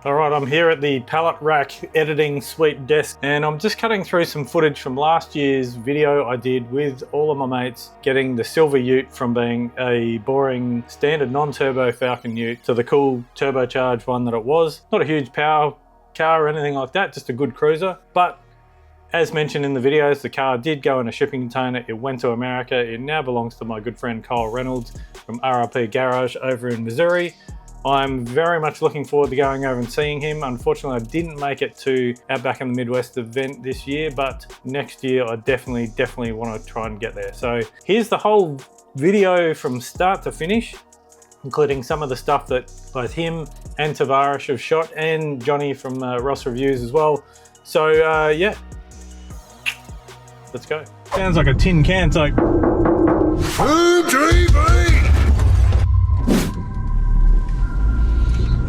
Alright, I'm here at the pallet rack editing suite desk and I'm just cutting through some footage from last year's video I did with all of my mates getting the silver ute from being a boring standard non-turbo Falcon ute to the cool turbocharged one that it was. Not a huge power car or anything like that, just a good cruiser. But as mentioned in the videos, the car did go in a shipping container. It went to America. It now belongs to my good friend Kyle Reynolds from RRPGARAGE over in Missouri. I'm very much looking forward to going over and seeing him. Unfortunately, I didn't make it to Outback in the Midwest event this year, but next year I definitely want to try and get there. So here's the whole video from start to finish, including some of the stuff that both him and Tavares have shot, and Johnny from Ross Reviews as well. So yeah, let's go. Sounds like a tin can, it's like HoonTV!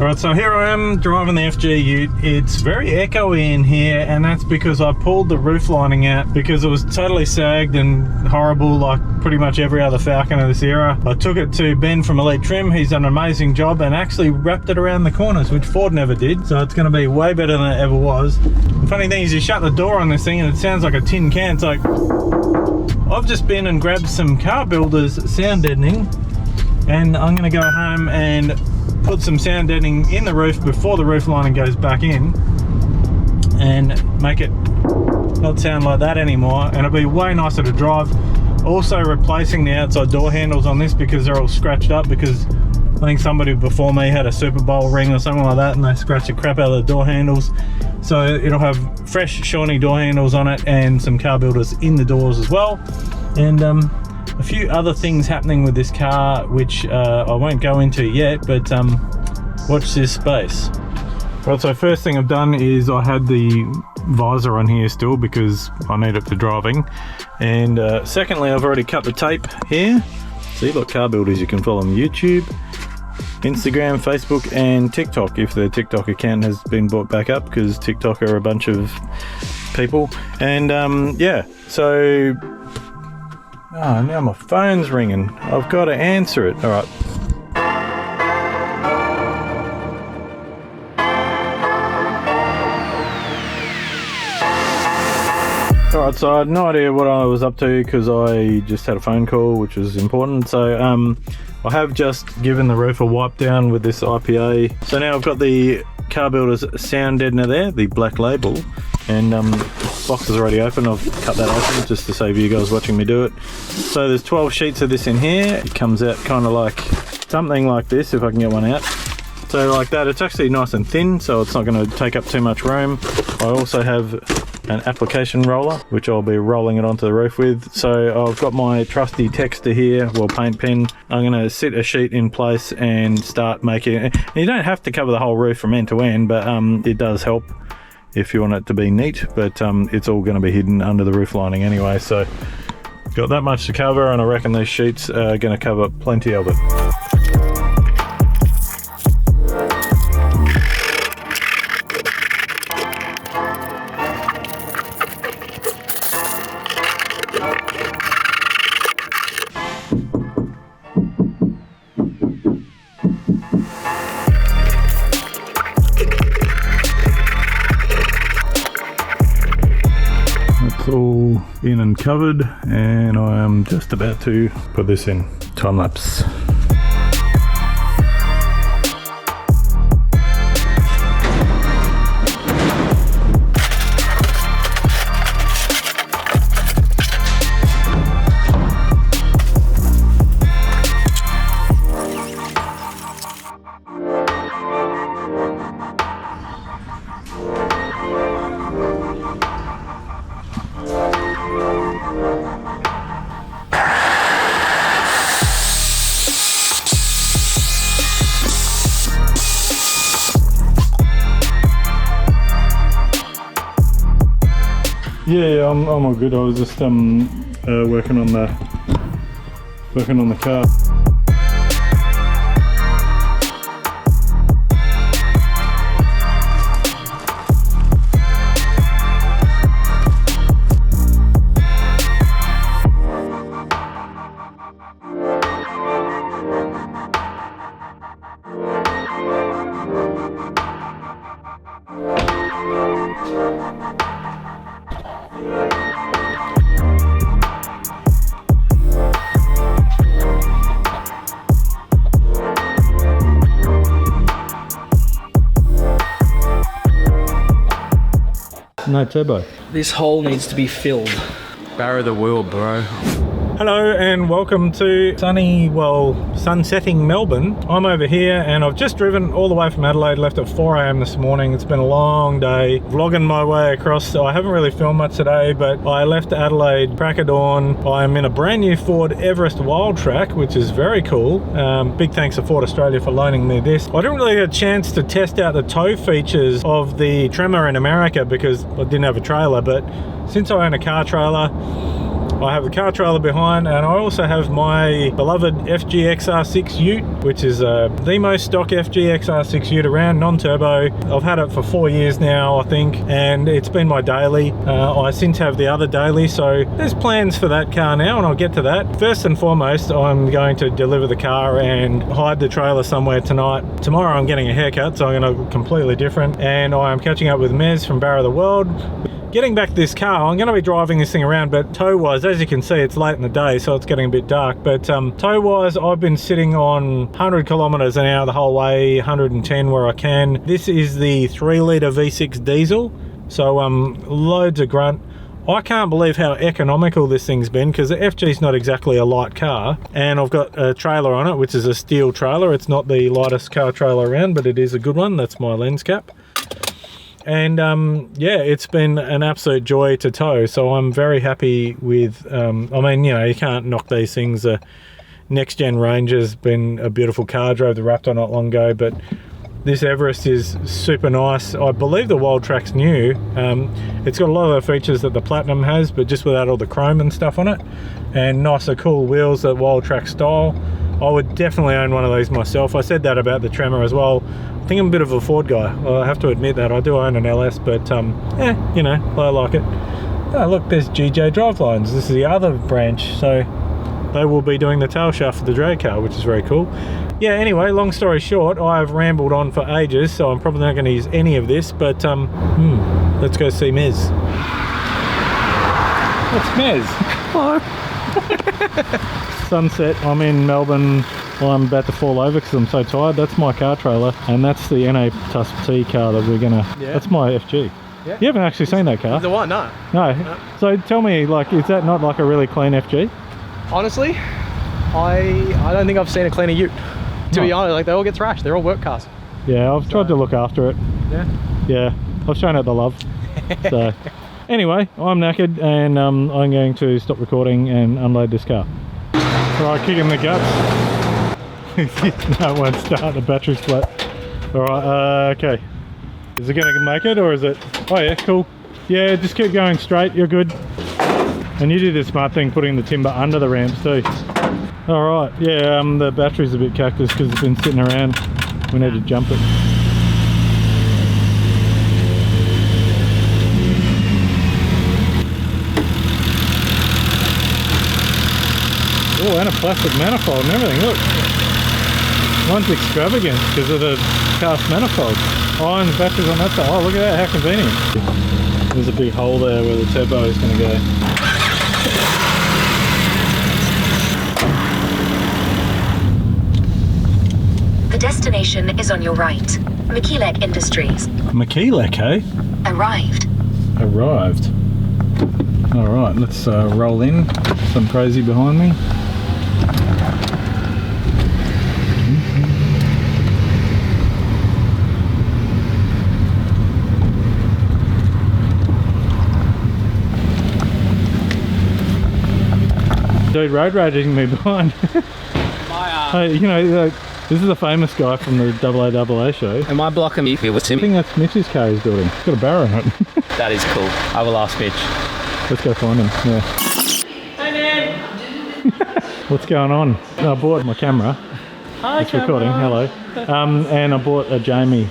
Alright, so here I am driving the FG ute. It's very echoey in here, and that's because I pulled the roof lining out because it was totally sagged and horrible like pretty much every other Falcon of this era. I took it to Ben from Elite Trim. He's done an amazing job and actually wrapped it around the corners, which Ford never did, so it's going to be way better than it ever was. The funny thing is you shut the door on this thing and it sounds like a tin can. It's like, I've just been and grabbed some Car Builders sound deadening, and I'm going to go home and put some sound deadening in the roof before the roof lining goes back in and make it not sound like that anymore, and it'll be way nicer to drive. Also replacing the outside door handles on this because they're all scratched up, because I think somebody before me had a Super Bowl ring or something like that and they scratched the crap out of the door handles. So it'll have fresh shiny door handles on it and some Car Builders in the doors as well. And a few other things happening with this car, which I won't go into yet, but watch this space. Right, so first thing I've done is I had the visor on here still because I need it for driving. And secondly, I've already cut the tape here. So you've got Car Builders you can follow on YouTube, Instagram, Facebook and TikTok if their TikTok account has been brought back up, because TikTok are a bunch of people. And yeah, so now my phone's ringing. I've got to answer it. All right. All right, so I had no idea what I was up to because I just had a phone call, which was important. So I have just given the roof a wipe down with this IPA. So now I've got the Car Builders sound deadener there, the black label, and box is already open. I've cut that open just to save you guys watching me do it. So there's 12 sheets of this in here. It comes out kind of like something like this, if I can get one out. So like that. It's actually nice and thin, so it's not going to take up too much room. I also have an application roller, which I'll be rolling it onto the roof with. So I've got my trusty texter here, well, paint pen. I'm going to sit a sheet in place and start making it. And you don't have to cover the whole roof from end to end, but it does help if you want it to be neat, but it's all going to be hidden under the roof lining anyway. So got that much to cover, and I reckon these sheets are going to cover plenty of it. All in and covered, and I am just about to put this in time lapse. Yeah, I'm all good. I was just working on the car. No turbo. This hole needs to be filled. Barrow the wheel, bro. Hello and welcome to sunny, well, sun-setting Melbourne. I'm over here and I've just driven all the way from Adelaide, left at 4 AM this morning. It's been a long day, vlogging my way across, so I haven't really filmed much today, but I left Adelaide crack of dawn. I'm in a brand new Ford Everest Wild Track, which is very cool. Big thanks to Ford Australia for loaning me this. I didn't really get a chance to test out the tow features of the Tremor in America because I didn't have a trailer, but since I own a car trailer, I have the car trailer behind, and I also have my beloved XR6 ute, which is the most stock XR6 ute around, non-turbo. I've had it for 4 years now, I think, and it's been my daily. I since have the other daily, so there's plans for that car now, and I'll get to that. First and foremost, I'm going to deliver the car and hide the trailer somewhere tonight. Tomorrow I'm getting a haircut, so I'm going to look completely different, and I'm catching up with Mez from Barrow the World. Getting back to this car, I'm going to be driving this thing around, but tow-wise, as you can see, it's late in the day, so it's getting a bit dark. But tow-wise, I've been sitting on 100 kilometers an hour the whole way, 110 where I can. This is the 3-litre V6 diesel, so loads of grunt. I can't believe how economical this thing's been, because the FG's not exactly a light car, and I've got a trailer on it, which is a steel trailer. It's not the lightest car trailer around, but it is a good one. That's my lens cap. And yeah, it's been an absolute joy to tow, so I'm very happy with, I mean, you know, you can't knock these things. Next Gen Ranger's been a beautiful car, drove the Raptor not long ago, but this Everest is super nice. I believe the Wild Track's new. It's got a lot of the features that the Platinum has, but just without all the chrome and stuff on it, and nicer cool wheels that Wild Track style. I would definitely own one of these myself. I said that about the Tremor as well. I think I'm a bit of a Ford guy. Well, I have to admit that. I do own an LS, but yeah, you know, I like it. Oh, look, there's GJ Drivelines. This is the other branch, so they will be doing the tail shaft for the drag car, which is very cool. Yeah, anyway, long story short, I've rambled on for ages, so I'm probably not going to use any of this, but let's go see Mez. What's Mez? Hello. Sunset, I'm in Melbourne. I'm about to fall over because I'm so tired. That's my car trailer, and that's the NA Plus T car that we're gonna, that's my FG. Yeah. You haven't actually seen that car? The one? No. No. So tell me, like, is that not like a really clean FG? Honestly, I don't think I've seen a cleaner ute. To be honest, like, they all get thrashed. They're all work cars. Yeah, I've tried to look after it. Yeah? Yeah, I've shown it the love. So, anyway, I'm knackered, and I'm going to stop recording and unload this car. Alright, kick in the guts. No, it won't start, the battery's flat. Alright, okay. Is it gonna make it, or is it? Oh yeah, cool. Yeah, just keep going straight, you're good. And you do the smart thing, putting the timber under the ramps too. Alright, yeah, the battery's a bit cactus because it's been sitting around. We need to jump it. Oh, and a plastic manifold and everything, look. Mine's extravagant because of the cast manifold. Oh, and the batteries on that side. Oh, look at that, how convenient. There's a big hole there where the turbo is going to go. The destination is on your right. Mackillek Industries. Mackillek, eh? Arrived. Arrived. Alright, let's roll in. Some crazy behind me. Dude, road raging me behind. Hey, you know, this is a famous guy from the AAA show. Am I blocking you with him? I think that's Mitch's car he's building. It's got a barrow on it. That is cool. I will ask Mitch. Let's go find him, yeah. Hey man! What's going on? I bought my camera. Hi, it's recording, hello. And I bought a Jamie.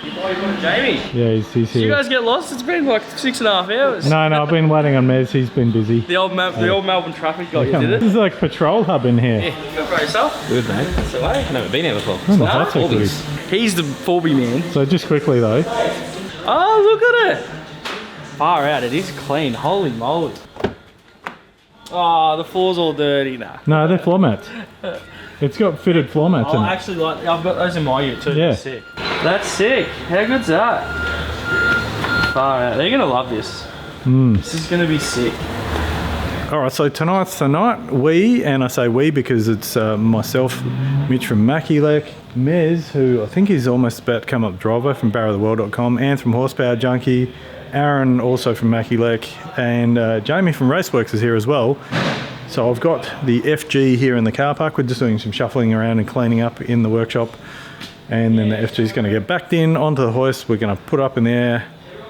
You bought a Jamie? Yeah, he's Did here. you guys get lost? It's been like 6.5 hours. No, I've been waiting on Mez, he's been busy. The old Melbourne traffic got you, did it? This is like patrol hub in here. Yeah, feel for yourself? Good, mate. That's the way. I've never been here before. Oh, the hot sector is. He's the Forby man. So just quickly though, Oh, look at it. Far out, it is clean. Holy moly. Oh, the floor's all dirty now. No, they're floor mats. It's got fitted floor mats in I it. actually like, I've got those in my ute too. Yeah. Sick. That's sick. How good's that? Far out. They're gonna love this. This is gonna be sick. All right, so tonight's the night. We, and I say we because it's myself, Mitch from Mackylek, Mez, who I think is almost about to come up driver from barrowtheworld.com, Anne from Horsepower Junkie, Aaron also from Mackylek, and Jamie from Raceworks is here as well. So I've got the FG here in the car park. We're just doing some shuffling around and cleaning up in the workshop. And then the FG is going to get backed in onto the hoist. We're going to put up in the air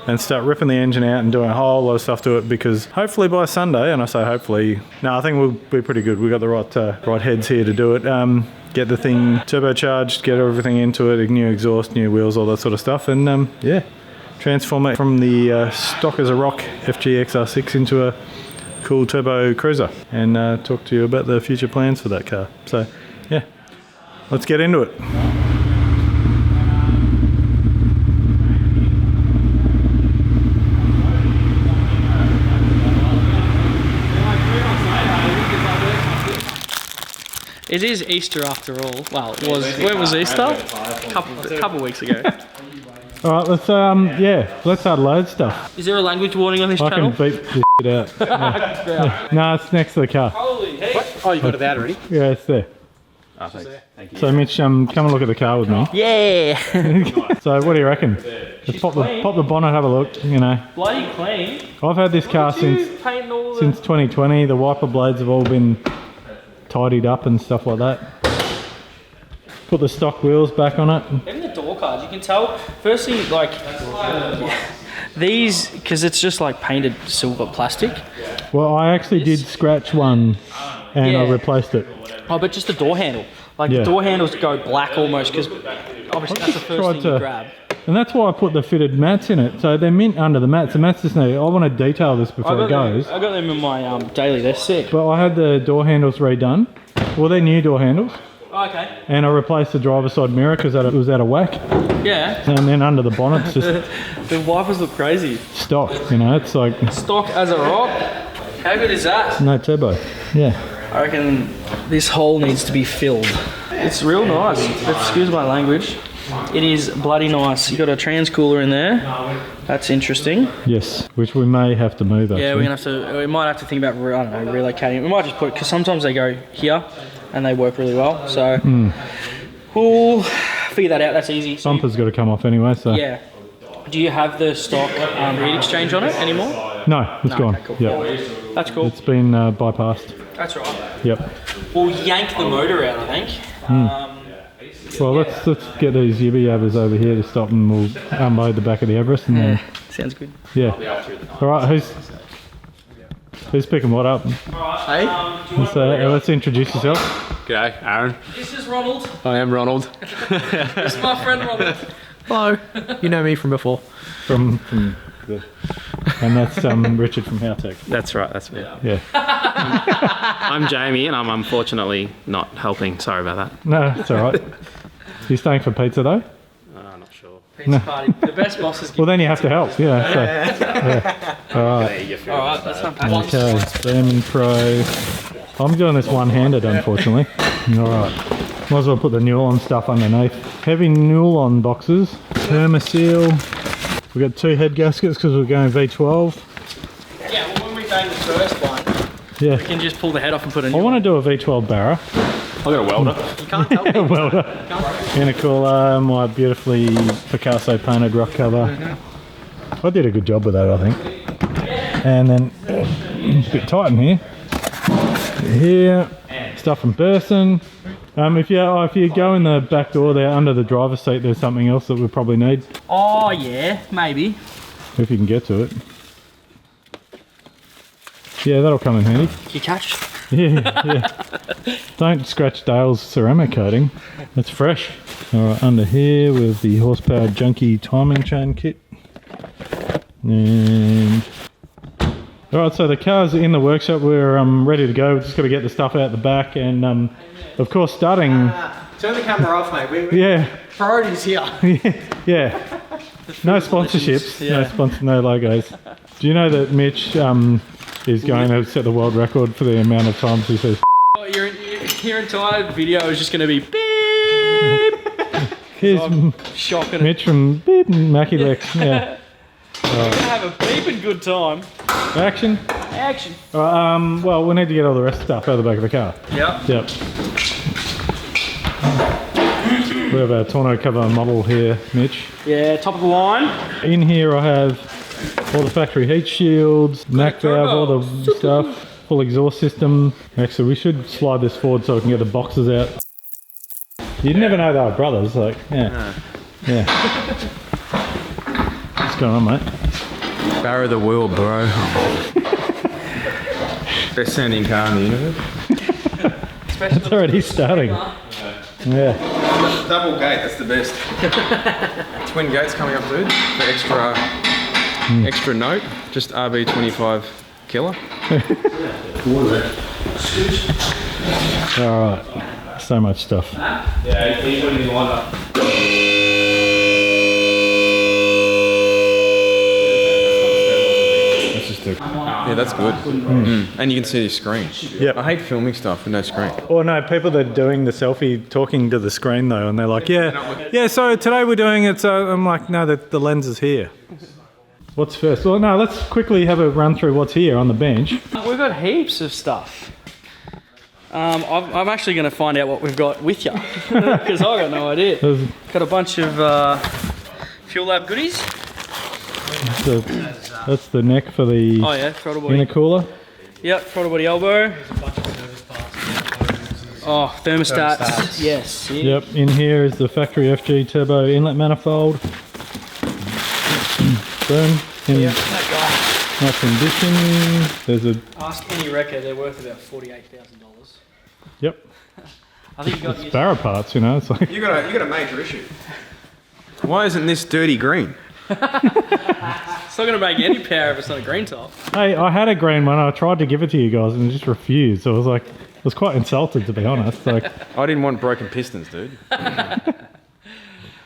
and start ripping the engine out and doing a whole lot of stuff to it, because hopefully by Sunday, and I say hopefully, no, I think we'll be pretty good. We've got the right heads here to do it. Get the thing turbocharged, get everything into it, new exhaust, new wheels, all that sort of stuff, and yeah, transform it from the stock as a rock FG XR6 into a cool turbo cruiser, and talk to you about the future plans for that car. So yeah, let's get into it. It is Easter after all. Well, it was. When was Easter? A couple weeks ago. All right, let's let's unload stuff. Is there a language warning on this I channel? can beep this shit out. Yeah. No, it's next to the car. Holy heck. Oh, you got it out already? Yeah, it's there. Oh, thanks. Thank you. So Mitch, come and look at the car with me. Yeah. So what do you reckon? Just pop the bonnet, have a look. You know, Bloody clean. I've had this car since 2020. The wiper blades have all been tidied up and stuff like that. Put the stock wheels back on it. Even the door cards, you can tell. First thing, like these, because it's just like painted silver plastic. Well, I actually did scratch one, and I Yeah. replaced it. Oh, but just the door handle. Like Yeah. the door handles go black almost, because obviously that's the first thing you grab. And that's why I put the fitted mats in it. So they're mint under the mats. The mats just need, I want to detail this before it goes. I got them in my daily. They're sick. But I had the door handles redone. Well, they're new door handles. Oh, okay. And I replaced the driver's side mirror because it was out of whack. Yeah. And then under the bonnet's just The wipers look crazy. stock, you know, it's like Stock as a rock. How good is that? no turbo. Yeah. I reckon this hole needs to be filled. It's real nice. Excuse my language. It is bloody nice. You got a trans cooler in there. That's interesting. Yes, which we may have to move actually. Yeah, we're gonna have to. We might have to think about, I don't know, relocating. We might just put, because sometimes they go here, and they work really well. So we'll figure that out. That's easy. So Bumper's got to come off anyway, so. yeah. Do you have the stock reed exchange on it anymore? No, it's gone. Okay, cool. Yep. That's cool. It's been bypassed. That's right. Yep. We'll yank the motor out, I think. Well, let's get these yibby yabbers over here to stop, and we'll unload the back of the Everest, and then Sounds good. yeah. All right, who's picking what up? Hey? Let's introduce yourself. G'day, Aaron. This is Ronald. I am Ronald. This is my friend Ronald. Hello. You know me from before. From the, and that's Richard from Howtech. That's right, that's me. Yeah. I'm Jamie, and I'm unfortunately not helping. Sorry about that. No, it's all right. You staying for pizza though? I'm not sure. Pizza party. The best bosses. Well, then you have to help. Yeah. So, yeah. All right. All right, let's unpack. Okay. Bearman Pro. I'm doing this one-handed, unfortunately. All right. Might as well put the Newlon stuff underneath. Heavy Newlon boxes. Thermoseal. We've got 2 head gaskets because we're going V12. Yeah, well, when we bang the first one, Yeah. we can just pull the head off and put a new I want to do a V12 Barra. I've got a welder. You can't help me. Welder. And a cooler, my beautifully Picasso painted rock cover. I did a good job with that, I think. And then it's a bit tight in here. Here, stuff from Burson. If you go in the back door there under the driver's seat, there's something else that we probably need Oh, yeah, maybe. if you can get to it. Yeah, that'll come in handy. You catch? Yeah. Don't scratch Dale's ceramic coating. It's fresh. All right, under here with the Horsepower Junkie timing chain kit. And all right, so the car's in the workshop. We're ready to go. We've just got to get the stuff out the back, and of course, starting. Turn the camera off, mate. Yeah. Priorities here. Yeah. No sponsorships, Yeah. no logos. Do you know that Mitch is going to set the world record for the amount of times he says Oh, your entire video is just going to be beep. here's Shocking it. Mitch from Beep Mackie Lex. Yeah. We're going to have a beeping good time. Action. Action. Well, we need to get all the rest of the stuff out of the back of the car. Yep. Yep. We have a tonneau cover model here, Mitch. Yeah, top of the line. In here I have all the factory heat shields, Mac valve, all the stuff, full exhaust system. Actually, we should slide this forward so we can get the boxes out. You'd never know they were brothers, like, yeah. Yeah. What's going on, mate? Barrow the world, bro. Best sounding car in the universe. It's already starting. Yeah. Double gate, that's the best. Twin gates coming up, dude, for extra note. Just RB25 killer. Alright. So much stuff. Yeah, he's putting the line up. That's just a, yeah, that's good. And you can see the screen. Yep. I hate filming stuff with no screen. Or no, people that are doing the selfie talking to the screen though, and they're like, yeah, so today we're doing it, so I'm like, no, the lens is here. What's first? Well, no, let's quickly have a run through what's here on the bench. We've got heaps of stuff. I'm actually going to find out what we've got with you because I got no idea. Got a bunch of Fuel Lab goodies. That's the neck for the Oh yeah, throttle body. intercooler. Yep, throttle body elbow. Oh, thermostats. Yes. Yeah. Yep, in here is the factory FG turbo inlet manifold. Boom. In That nice condition. There's a guy. Ask any wrecker, they're worth about $48,000. yep. I think you got It's barra parts, you know. It's like You got a major issue. Why isn't this dirty green? It's not going to make any power if it's not a green top. hey, I had a green one. I tried to give it to you guys and it just refused. So I was like, I was quite insulted to be honest. Like I didn't want broken pistons, dude.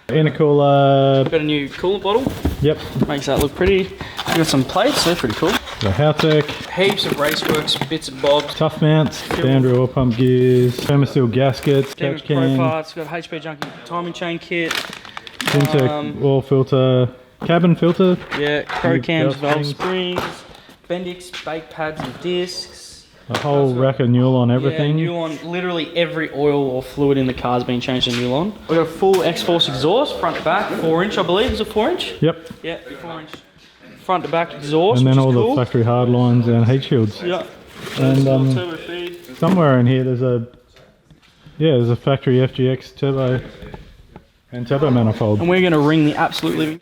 intercooler. Got a new coolant bottle. Yep. Makes that look pretty. We got some plates. They're pretty cool. The Haltech. Heaps of raceworks, bits and bobs. Tough mounts, boundary oil pump gears, thermosil gaskets, Demon catch Pro can, parts. Got HP Junkie timing chain kit. Syntec oil filter, cabin filter. Yeah, Pro Cams, belt valve springs. springs, Bendix, brake pads and discs. A whole rack of Newlon everything. Yeah, Newlon. Literally every oil or fluid in the car's been changed to Newlon. We've got a full X-Force exhaust, front to back, 4-inch I believe. Is it 4-inch? Yep. Yeah, 4-inch. Front to back exhaust, And then which all is cool. the factory hard lines and heat shields. Yeah. And Turbo feed. somewhere in here there's a factory FGX turbo and turbo manifold. And we're going to wring the absolute living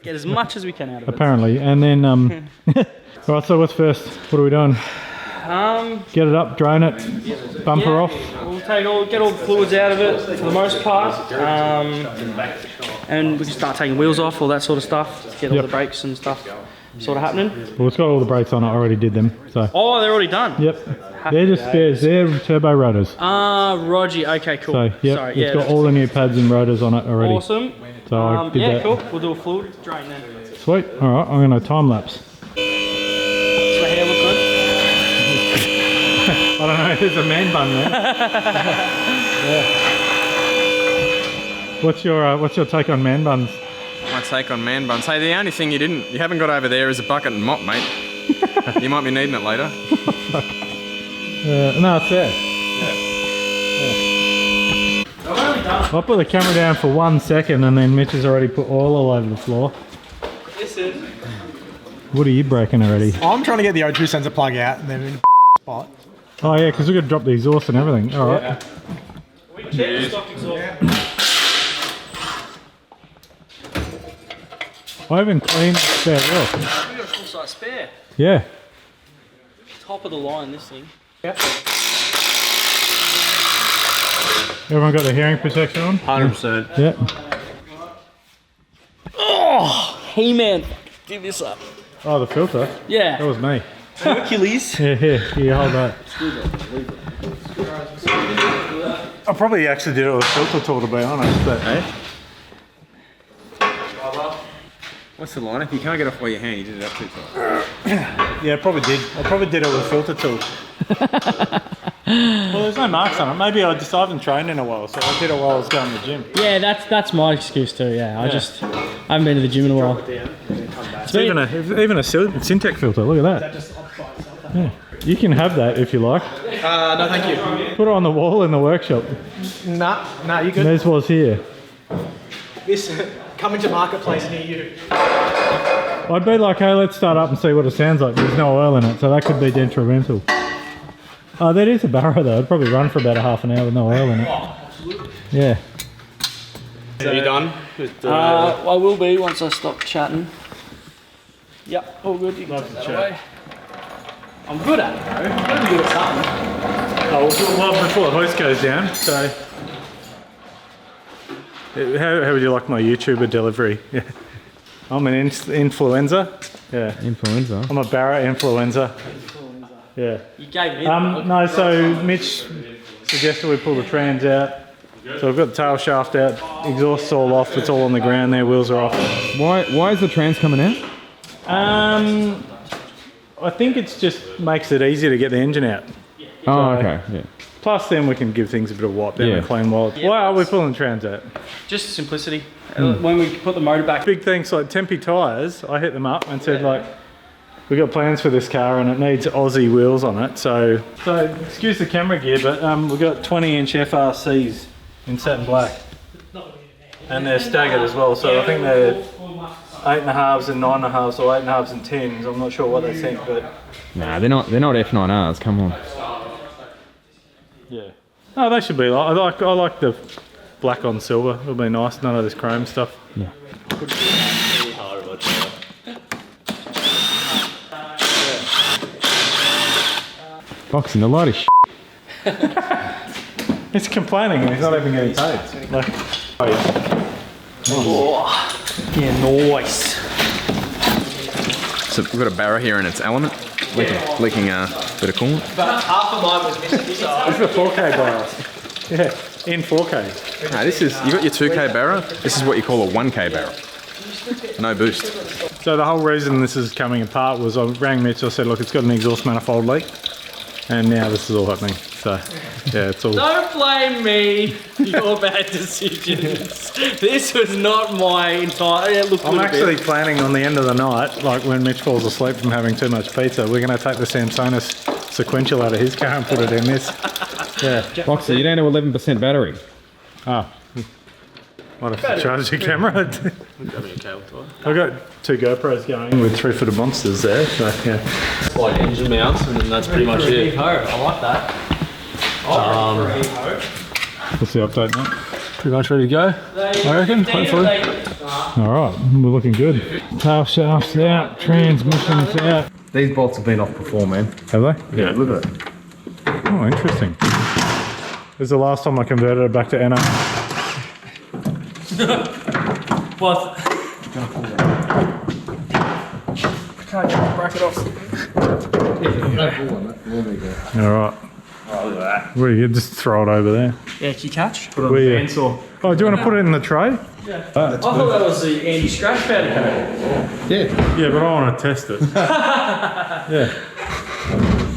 get as much as we can out of it. Apparently. And then right, so what's first? What are we doing? Get it up, drain it, bumper off. We'll get all the fluids out of it for the most part, and we can start taking wheels off, all that sort of stuff. Get all Yep. the brakes and stuff sort of happening. Well, it's got all the brakes on it. I already did them. So. Oh, they're already done. Yep. They're just spares. They're turbo rotors. Roger. Okay, cool. So yep, Sorry, it's got all the new pads and rotors on it already. awesome. So I did yeah, that. cool. We'll do a fluid drain then. Sweet. All right, I'm going to time lapse. Does my hair look good? I don't know. There's a man bun there. Yeah. What's your take on man buns? My take on man buns. Hey, the only thing you haven't got over there is a bucket and mop, mate. You might be needing it later. No, it's there. I'll put the camera down for 1 second and then Mitch has already put oil all over the floor. This is. What are you breaking already? I'm trying to get the O2 sensor plug out and then in the spot. Oh yeah, because we're going to drop the exhaust and everything. All right. We can check the stock exhaust. I haven't cleaned the spare wheel. We got a full size spare. Yeah. Top of the line, this thing. Yep. Everyone got the hearing protection on? 100%. Yeah. Oh, hey man, give this up. Oh, the filter. Yeah. That was me. Hercules. Yeah, here, hold that. I probably actually did it with a filter tool to be honest, but What's the line? If you can't get off by your hand, you did it up too tight. Yeah, I probably did. I probably did it with a filter tool. Well, there's no marks on it. Maybe I haven't trained in a while, so I did it while I was going to the gym. Yeah, that's my excuse too. Yeah, I haven't been to the gym in a while. It's even a Syntec filter. Look at that. Yeah. You can have that if you like. No, thank you. Put it on the wall in the workshop. Nah, you good. This was here. This coming to marketplace near you. I'd be like, hey, let's start up and see what it sounds like. There's no oil in it, so that could be detrimental. Oh, that is a barrow though. I'd probably run for about a half an hour with no oil in it. Yeah. Are you done? I will be once I stop chatting. Yep, all good. You can take that away. I'm good at it, though. I'm pretty good at something. Oh, well, before the hoist goes down, so... How would you like my YouTuber delivery? Yeah. I'm an influencer. Yeah. Influenza. I'm a barrow influencer. Yeah. You gave me no, so Mitch suggested we pull the trans out. So I've got the tail shaft out, exhaust's all off, it's all on the ground there, wheels are off. Why is the trans coming out? I think it's just makes it easier to get the engine out. Oh, okay. Yeah. Plus then we can give things a bit of wipe down and clean while. Yeah. Why are we pulling the trans out? Just simplicity. When we put the motor back. Big things like Tempe tyres, I hit them up and said like, we got plans for this car and it needs Aussie wheels on it. So excuse the camera gear, but we've got 20-inch FRCs in satin black. And they're staggered as well, so I think they're 8.5s and 9.5s or 8.5s and 10s. I'm not sure what they think, but Nah, they're not F9Rs. Come on. yeah. Oh, they should be like. I like the black on silver. It'll be nice. None of this chrome stuff. Yeah. Boxing, a lot of He's complaining and he's not even getting paid. Like, oh yeah. Yeah, nice. So we've got a barrow here in its element, leaking a bit of coolant. But half of mine was missing. This is a 4K barrel. Yeah, in 4K. No, this is, you got your 2K barrow. This is what you call a 1K barrow. No boost. So the whole reason this is coming apart was I rang Mitch, I said, look, it's got an exhaust manifold leak. And now this is all happening. So, yeah, it's all... Don't blame me for your bad decisions. This was not my entire... I'm actually planning on the end of the night, like when Mitch falls asleep from having too much pizza, we're going to take the Samsonite sequential out of his car and put it in this. Yeah. Boxer, you don't have 11% battery. Oh. What if you charge your camera? I've got 2 GoPros going with 3-footed monsters there, so yeah. Like engine mounts, and then that's pretty much it. I like that. What's the update, mate? Pretty much ready to go, I reckon, hopefully. Alright, we're looking good. Tail shafts out, transmissions out. These bolts have been off before, man. Have they? Yeah, look at it. Oh, interesting. This is the last time I converted it back to NA. What? Can't get the bracket off. Alright. Oh, look at that. Where you just throw it over there. Yeah, can you catch? Put it on Where the you- bandsaw. Oh, do you want to put it in the tray? I thought that was the anti-scratch pad. Yeah. Yeah, but I want to test it. Yeah.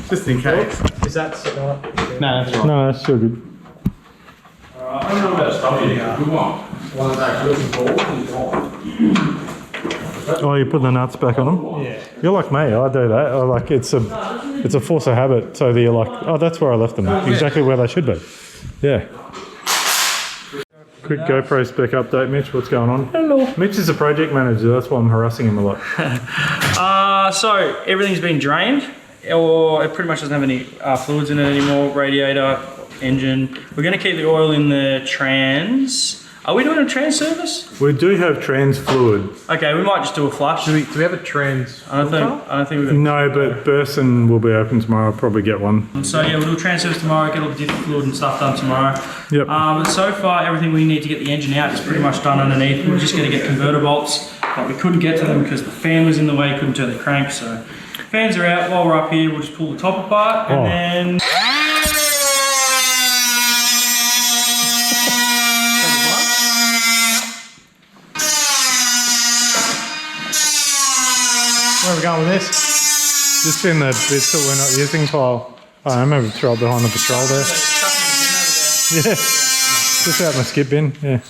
Just in case. Is that sitting on it? No, that's right. No, that's still good. I don't know about stuff yet. Good one. One that's actually looking forward and gone. Oh, you put the nuts back on them? Yeah. You're like me, I do that. I like it's a force of habit, so that you're like, oh, that's where I left them. Exactly where they should be. Yeah. Quick GoPro spec update, Mitch. What's going on? Hello. Mitch is a project manager. That's why I'm harassing him a lot. So everything's been drained, or it pretty much doesn't have any fluids in it anymore. Radiator, engine. We're going to keep the oil in the trans. Are we doing a trans service? We do have trans fluid. Okay, we might just do a flush. Do we have a trans? I don't think we've got. No, but Burson will be open tomorrow. I'll probably get one. So yeah, we'll do a trans service tomorrow. Get all the different fluid and stuff done tomorrow. Yep. But so far, everything we need to get the engine out is pretty much done underneath. We're just going to get converter bolts, but we couldn't get to them because the fan was in the way. Couldn't turn the crank. So fans are out. While we're up here, we'll just pull the top apart and then. Where are we going with this? Just in the bits that we're not using pile. Oh, I remember throw it behind the patrol there. Yeah. Just out in the skip bin. Yeah.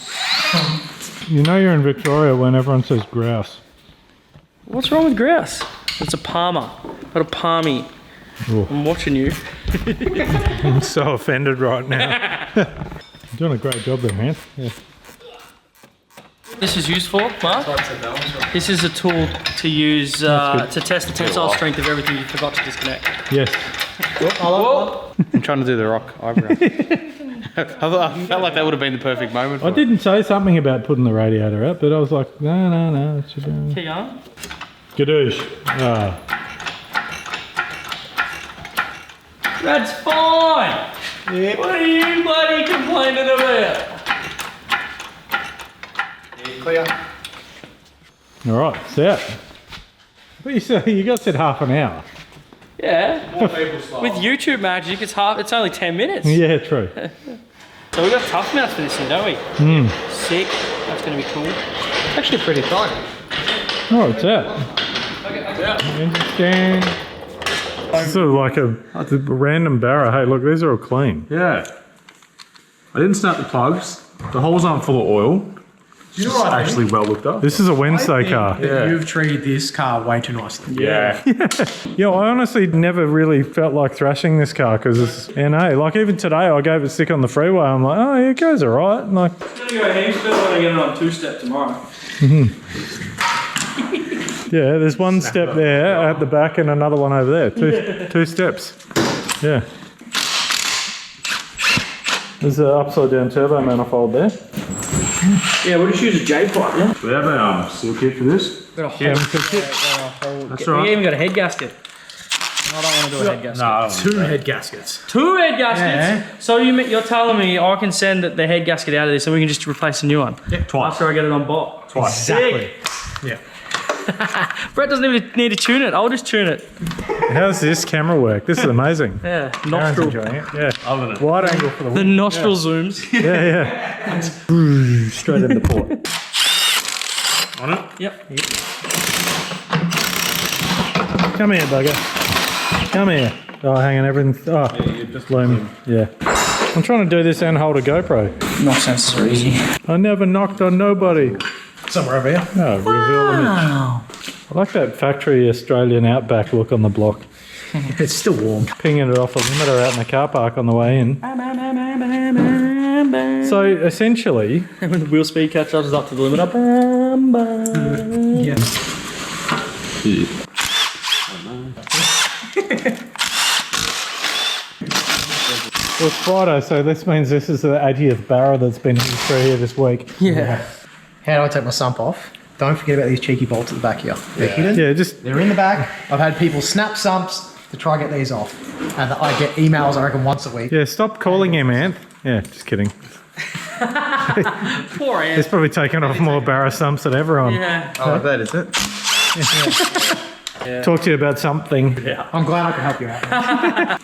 You know you're in Victoria when everyone says grouse. What's wrong with grouse? It's a palmer, not a palmy. Ooh. I'm watching you. I'm so offended right now. You're doing a great job there, man. Yeah. This is useful, Mark. This is a tool to use to test the tensile strength of everything you forgot to disconnect. Yes. Whoa. I'm trying to do the rock eyebrow. I felt like that would have been the perfect moment for I didn't say something about putting the radiator out, but I was like, no, it should be. Keep going. Gadoosh. Ah. That's fine. Yeah. What are you bloody complaining about? Clear. All right, set. What you say? You guys said half an hour. Yeah. With YouTube magic, it's only 10 minutes. Yeah, true. So we've got tough mouth for this thing, don't we? Sick. That's going to be cool. It's actually pretty tight. Oh, it's out. Interesting. Sort of like a random barra. Hey, look, these are all clean. Yeah. I didn't snap the plugs. The holes aren't full of oil. You know what I think? Actually well looked up. This is a Wednesday car. That you've treated this car way too nicely. Yeah. Yeah, I honestly never really felt like thrashing this car because it's NA. Like even today, I gave it a stick on the freeway. I'm like, oh, yeah, it goes all right. Like, I'm going to go hamster when I get it on two-step tomorrow. yeah, there's one step there at the back and another one over there. Two steps. Yeah. There's an upside down turbo manifold there. Yeah, we'll just use a J pipe, yeah? We have a seal kit for this. Got a whole, That's We right. even got a head gasket. I don't want to do a head gasket. No, I don't Two head gaskets. Two head gaskets? So you're telling me I can send the head gasket out of this and we can just replace a new one? Yeah, twice. After I get it on bot? Twice. Exactly. Yeah. Brett doesn't even need to tune it. I'll just tune it. How does this camera work? This is amazing. Yeah, Aaron's nostril. enjoying it. Yeah. Other than Wide angle for the The nostril zooms. Yeah. Straight into port. on it. Yep. Come here, bugger. Come here. Oh, hang on, everything. Oh, You're just bloom. Yeah. I'm trying to do this and hold a GoPro. Knock sensors are easy. I never knocked on nobody. Somewhere over here. No, reveal image. I like that factory Australian Outback look on the block. It's still warm. Pinging it off a limiter out in the car park on the way in. So essentially, When the wheel speed catches up to the limiter. Yeah. well, it's Friday, so this means this is the 80th barra that's been through here this week. Yeah. How do I take my sump off? Don't forget about these cheeky bolts at the back here. They're hidden. Yeah, just They're in the back. I've had people snap sumps to try and get these off. And I get emails, I reckon, once a week. yeah. Stop calling him, Ant. Yeah, just kidding. Poor Ant. He's probably taken off more barra sumps than ever on. Yeah. Oh, that is it. Talk to you about something. I'm glad I could help you out.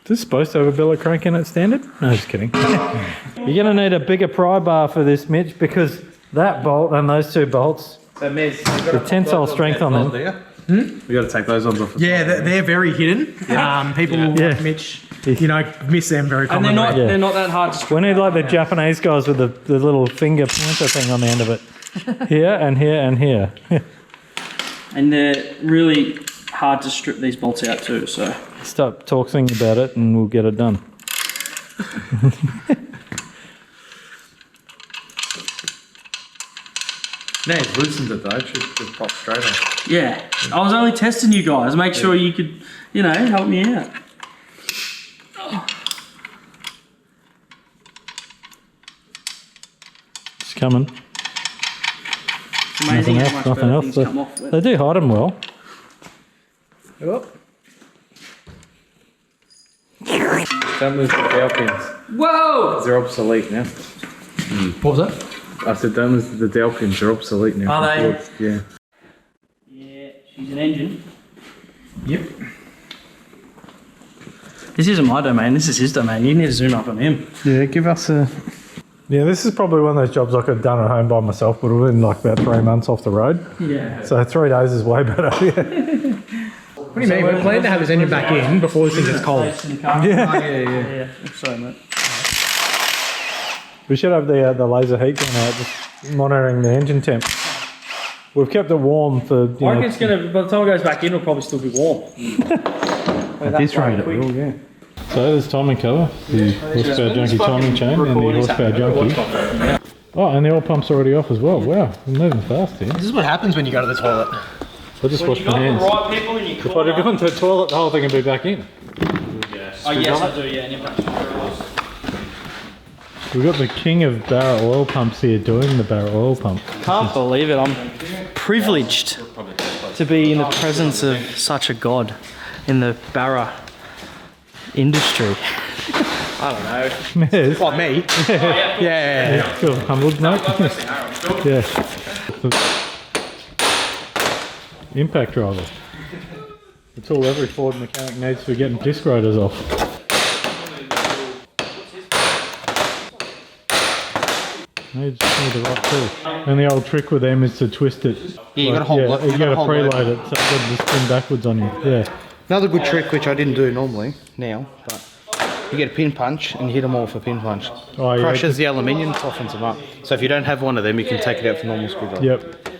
Is this supposed to have a billet crank in it standard? No, just kidding. You're going to need a bigger pry bar for this, Mitch, because that bolt and those two bolts, the tensile strength on them. We got to take those ones off. Yeah, they're very hidden. People Yeah. like Mitch, you know, miss them very And commonly. they're not that hard to We need like the Japanese guys with the little finger pointer thing on the end of it. Here and here and here. And they're really hard to strip these bolts out too, so. Stop talking about it and we'll get it done. No, it's loosened it though. It should just pop straight off. Yeah. I was only testing you guys, make sure you could, help me out. It's coming. It's amazing how much Nothing better else. things come off with. They do hide them well. Don't lose the dowel pins. Whoa! They're obsolete now. What was that? I said don't lose the dowel pins. They're obsolete now. Are they? Yeah. Yeah, she's an engine. Yep. This isn't my domain, this is his domain. You need to zoom up on him. Yeah, give us a... Yeah, this is probably one of those jobs I could have done at home by myself, but within like about 3 months off the road. Yeah. So 3 days is way better. Yeah. What do you mean? We're planning to have his engine back in before this thing gets cold. Yeah. Sorry, mate. We should have the laser heat gun out, just monitoring the engine temp. We've kept it warm for. I reckon it's gonna. By the time it goes back in, it'll probably still be warm. At this rate, it will, yeah. So there's timing cover, the horsepower junkie timing chain, and the horsepower junkie. Oh, and the oil pump's already off as well. Wow, we're moving fast here. This is what happens when you go to the toilet. I just washed my hands. Right people in your If I'd have gone to the toilet, the whole thing would be back in. Oh yes, I do. Yeah, and We've got the king of Barra oil pumps here doing the Barra oil pump. can't believe it. I'm privileged to be in the presence of such a god in the Barra industry. I don't know. Yes. What, me? Yeah. Feel humbled, mate. Yeah. Impact driver. It's all every Ford mechanic needs for getting disc rotors off. You just need the right tool. And the old trick with them is to twist it. Yeah, you gotta hold it. You gotta preload it so it doesn't spin backwards on you. Yeah. Another good trick, which I didn't do normally now, but you get a pin punch and hit them all for pin punch. Oh, yeah. Crushes the aluminium, softens them up. So if you don't have one of them, you can take it out for normal screwdriver. Yep.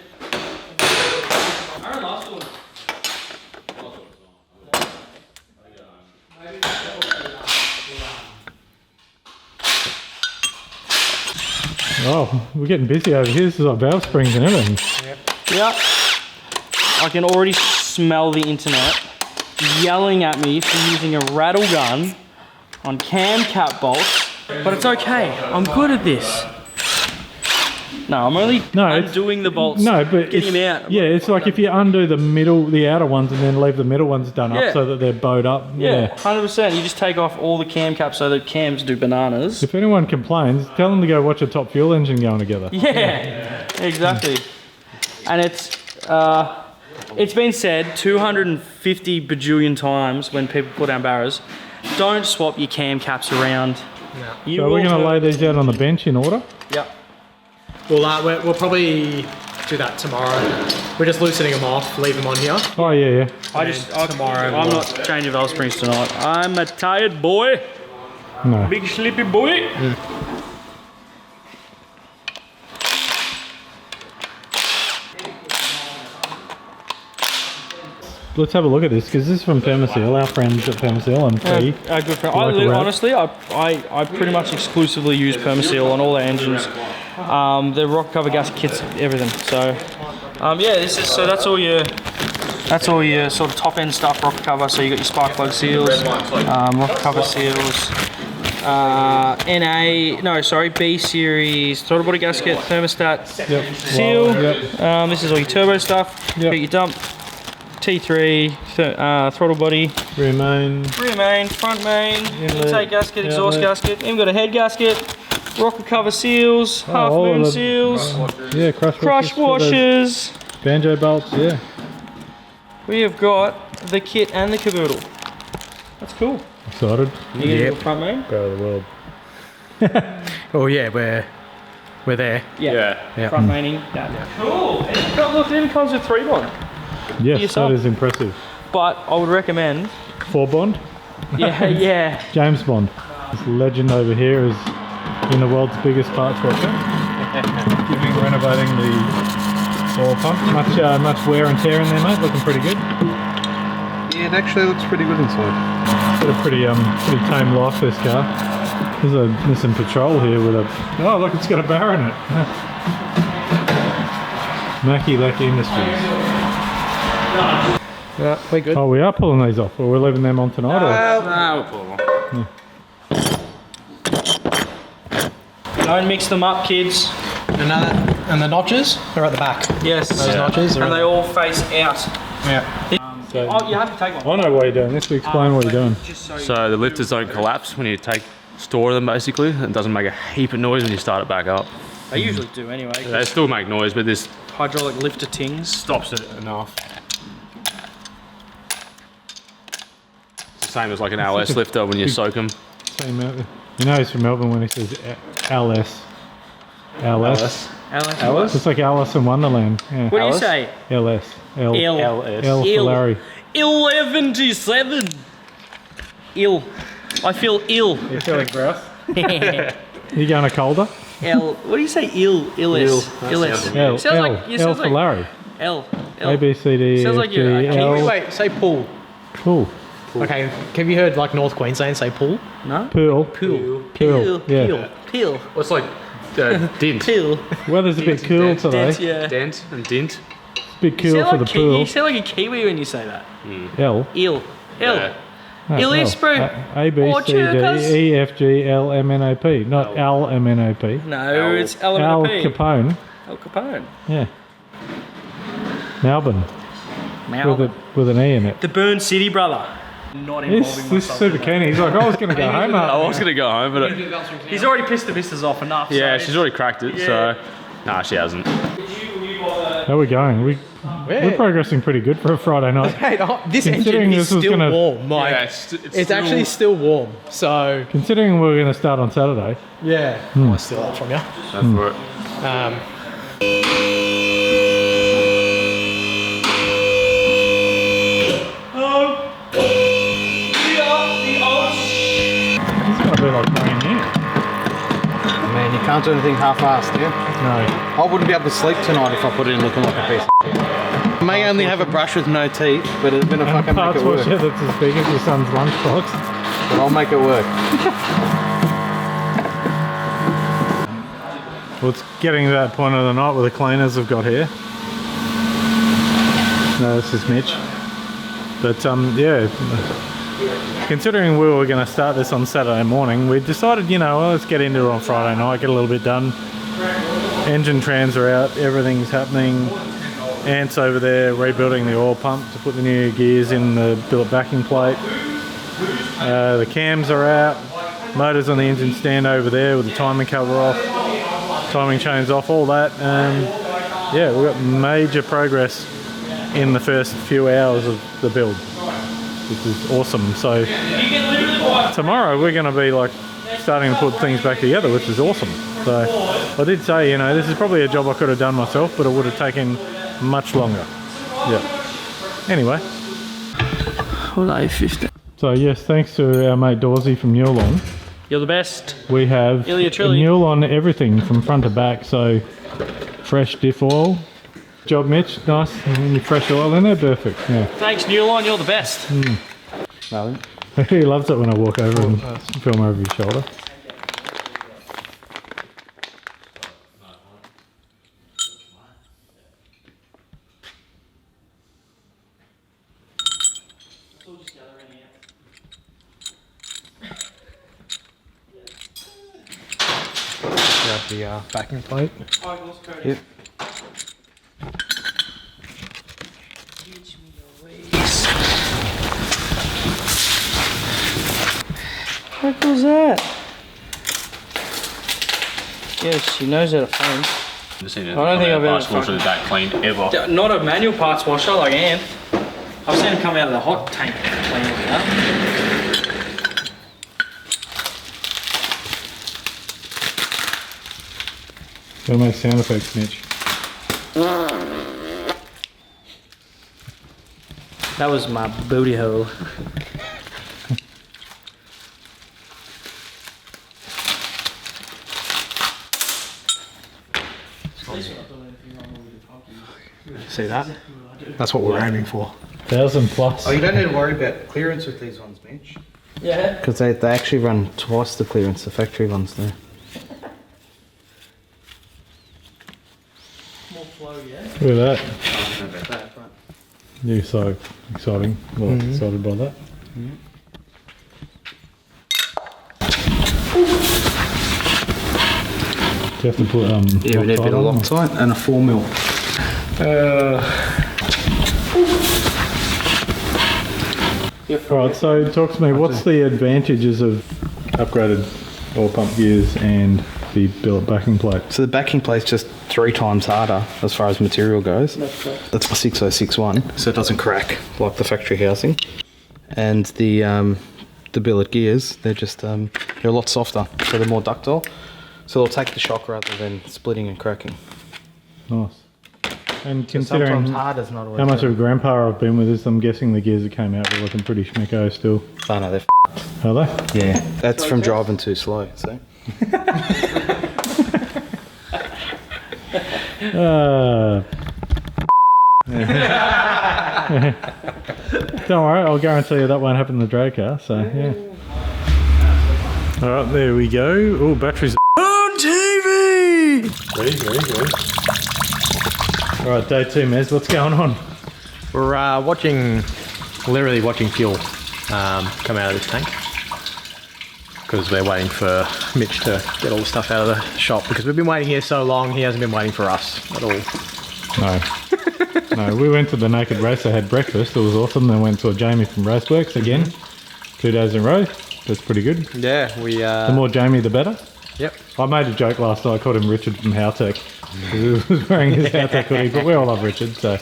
Oh, we're getting busy over here. This is like valve springs and everything. Yeah. I can already smell the internet yelling at me for using a rattle gun on cam cap bolts, but it's okay. I'm good at this. No, I'm only undoing the bolts. No, but getting them out. Yeah, it's like if you undo the outer ones, and then leave the middle ones done up so that they're bowed up. Yeah, 100%. You just take off all the cam caps so that cams do bananas. If anyone complains, tell them to go watch a Top Fuel engine going together. Yeah, exactly. And it's been said 250 bajillion times when people put down barras, don't swap your cam caps around. No. So we're going to lay these out on the bench in order? Yep. We'll probably do that tomorrow. We're just loosening them off, leave them on here. Oh, yeah. Tomorrow. I'm not changing valve springs tonight. I'm a tired boy. No. Big sleepy boy. Let's have a look at this, because this is from Permaseal, our friends at Permaseal and P. A good friend. Honestly, I pretty much exclusively use Permaseal on all their engines. The rock cover gas kits, everything. So, yeah, that's all your sort of top end stuff. Rock cover. So you got your spark plug seals, rock cover seals, B series throttle body gasket, thermostat seal. This is all your turbo stuff. Got your dump. T3, throttle body, rear main, front main, intake gasket, exhaust gasket, even got a head gasket, rocker cover seals, half moon seals, crush washers, banjo bolts, We have got the kit and the caboodle. That's cool. Excited? You get the front main? Go of the world. Oh yeah, we're there. Yeah. Front maining. Cool. Look, it even comes with 3-bond. Yes, that is impressive. But I would recommend 4-bond? Yeah. James Bond. This legend over here is in the world's biggest parts workshop. Renovating the oil pump. Much wear and tear in there, mate. Looking pretty good. Yeah, it actually looks pretty good inside. It's got a pretty tame life, this car. There's a Nissan Patrol here with a... Oh, look, it's got a bar in it. Mackie Industries. Yeah, we're good. Oh, we are pulling these off, or we're leaving them on tonight? we'll pull them off. Don't mix them up, kids. And the notches are at the back. Yes. Those notches are and they all face out. Yeah. So, you have to take one. I know why you're doing this. We explain what you're doing. So the lifters don't collapse when you store them, basically. It doesn't make a heap of noise when you start it back up. They usually do anyway. They still make noise, but this hydraulic lifter tings stops it enough. It's the same as like an LS lifter when you soak them. You know he's from Melbourne when he says LS. LS. Alice. It's like Alice in Wonderland. Yeah. What do you say? LS. L for Ill. Larry. 11-7. Ill. I feel ill. You feeling gross? You going to colder? What do you say? Illis. L. Sounds like L for Larry. L. A B C D. Sounds F, like you're- G, Can L. Wait, say pool. Pool. Okay, have you heard like North Queensland say pool? No? Pool. Peel. Yeah. Peel. What's like dint? Peel. Weather's a bit cool today. Dent, yeah. Dent and dint. It's a bit cool for the pool. You sound like a Kiwi when you say that. L. Ill. Yeah. Illis, bro. A B C D E F G L M N O P, not L M N O P. No, it's L Al M N O P. Capone. Al Capone. Yeah. Melbourne. Melbourne. With an E in it. The Burn City, brother. Not involving This myself. super keen. He's like, I was going to go home. I was gonna go home, but He's already pissed the missus off enough. yeah, so she's already cracked it. So, nah, she hasn't. How are we going? We're progressing pretty good for a Friday night. Hey, this Considering engine is this was still gonna- warm. Like, Yeah, it's actually still warm. So Considering we're going to start on Saturday. yeah, I'll steal that from you. Go for it. It's going to be like brand new. Man, you can't do anything half-assed, yeah? No. I wouldn't be able to sleep tonight if I put it in looking like a piece of shit. I may only have a brush with no teeth, but it's been a fucking make Parts it work. washer that's as big as your son's lunchbox. But I'll make it work. Well, it's getting to that point of the night where the cleaners have got here. No, this is Mitch. But yeah, considering we were going to start this on Saturday morning, we decided, you know, well, let's get into it on Friday night, get a little bit done. Engine trans are out, everything's happening. Ant's over there rebuilding the oil pump to put the new gears in the billet backing plate. The cams are out, motors on the engine stand over there with the timing cover off, timing chains off, all that. Yeah, we've got major progress in the first few hours of the build, which is awesome. So tomorrow we're going to be like starting to put things back together, which is awesome. So I did say, you know, this is probably a job I could have done myself, but it would have taken much longer. Yeah. Anyway. So yes, thanks to our mate Dorsey from Newlon, You're the best. we have Ilya Trilly. Newlon everything from front to back. So fresh diff oil. Job, Mitch. Nice. And fresh oil in there. Perfect. Yeah. Thanks, Newline. You're the best. No. He loves it when I walk over and film over his shoulder. Grab the backing plate. Yep. What was that? Yes, she knows how to phone. I don't think I've ever washer that clean ever. Not a manual parts washer like Ann. I've seen him come out of the hot tank clean like that. Gotta make sound effects, Mitch. That was my booty hole. See that? That's what we're aiming for. 1,000 plus. Oh, you don't need to worry about clearance with these ones, Mitch. Yeah. Because they actually run twice the clearance the factory ones do. More flow, yeah. Look at that. You're so exciting. Well, excited by that. Do you have to put Yeah, we need a bit of Loctite and a 4mm. Alright, so talk to me, what's the advantages of upgraded oil pump gears and the billet backing plate? So the backing plate's just 3 times harder as far as material goes. That's my 6061, so it doesn't crack like the factory housing. And the billet gears, they're just they're a lot softer, so they're more ductile. So they'll take the shock rather than splitting and cracking. Nice. And So considering sometimes hard is not always how much better. of a grandpa I've been with this, I'm guessing the gears that came out were looking pretty schmicko still. Oh no, they're Are they? yeah. That's from driving too slow, so. Don't worry, I'll guarantee you that won't happen in the drag car, so yeah. Alright, there we go. Oh, batteries. HoonTV! Ready. Alright, day 2, Mez, what's going on? We're literally watching fuel come out of this tank. Because we're waiting for Mitch to get all the stuff out of the shop. Because we've been waiting here so long, he hasn't been waiting for us at all. No. No, we went to the Naked Racer, had breakfast, it was awesome. Then went to a Jamie from Raceworks again, 2 days in a row. That's pretty good. Yeah, we... The more Jamie, the better. Yep. I made a joke last night, I called him Richard from Howtech. He was wearing his Howtech hoodie, but we all love Richard, so...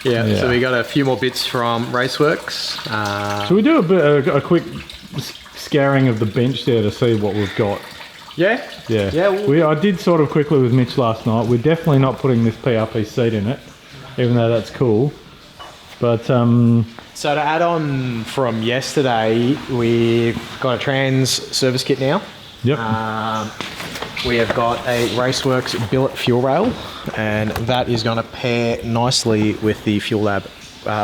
Yeah, so we got a few more bits from Raceworks. Should we do a quick scouring of the bench there to see what we've got? Yeah? Yeah. Yeah, I did sort of quickly with Mitch last night. We're definitely not putting this PRP seat in it, even though that's cool. But, So to add on from yesterday, we've got a trans service kit now. yep. We have got a Raceworks billet fuel rail, and that is going to pair nicely with the Fuel Lab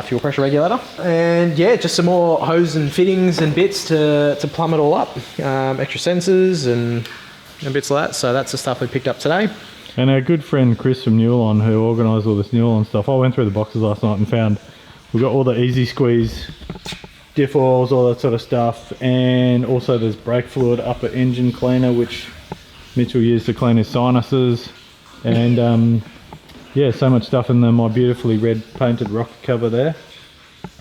fuel pressure regulator. And yeah, just some more hose and fittings and bits to plumb it all up. Extra sensors and bits like that. So that's the stuff we picked up today. And our good friend Chris from Newlon, who organised all this Newlon stuff, I went through the boxes last night and found we've got all the easy squeeze diff oils, all that sort of stuff, and also there's brake fluid, upper engine cleaner, which Mitchell used to clean his sinuses, and yeah, so much stuff in there. My beautifully red painted rocker cover there,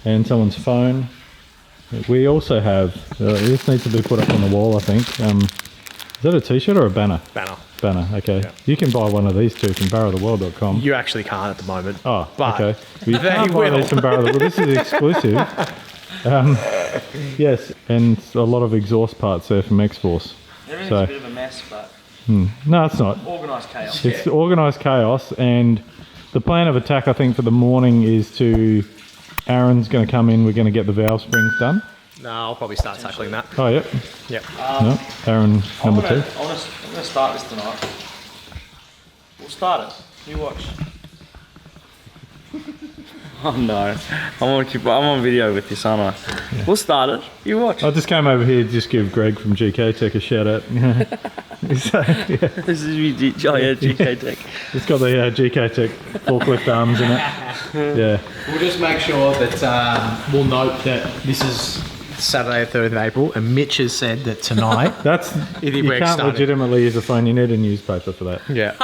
and someone's phone. We also have, this needs to be put up on the wall, I think. Is that a t-shirt or a banner? Banner, okay. Yeah. You can buy one of these two from barrowtheworld.com. You actually can't at the moment. Oh, but okay. Well, you can't buy these from Barrow the World. This is exclusive. Yes, and a lot of exhaust parts there from X-Force. Everything's So- a bit of a mess, but No, it's not. organised chaos. It's organised chaos, and the plan of attack, I think, for the morning is Aaron's going to come in, we're going to get the valve springs done. No, I'll probably start tackling that. Oh, yep. Yep. No, Aaron, number 2. I'm gonna start this tonight. We'll start it. You watch. Oh no, I'm on video with this, aren't I? Yeah. We'll start it. You watch. I just came over here to just give Greg from GK Tech a shout out. So, yeah. This is GK Tech. It's got the GK Tech forklift arms in it. Yeah. We'll just make sure that we'll note that this is Saturday, 3rd of April, and Mitch has said that tonight. That's you can't legitimately use a phone. You need a newspaper for that. Yeah.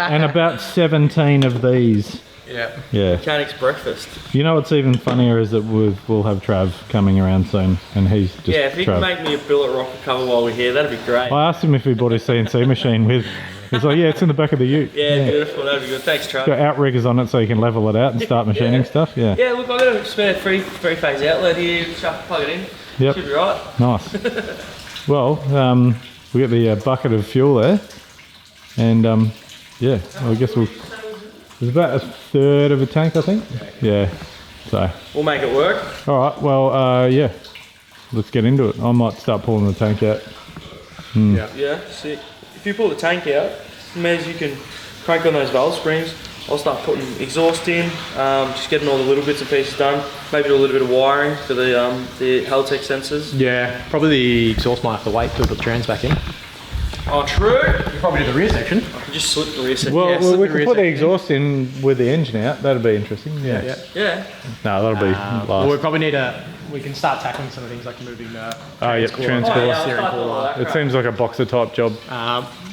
And about 17 of these. Yeah. Yeah. Mechanic's breakfast. You know what's even funnier is that we'll have Trav coming around soon, and he's just Yeah, if he Trav. can make me a billet rocker cover while we're here, that'd be great. I asked him if he bought his CNC machine with. He's like, yeah, it's in the back of the ute. Yeah, beautiful. That'd be good. Thanks, It's Trav. got outriggers on it so you can level it out and start machining stuff. Yeah. Yeah, look, I've got a spare three-phase outlet here. Just have to plug it in. Yep. Should be right. Nice. Well, we got the bucket of fuel there, and yeah, well, I guess there's about 1/3 of a tank, I think. Yeah. So. We'll make it work. All right. Well, yeah. Let's get into it. I might start pulling the tank out. Yeah, sick. If you pull the tank out, Mez, you can crank on those valve springs. I'll start putting exhaust in, just getting all the little bits and pieces done. Maybe do a little bit of wiring for the Haltech sensors. Yeah, probably the exhaust might have to wait till the trans back in. Oh, true. You probably do the rear section. I can just slip the rear section. Well, Yeah, we slip the can rear put the section exhaust in with the engine out. That'd be interesting. Yeah. Yeah. No, that'll be Well, we last. probably need we can start tackling some of the things like moving the Oh, yep, transcooler. I'll start doing all that It crap. seems like a boxer type job.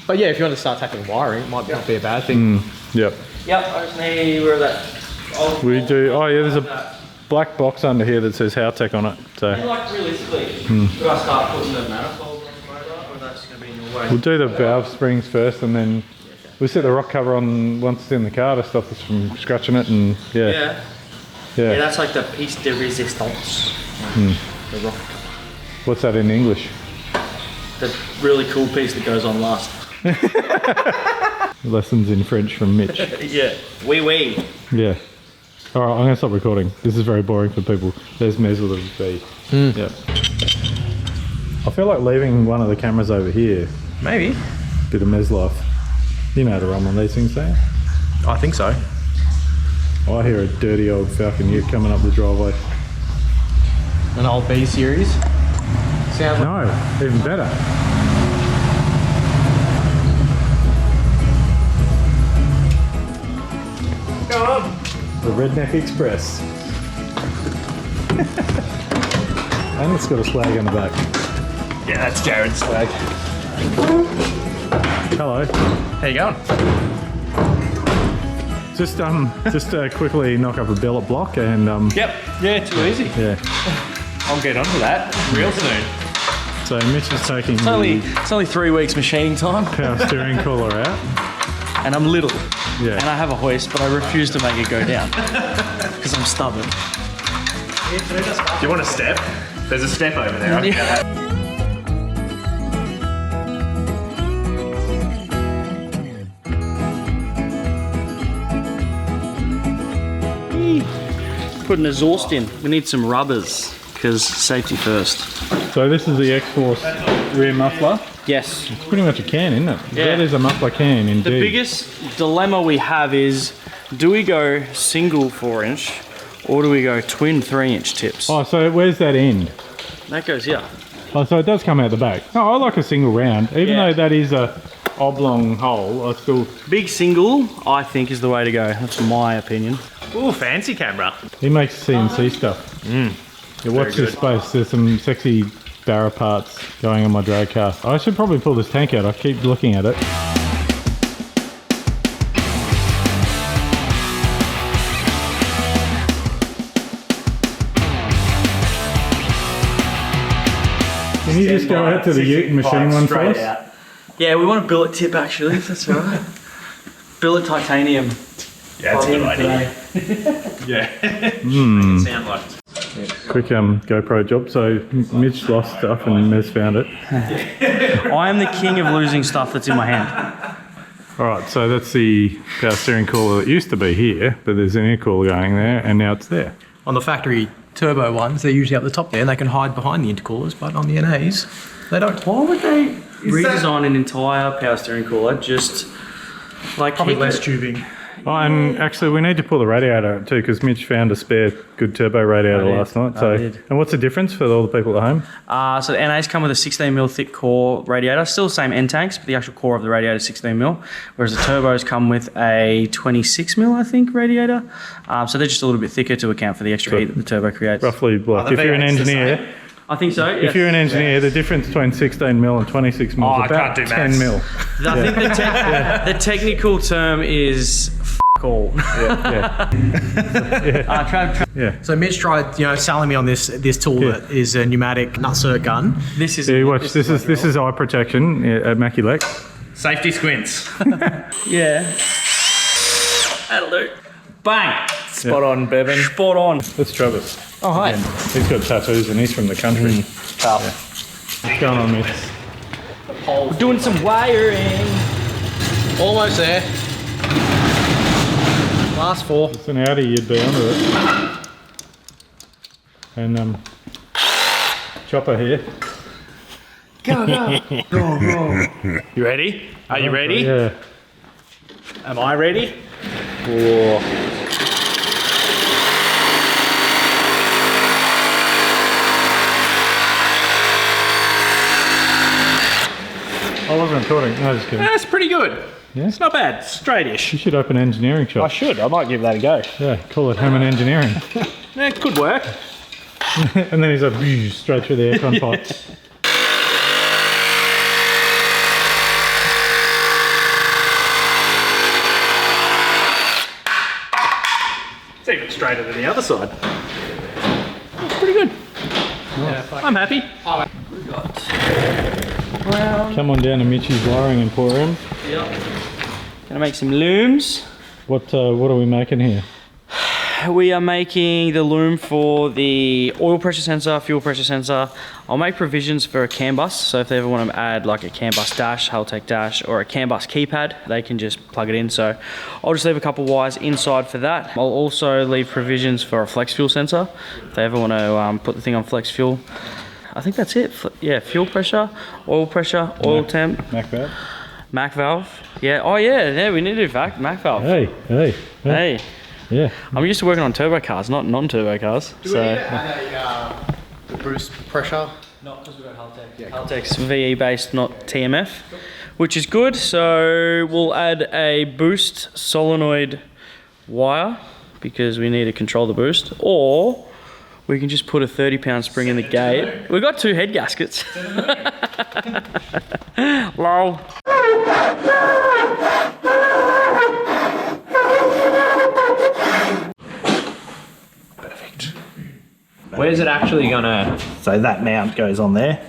But yeah, if you want to start tackling wiring, it might not be a bad thing. Yep. Yep, I just need where that. We do. Oh yeah, there's a black box under here that says Haltech on it. So Like realistically, do I start putting the manifold on the motor, or that's going to be in your way? we'll do the valve springs first, and then we'll set the rock cover on once it's in the car to stop us from scratching it. And yeah. Yeah, that's like the piece de resistance. The rock. What's that in English? the really cool piece that goes on last. Lessons in French from Mitch. Yeah. Oui. Yeah. All right, I'm going to stop recording. This is very boring for people. There's Mez with a V. Yeah. I feel like leaving one of the cameras over here. Maybe. Bit of Mez life. You know how to run one of these things, don't you? I think so. I hear a dirty old Falcon Ute coming up the driveway. An old B series. Sounds like No, even better. Go on. The Redneck Express. And it's got a flag on the back. Yeah, that's Jared's flag. Hello. How you going? Just quickly knock up a billet block and Yep. Yeah, too easy. yeah. I'll get onto that real soon. So Mitch is taking It's only 3 weeks machining time, the power steering cooler out. and I'm little, Yeah. and I have a hoist, but I refuse to make it go down because I'm stubborn. Do you want a step? There's a step over there. Yeah. Put an exhaust in. We need some rubbers because safety first. So this is the X-Force rear muffler. Yes. It's pretty much a can, isn't it? Yeah. That is a muffler can, indeed. The biggest dilemma we have is, do we go single 4-inch or do we go twin 3-inch tips? Oh, so where's that end? That goes here. Oh, so it does come out the back. Oh, I like a single round. Even Yeah. though that is a oblong hole, I still... Big single, I think, is the way to go. That's my opinion. Ooh, fancy camera. He makes CNC stuff. Yeah, watch this space. There's some sexy barra parts going on my drag car. I should probably pull this tank out. I keep looking at it. Can you just go out to the Ute and machine one for us? Yeah, we want a billet tip actually, if that's alright. Billet titanium. Yeah, that's a good idea. Yeah. Make it sound like. Quick GoPro job. So Mitch lost stuff and Mez found it. I am the king of losing stuff that's in my hand. Alright, so that's the power steering cooler that used to be here, but there's an air cooler going there and now it's there. on the factory turbo ones, they're usually up the top there and they can hide behind the intercoolers, but on the NAs, they don't. Why would they redesign an entire power steering cooler just like Probably keep less it- tubing. Oh, and actually we need to pull the radiator out too, because Mitch found a spare good turbo radiator last night. So, I did. and what's the difference for all the people at home? So the NAs come with a 16mm thick core radiator, still the same end tanks, but the actual core of the radiator is 16mm, whereas the turbos come with a 26mm, I think, radiator. So they're just a little bit thicker to account for the extra heat that the turbo creates. Roughly, like, if you're an engineer, I think so. if you're an engineer, the difference between 16mm and 26mm is about can't do maths. 10mm. I think the technical term is all. So Mitch tried, selling me on this tool that is a pneumatic nutcert gun. This is Yeah, watch. This is eye protection at Mackie Lake. Safety squints. yeah. That'll do. Bang. Spot on, Bevan. Spot on. That's Travis. Oh, hi. He's got tattoos and he's from the country. What's going on, Mitch? We're doing some wiring. Almost there. Last 4. It's an Audi, you'd be under it. And chopper here. Go. You ready? Are you ready? Yeah. Am I ready? I wasn't recording. No, just kidding. That's pretty good. Yeah? It's not bad. Straightish. You should open an engineering I shop. should. I might give that a go. Yeah, call it Hammond Engineering. Yeah, it could work. And then he's like, straight through the aircon pipe. It's even straighter than the other side. That's pretty good. I'm happy. Come on down to Mitchie's wiring emporium. Gonna make some looms. What are we making here? we are making the loom for the oil pressure sensor, fuel pressure sensor. I'll make provisions for a CAN bus, so if they ever want to add like a CAN bus dash, Haltech dash, or a CAN bus keypad, they can just plug it in. So I'll just leave a couple wires inside for that. I'll also leave provisions for a flex fuel sensor, if they ever want to put the thing on flex fuel. I think that's it. Yeah, fuel pressure, oil temp. Mac valve. Mac valve. Yeah, oh yeah, we need to do Mac valve. Hey. Yeah. I'm used to working on turbo cars, not non-turbo cars. Do we need to add the boost pressure? Not because we've got Haltech. Yeah, Haltech's VE based, not TMF, which is good. So we'll add a boost solenoid wire because we need to control the boost, or we can just put a 30-pound spring in the gate. We've got 2 head gaskets. Lol. Where's it actually gonna? So that mount goes on there,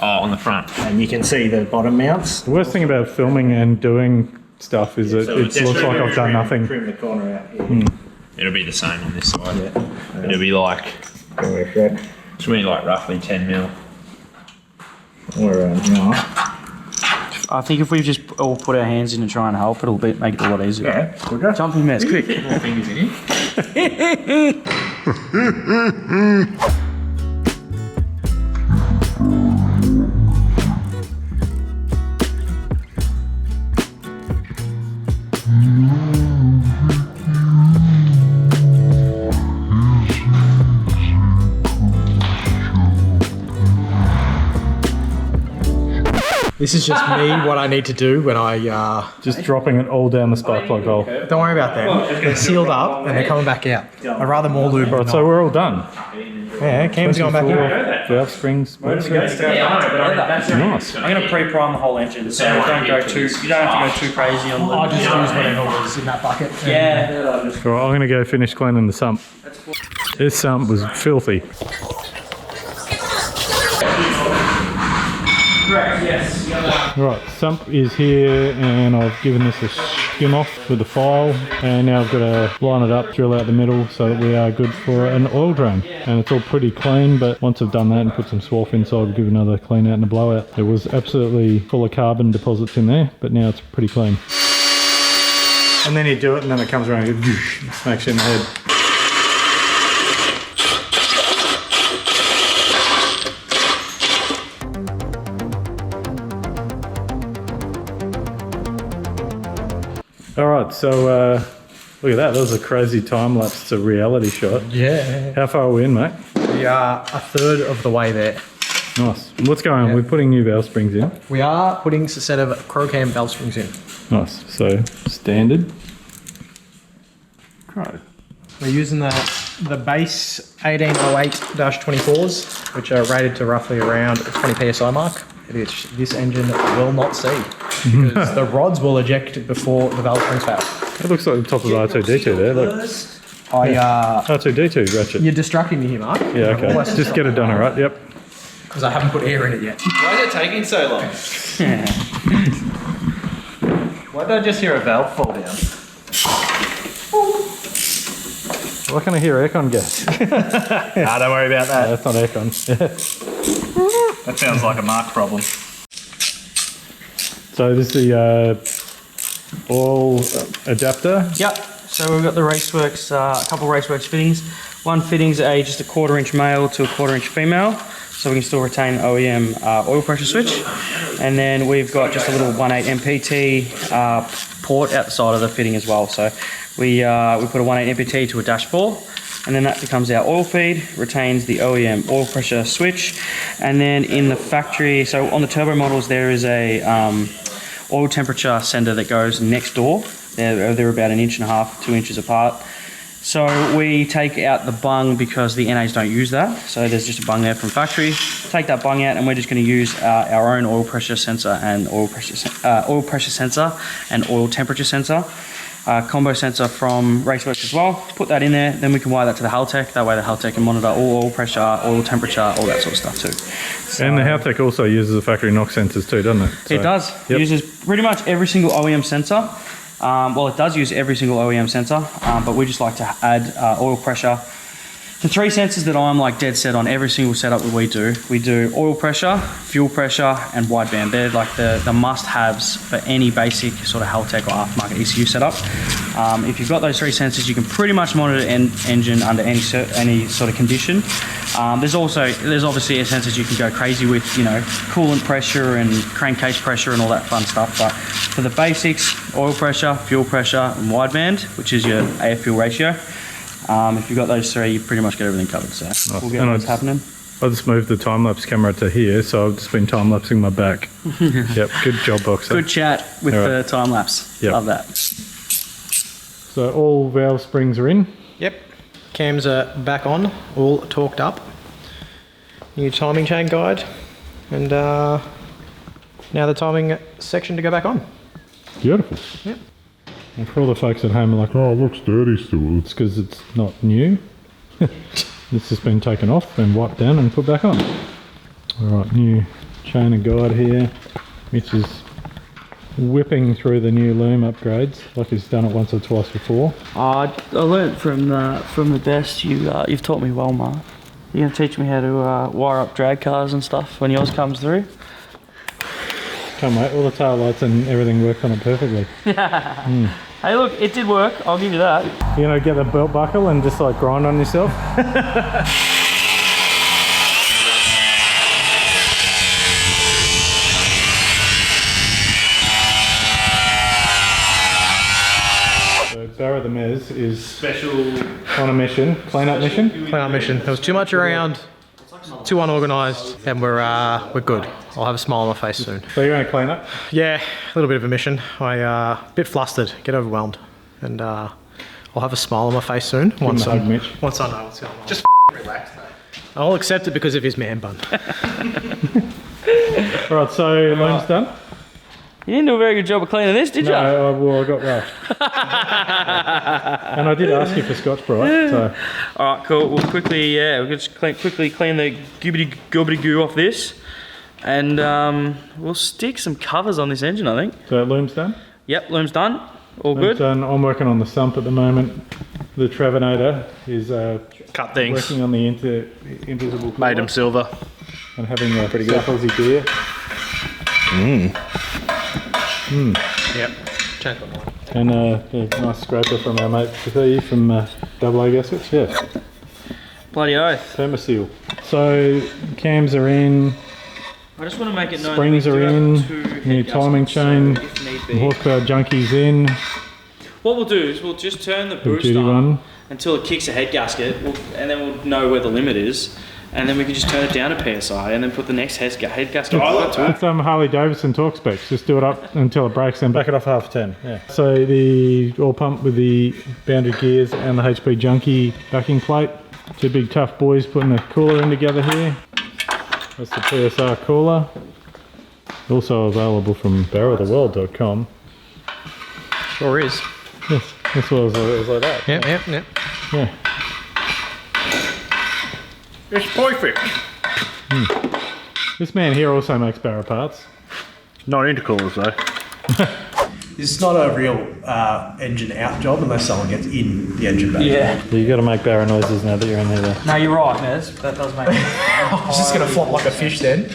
Oh, on the front. and you can see the bottom mounts. The worst thing about filming and doing stuff is that it looks like I've done nothing. Trim the corner out here. It'll be the same on this side. Yeah. It'll be like, it's really like roughly 10 mil. I think if we just all put our hands in and try and help, it'll make it a lot easier. Yeah, we'll go. Jump in, mess, quick. More fingers in here. This is just me, what I need to do when I... Just dropping it all down the spark plug hole. Don't worry about that. They're sealed up and they're coming back out. I'd rather more lube. Right, so we're all done. Yeah, cam's going back out. Valve springs. Yeah, I know, but that's Nice. I'm going to pre-prime the whole engine, so you don't have to go too crazy on the... I just use whatever was in that bucket. Yeah. All right, I'm going to go finish cleaning the sump. This sump was filthy. Correct, yes. Right, sump is here, and I've given this a skim off with the file, and now I've got to line it up, drill out the middle so that we are good for an oil drain. And it's all pretty clean, but once I've done that and put some swarf inside, we'll give another clean out and a blowout. It was absolutely full of carbon deposits in there, but now it's pretty clean. And then you do it, and then it comes around and smacks you in the head. All right, so look at that. That was a crazy time lapse to reality shot. Yeah. How far are we in, mate? We are a third of the way there. Nice. What's going on? Yeah. We're putting new valve springs in. We are putting a set of Crocam valve springs in. Nice. So standard. We're using the base 1808-24s, which are rated to roughly around 20 psi mark, which this engine will not see because the rods will eject before the valve springs fail. It looks like the top of the R2D2 there. Look. R2D2 ratchet. You're distracting me here, Mark. Yeah, okay. Just get it done, all right? Yep. Because I haven't put air in it yet. Why is it taking so long? Why did I just hear a valve fall down? Why can't I hear aircon gas? Nah, don't worry about that. That's not aircon. That sounds like a Mark problem. So this is the oil adapter. Yep. So we've got the Raceworks, a couple Raceworks fittings. One fitting's just a 1/4" male to a 1/4" female, so we can still retain OEM oil pressure switch. And then we've got just a little 1.8 MPT port out the side of the fitting as well. So we put a 1.8 MPT to a dash 4, and then that becomes our oil feed, retains the OEM oil pressure switch. And then in the factory, so on the turbo models, there is a oil temperature sender that goes next door. They're about 1.5 to 2 inches apart. So we take out the bung because the NAs don't use that. So there's just a bung there from factory. Take that bung out, and we're just going to use our own oil pressure sensor and oil pressure sensor and oil temperature sensor. Combo sensor from Raceworks as well. Put that in there, then we can wire that to the Haltech. That way the Haltech can monitor all oil pressure, oil temperature, all that sort of stuff too. So, And the Haltech also uses the factory NOx sensors too, doesn't it? it does. Yep. It uses pretty much every single OEM sensor. Well, it does use every single OEM sensor, but we just like to add oil pressure. The 3 sensors that I'm like dead set on every single setup that we do. We do oil pressure, fuel pressure, and wideband. They're like the must-haves for any basic sort of Haltech or aftermarket ECU setup. If you've got those 3 sensors, you can pretty much monitor an engine under any sort of condition. There's obviously sensors you can go crazy with, you know, coolant pressure and crankcase pressure and all that fun stuff. But for the basics, oil pressure, fuel pressure, and wideband, which is your AF-fuel ratio. If you've got those 3, you pretty much get everything covered. So we'll get what's happening. I just moved the time-lapse camera to here, so I've just been time-lapsing my back. Yep, good job, Boxer. Good chat with the time-lapse. Yep. Love that. So all valve springs are in. Yep. Cams are back on, all torqued up. New timing chain guide. And now the timing section to go back on. Beautiful. Yep. And for all the folks at home are like, oh, it looks dirty still. It's because it's not new. It's just been taken off and wiped down and put back on. Alright, new chain of guide here, which is whipping through the new loom upgrades, like he's done it once or twice before. I learnt from the best. You've taught me well, Mark. You're going to teach me how to wire up drag cars and stuff when yours comes through? Come mate, all the tail lights and everything work on it perfectly. Hey look, it did work, I'll give you that. You know, get a belt buckle and just like grind on yourself. So Barra the Mez is special on a mission, clean-up mission. Clean-up mission. There was too much around, too unorganised, and we're good. I'll have a smile on my face soon. So you're going to clean up? Yeah, a little bit of a mission. A bit flustered, get overwhelmed, and I'll have a smile on my face soon once I know what's going on. Just relax, mate. I'll accept it because of his man bun. Alright, so loom's done? You didn't do a very good job of cleaning this, did you? No, well, I got rough. And I did ask you for Scotch-Brite, so... Alright, cool. We'll quickly, quickly clean the gobbity goo off this. And we'll stick some covers on this engine, I think. So loom's done? Yep, loom's done. All loom's good. Done. I'm working on the sump at the moment. The Travanator is Cut things. working on the invisible cooler. Made them silver. And having a pretty good Aussie beer. Yep. Change my mind. And a nice scraper from our mate P from AA Gaskets, yeah. Bloody oath. Thermoseal. So cams are in, I just want to make it known springs that we are do in, have 2 new head timing gaskets, chain, so if need be. horsepower junkies in, What we'll do is we'll just turn the the boost duty up one. until it kicks a head gasket, and then we'll know where the limit is, and then we can just turn it down to PSI and then put the next head gasket right to it. It's Harley Davidson torque specs. Just do it up until it breaks, then back it off half 10. Yeah. So the oil pump with the bounded gears and the HP Junkie backing plate. 2 big tough boys putting the cooler in together here. That's the PSR cooler. Also available from barrowtheworld.com. Sure is. Yes, that's what it was like that. Yep. Yeah. It's perfect. This man here also makes barrow parts. Not into coolers though. This is not a real engine out job unless someone gets in the engine bay. Yeah. You got to make barrow noises now that you're in there. No, you're right, Nez. That does make sense. I was just going to flop like a fish then.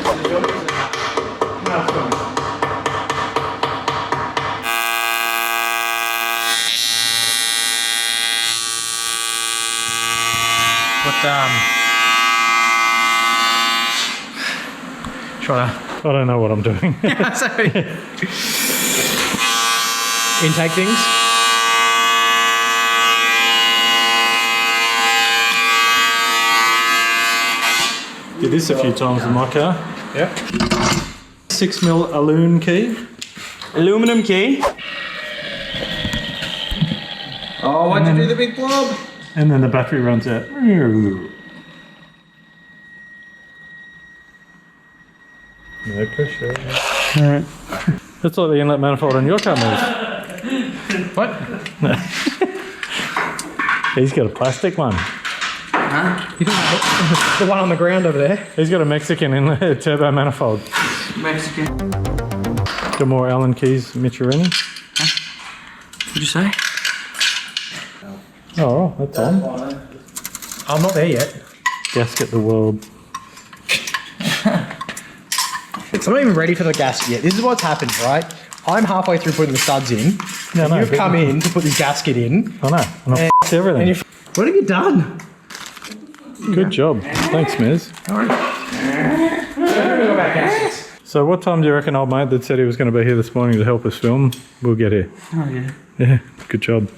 Trying to I don't know what I'm doing. intake things. Did this a few times in my car. Yep. 6mm aluminum key. Aluminum key. Oh, why'd you do the big blob? And then the battery runs out. No pressure. Alright. That's like the inlet manifold on your car moves. What? He's got a plastic one. The one on the ground over there. He's got a Mexican inlet turbo manifold. Mexican. Got more Allen keys, Micherini. What'd you say? Oh, that's on. I'm not there yet. Gasket the world. I'm not even ready for the gasket yet. This is what's happened, right? I'm halfway through putting the studs in. No, and no, you've come in to put this gasket in. I know. And I f***ed everything. What have you done? Good job. Thanks, Miz. So what time do you reckon old mate that said he was going to be here this morning to help us film will get here? Oh yeah. Yeah, good job.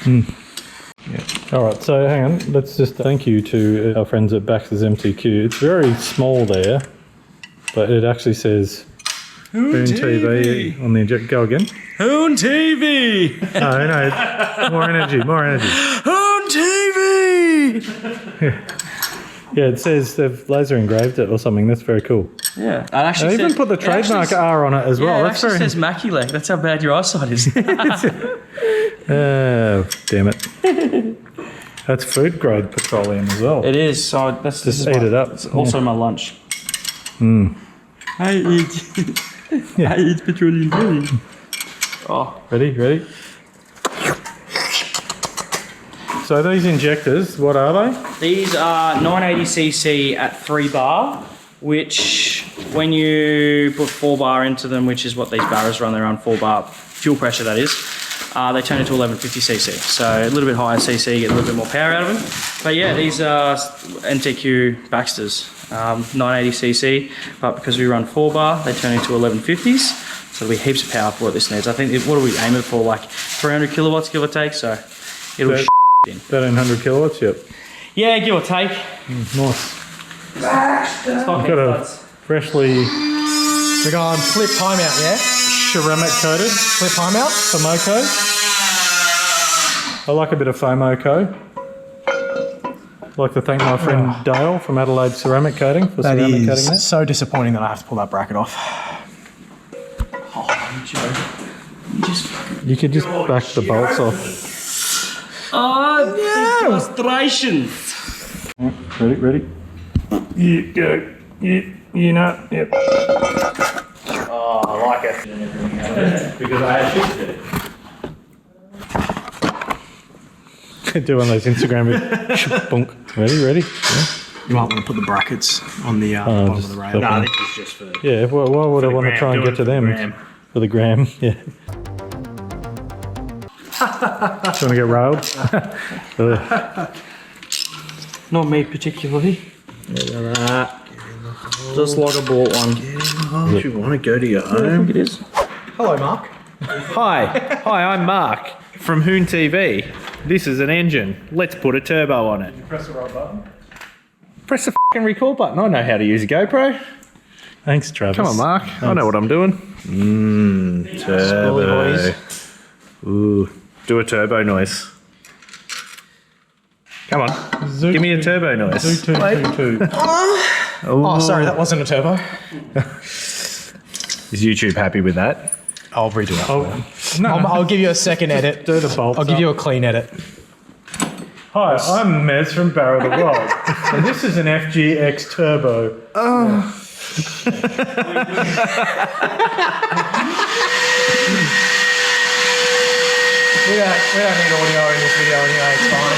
Yeah. All right, so hang on. Let's just thank you to our friends at Baxter's MTQ. It's very small there, but it actually says HoonTV on the inject. Go again. HoonTV. No, more energy, more energy. HoonTV. Yeah, it says they've laser engraved it or something. That's very cool. Yeah, it actually They even says, put the trademark R on it as well. Yeah, it That's actually very. says Maculek. That's how bad your eyesight is. Oh, damn it. That's food grade petroleum as well. It is. So that's Just eat it up. It's also my lunch. I eat. I eat petroleum jelly. Oh, Ready? So these injectors, what are they? these are 980cc at 3 bar, which when you put 4 bar into them, which is what these barrels run, they're on 4 bar fuel pressure, that is. They turn into 1150cc, so a little bit higher cc, you get a little bit more power out of them. But yeah, these are NTQ Baxters, 980cc, but because we run 4 bar, they turn into 1150s, so there'll be heaps of power for what this needs. I think, what are we aiming for, like 300 kilowatts, give or take, so it'll in. 1300 kilowatts, yep. Yeah, give or take. Nice. Stock Got a floods. freshly We're going flip timeout, yeah? ceramic coated Flip timeout. Fomoco. I like a bit of Fomoco. I'd like to thank my friend Dale from Adelaide Ceramic Coating for That ceramic coating is that. so disappointing that I have to pull that bracket off. Oh, Joe. You could just back the bolts off. Oh, frustration. Ready? Yeah, go. Yeah, you know. Yep. Oh, I like it. Because I had fixed it. Do one of those Instagram bonk. Ready? Yeah. You might want to put the brackets on the bottom of the rail. Nah, this is just for the... Yeah, why would I want to try and get to them? For the gram, yeah. Do you want to get railed? Not me particularly. Just like a bought one. If you want to go to your I home. think it is. Hello, Mark. Hi, I'm Mark from HoonTV. This is an engine. Let's put a turbo on it. Press the right button. Press the f***ing record button. I know how to use a GoPro. Thanks, Travis. Come on, Mark. I know what I'm doing. Turbo. Ooh, do a turbo noise. Come on, give me a turbo noise. Zoot. Oh, sorry, that wasn't a turbo. Is YouTube happy with that? I'll redo that. Oh, no. I'll give you a second edit. Do the bolts I'll give up. you a clean edit. Hi, I'm Mez from Barrow the World, and this is an FGX Turbo. We don't need audio in this video anyway, it's fine.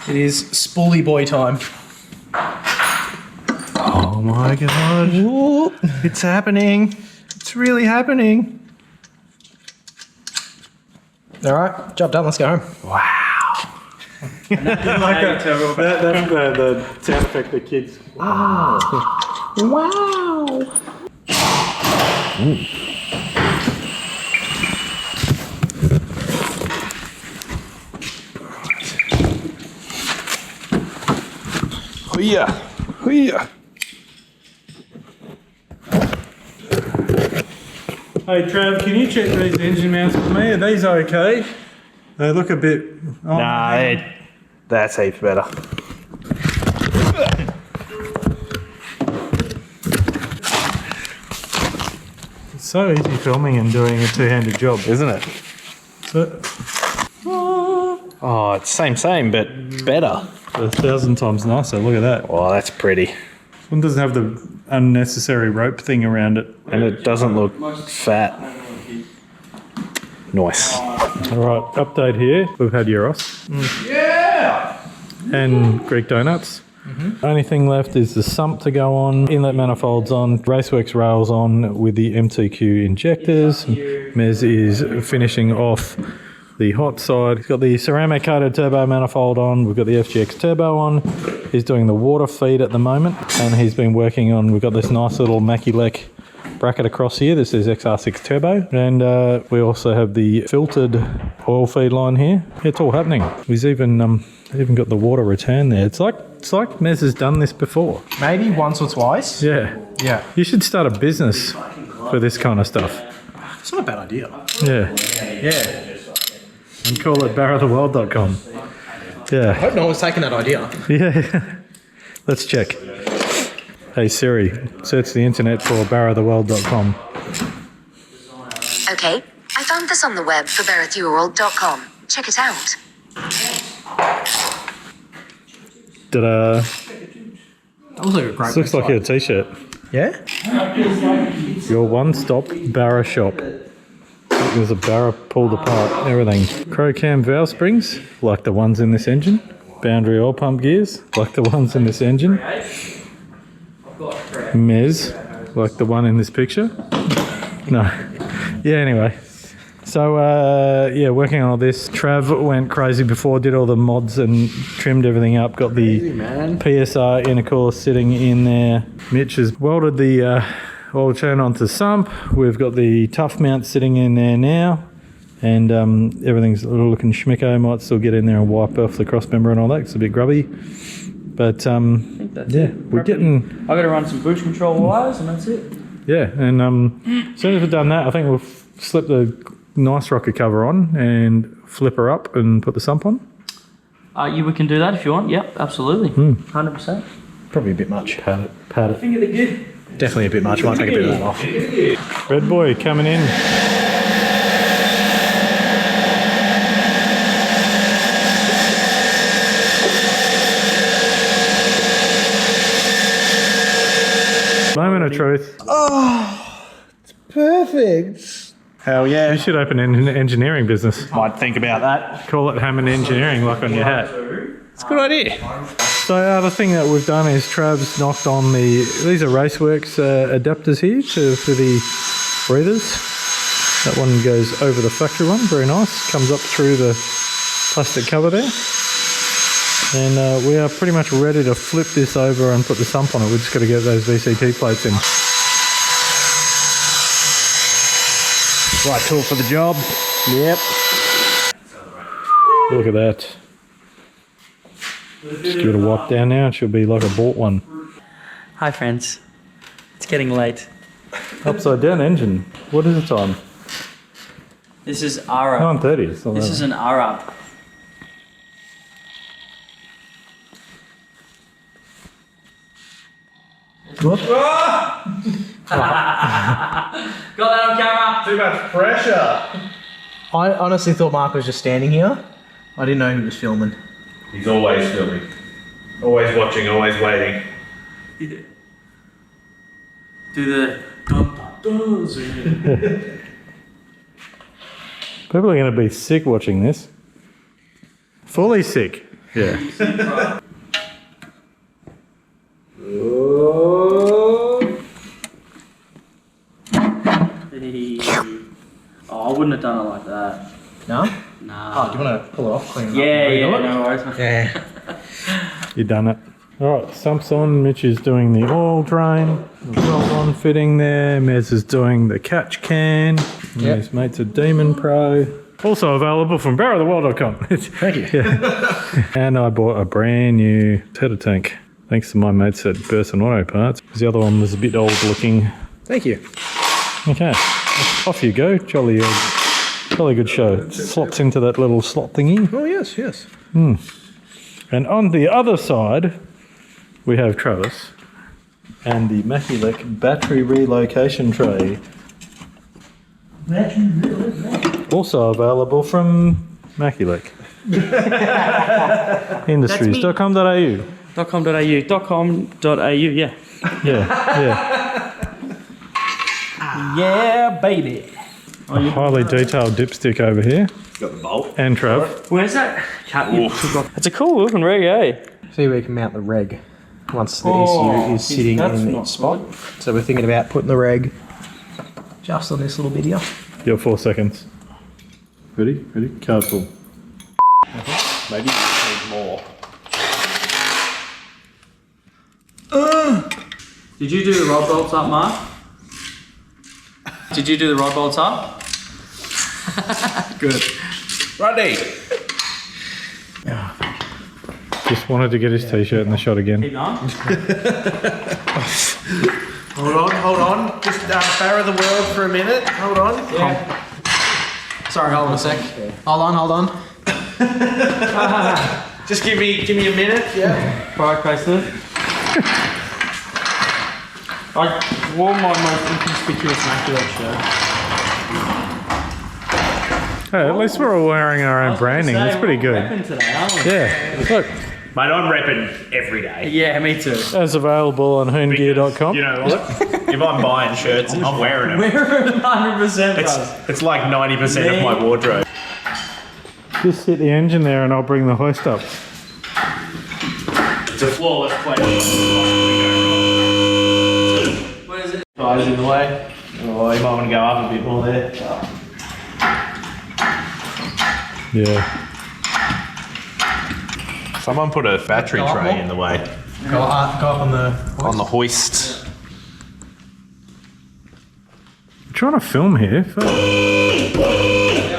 It is spoolie boy time. Oh my god. It's happening. It's really happening. Alright, job done, let's go home. That's the sound effect the kids. Wow. Hoo-yah. Hey Trav, can you check these engine mounts for me? Are these okay? They look a bit... Oh, Nah, that's heaps better. It's so easy filming and doing a two-handed job. Isn't it? But Oh, it's same, but better. 1,000 times nicer. Look at that. Oh, that's pretty. This one doesn't have the unnecessary rope thing around it. And it doesn't look fat. Nice. All right, update here. We've had gyros. Yeah! And Greek donuts. Only thing left is the sump to go on, inlet manifolds on, Raceworks rails on with the MTQ injectors. Mez is finishing off the hot side. He's got the ceramic coated turbo manifold on. We've got the FGX turbo on. He's doing the water feed at the moment, and he's been working on, we've got this nice little Mackie-Lek bracket across here. This is XR6 turbo, and we also have the filtered oil feed line here. It's all happening. He's even got the water return there. It's like Mez has done this before. Maybe once or twice. Yeah. Yeah. You should start a business for this kind of stuff. It's not a bad idea. Yeah. Yeah. And call it barrowtheworld.com. I Yeah. hope no one's taken that idea. Yeah. Let's check. Hey Siri, search the internet for barrowtheworld.com. Okay, I found this on the web for barrowtheworld.com. Check it out. Ta-da. That was like a great Looks like your t-shirt. Yeah? Your one-stop barra shop. There's a barra pulled apart, everything. Crow cam valve springs, like the ones in this engine. Boundary oil pump gears, like the ones in this engine. Mez, like the one in this picture. No. Yeah, anyway. So, yeah, working on all this. Trav went crazy before, did all the mods and trimmed everything up. Got the PSR intercooler sitting in there. Mitch has welded the oil churn onto the sump. We've got the tough mount sitting in there now. And everything's looking schmicko. Might still get in there and wipe off the cross member and all that. It's a bit grubby. But, yeah, we're getting... I've got to run some boost control wires and that's it. Yeah, and as soon as we've done that, I think we'll slip the nice rocker cover on and flip her up and put the sump on. We can do that if you want. Yep, absolutely. 100%. Probably a bit much. Pat it, pat I it. think they're good. Definitely a bit much. Might take a bit of that off. Red boy coming in. Moment of truth. Perfect. Hell yeah. You should open an engineering business. Might think about that. Call it Hammond Engineering, like on your hat. It's a good idea. So the other thing that we've done is Trav's knocked on these are Raceworks adapters here for the breathers. That one goes over the factory one, very nice. Comes up through the plastic cover there. And we are pretty much ready to flip this over and put the sump on it. We've just got to get those VCT plates in. Right tool for the job. Yep. Look at that. Just give it a wipe down now. It should be like a bought one. Hi friends. It's getting late. Upside down engine. What is the time? This is RRP. 9:30. This is an RRP. What? Got that on camera. Too much pressure. I honestly thought Mark was just standing here. I didn't know he was filming. He's always filming. Always watching, always waiting. Do the People are going to be sick watching this. Fully sick. Yeah. Oh, I wouldn't have done it like that. No? Nah. Oh, do you want to pull it off? Clean it Yeah, up? yeah, no worries. Yeah. You done it. All right, sump's on. Mitch is doing the oil drain. Well on fitting there. Mez is doing the catch can. Yep. His mate's a Demon Pro. Also available from barrowtheworld.com. Thank you. Yeah. And I bought a brand new header tank. Thanks to my mates at Burson Auto Parts. Because the other one was a bit old looking. Thank you. Okay, off you go. Jolly good show. It slots into that little slot thingy. Oh, yes, yes. And on the other side, we have Travis and the Mackie-Lek battery relocation tray. Also available from Mackie-Lek. Industries.com.au. .com.au, yeah. Yeah. Yeah, baby. A highly detailed dipstick over here. Got the bolt. And Trav. Where's that? It's a cool looking rig, eh? See where you can mount the reg once the ECU is sitting in its spot. So we're thinking about putting the reg just on this little bit here. You have 4 seconds. Ready? Ready? Careful. Maybe you need more. Did you do the rod bolts up, Mark? Did you do the rod bolts up? Good. Ready. Just wanted to get his t-shirt in the shot again. Keep going. Hold on. Just barrow the world for a minute. Hold on. Yeah. Sorry, hold on a sec. Hold on. Just give me a minute. Yeah. Product placement. I wore my most inconspicuous immaculate shirt. Hey, at least we're all wearing our own branding. That's pretty good. Today, aren't we? Yeah. Look, Mate, I'm repping every day. Yeah, me too. as available on HoonGear.com. You know what? If I'm buying shirts, I'm wearing them. We're 100%. It's like 90% of my wardrobe. Just hit the engine there and I'll bring the hoist up. It's a flawless plate. What is it? Guys in the way. Oh, you might want to go up a bit more there. Yeah. Someone put a battery tray in the way. Go up on the hoist. I'm trying to film here.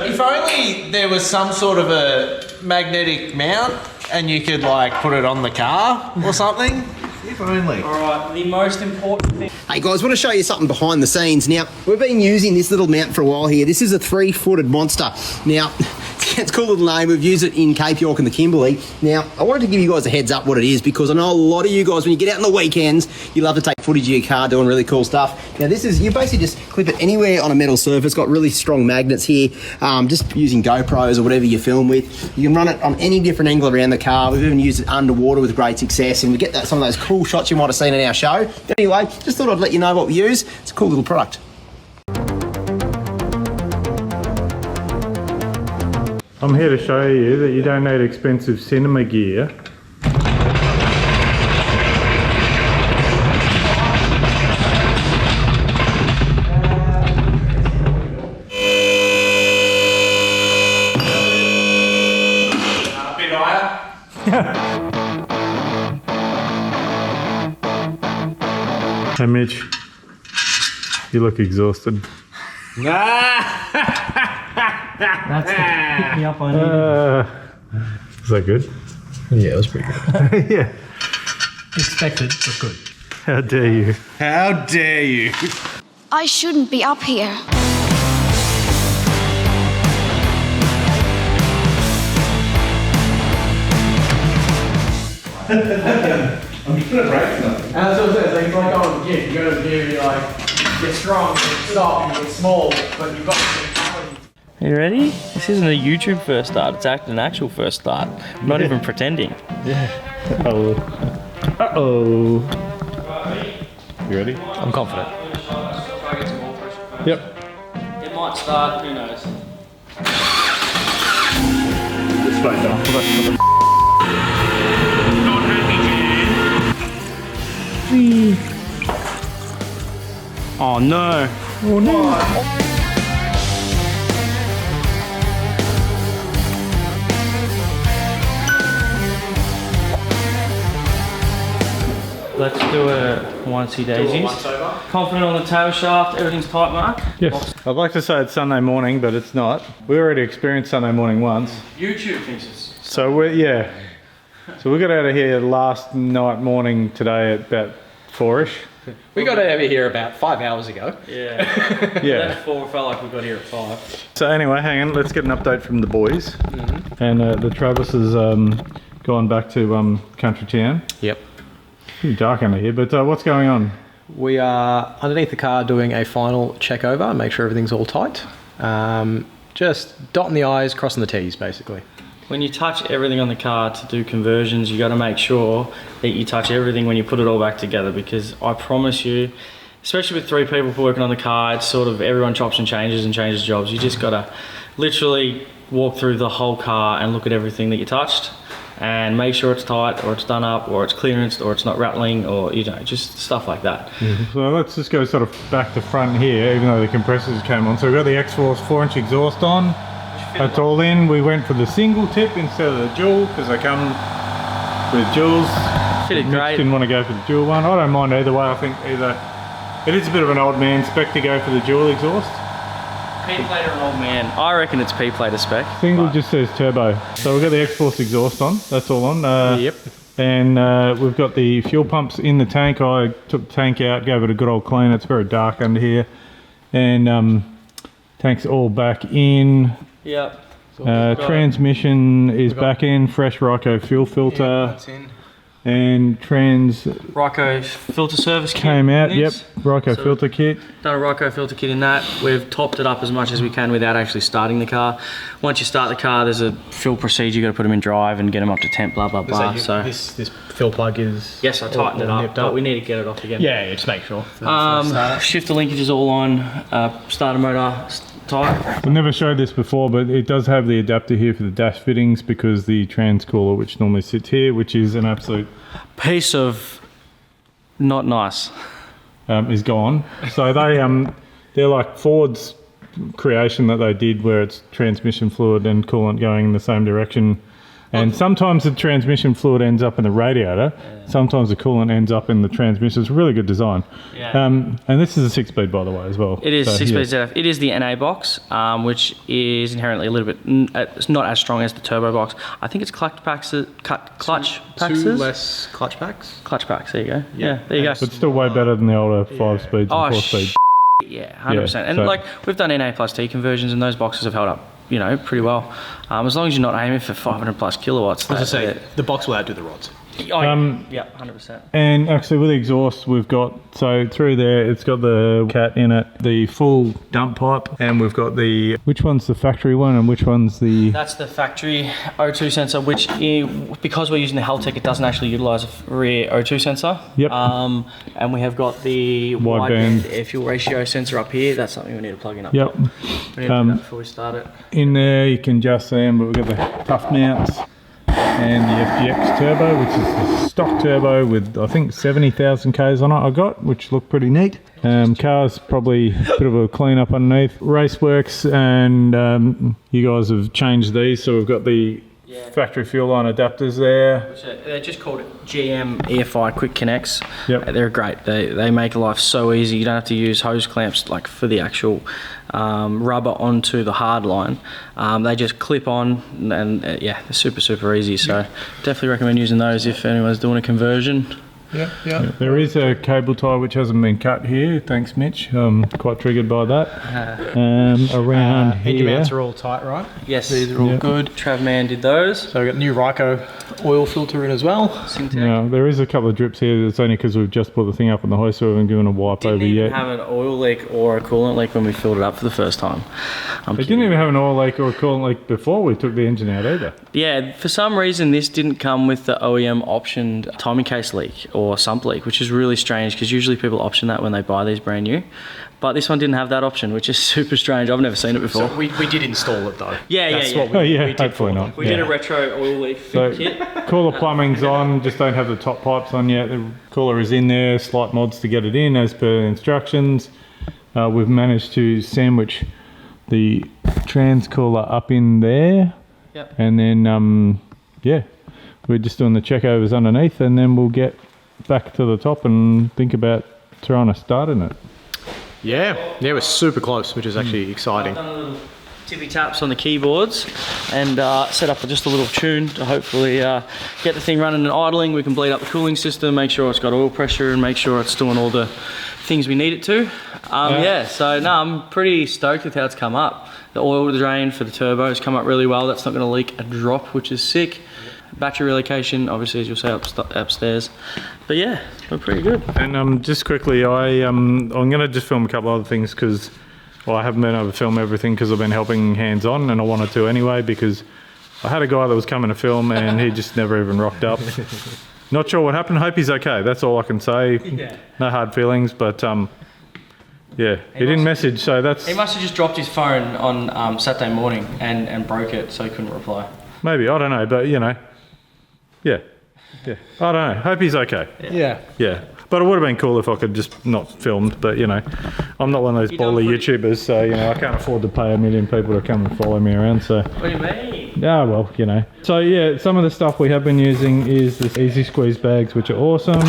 If only there was some sort of a magnetic mount and you could like put it on the car or something. If only. Alright, the most important thing. Hey guys, I want to show you something behind the scenes. Now, we've been using this little mount for a while here. This is a 3-footed monster. Now, it's a cool little name. We've used it in Cape York and the Kimberley. Now, I wanted to give you guys a heads up what it is because I know a lot of you guys, when you get out on the weekends, you love to take footage of your car doing really cool stuff. Now, this is, you basically just clip it anywhere on a metal surface. Got really strong magnets here. Just using GoPros or whatever you film with. You can run it on any different angle around the car. We've even used it underwater with great success, and we get some of those cool shots you might have seen in our show. But anyway, just thought I'd let you know what we use. It's a cool little product. I'm here to show you that you don't need expensive cinema gear. A bit higher. Hey Mitch, you look exhausted. That's the pick me up I need. Is that good? Yeah, it was pretty good. Yeah. Expected, but good. How dare you? How dare you? I shouldn't be up here. And that's what it says, like, it's like going to the gym. You go to the gym, you're like, get strong, you get stop, you get small, but you've got the mentality. Are you ready? This isn't a YouTube first start, it's an actual first start. I'm not even pretending. Uh-oh. Uh-oh. You ready? I'm confident. Yep. It might start, who knows? It's fine now. Oh no. Oh no. Let's do a onesie daisies. Confident on the tail shaft, everything's tight, Mark? Yes. I'd like to say it's Sunday morning, but it's not. We already experienced Sunday morning once. YouTube thinks it's... So yeah. So we got out of here last night morning today at about 4ish. We got over here about 5 hours ago. Yeah. Yeah. At 4, felt like we got here at 5. So anyway, hang on, let's get an update from the boys. And the Travis has gone back to Country Town. Yep. Pretty dark under here, but what's going on? We are underneath the car doing a final check over, make sure everything's all tight. Just dotting the I's, crossing the T's, basically. when you touch everything on the car to do conversions, you got to make sure that you touch everything when you put it all back together, because I promise you, especially with 3 people working on the car, it's sort of everyone chops and changes jobs. You just got to literally walk through the whole car and look at everything that you touched and make sure it's tight, or it's done up, or it's clearanced, or it's not rattling, or just stuff like that. So let's just go sort of back to front here, even though the compressors came on. So we've got the X-Force 4-inch exhaust on. That's all in. We went for the single tip instead of the dual because they come with duals. Fitted great. Didn't want to go for the dual one. I don't mind either way. I think either it is a bit of an old man spec to go for the dual exhaust. P-plate or an old man? I reckon it's P-plate a spec. Single just says turbo. So we've got the X-Force exhaust on. That's all on. Yep. And we've got the fuel pumps in the tank. I took the tank out, gave it a good old clean. It's very dark under here. And tank's all back in. Yep. Transmission is back in. Fresh Ryco fuel filter. Yeah, that's in. And Ryco filter service kit. Came out, yep. Ryco filter kit. Done a Ryco filter kit in that. We've topped it up as much as we can without actually starting the car. Once you start the car, there's a fill procedure. You got to put them in drive and get them up to temp, blah blah blah. So this fill plug is. Yes, I tightened it up, but we need to get it off again. Yeah, just make sure. Shifter linkage is all on. Starter motor tight. I've never showed this before, but it does have the adapter here for the dash fittings because the trans cooler, which normally sits here, which is an absolute piece of not nice, is gone. So they're like Ford's creation that they did, where it's transmission fluid and coolant going in the same direction. And sometimes the transmission fluid ends up in the radiator. Sometimes the coolant ends up in the transmission. It's a really good design. Yeah. And this is a 6-speed, by the way, as well. It is 6-speed ZF. It is the NA box, which is inherently a little bit, it's not as strong as the turbo box. I think it's clutch packs. Two less clutch packs. Clutch packs. There you go. Yeah, there you go. But still way better than the older 5-speeds and 4-speed. Yeah, 100%. And like we've done NA plus T conversions, and those boxes have held up, pretty well. As long as you're not aiming for 500 plus kilowatts. As I say, the box will outdo the rods. Yeah, 100%. And actually with the exhaust, we've got, so through there, it's got the cat in it, the full dump pipe, and we've got the, which one's the factory one and which one's the... That's the factory O2 sensor, which because we're using the Haltech, it doesn't actually utilise a rear O2 sensor. Yep. And we have got the wideband air fuel ratio sensor up here. That's something we need to plug in up top. We need to do that before we start it. In there, you can just see them, but we've got the tough mounts. And the FGX turbo, which is the stock turbo with I think 70,000 Ks on it I got, which looked pretty neat. Car's probably a bit of a clean up underneath. Raceworks, and you guys have changed these, so we've got the factory fuel line adapters there. They're just called GM EFI Quick Connects. Yep. They're great. They make life so easy. You don't have to use hose clamps like for the actual rubber onto the hard line. They just clip on, and they're super easy. So definitely recommend using those if anyone's doing a conversion. Yeah. There is a cable tie which hasn't been cut here. Thanks, Mitch. Quite triggered by that. Around here. Engine mounts are all tight, right? Yes, these are all good. Travman did those. So we've got new Ryco oil filter in as well. No, there is a couple of drips here. It's only because we've just put the thing up on the hoist, so we haven't given a wipe over yet. Didn't have an oil leak or a coolant leak when we filled it up for the first time. They didn't even have an oil leak or a coolant leak before we took the engine out either. Yeah, for some reason this didn't come with the OEM optioned timing case leak or sump leak, which is really strange because usually people option that when they buy these brand new. But this one didn't have that option, which is super strange. I've never seen it before. So we did install it though. That's what we did hopefully not. We did a retro oil leak fit kit. Cooler plumbing's on, just don't have the top pipes on yet. The cooler is in there, slight mods to get it in as per instructions. We've managed to sandwich the trans cooler up in there. Yep. And then, we're just doing the checkovers underneath, and then we'll get back to the top and think about trying to start in it. Yeah, we're super close, which is actually exciting. I've done a little tippy taps on the keyboards and set up just a little tune to hopefully get the thing running and idling. We can bleed up the cooling system, make sure it's got oil pressure, and make sure it's doing all the things we need it to. So I'm pretty stoked with how it's come up. The oil drain for the turbo has come up really well. That's not going to leak a drop, which is sick. Battery relocation, obviously, as you'll see upstairs. But yeah, we're pretty good. And just quickly, I'm going to just film a couple other things because, I haven't been able to film everything because I've been helping hands-on, and I wanted to anyway because I had a guy that was coming to film and he just never even rocked up. Not sure what happened. Hope he's okay. That's all I can say. Yeah. No hard feelings, but yeah, he didn't message, so that's... He must have just dropped his phone on Saturday morning and broke it, so he couldn't reply. Maybe, I don't know, but you know, yeah. I don't know. Hope he's okay. Yeah. But it would have been cool if I could just not filmed, but you know, I'm not one of those baller YouTubers, so you know, I can't afford to pay 1 million people to come and follow me around, so. What do you mean? Yeah, well, you know. So yeah, some of the stuff we have been using is this Easy Squeeze bags, which are awesome.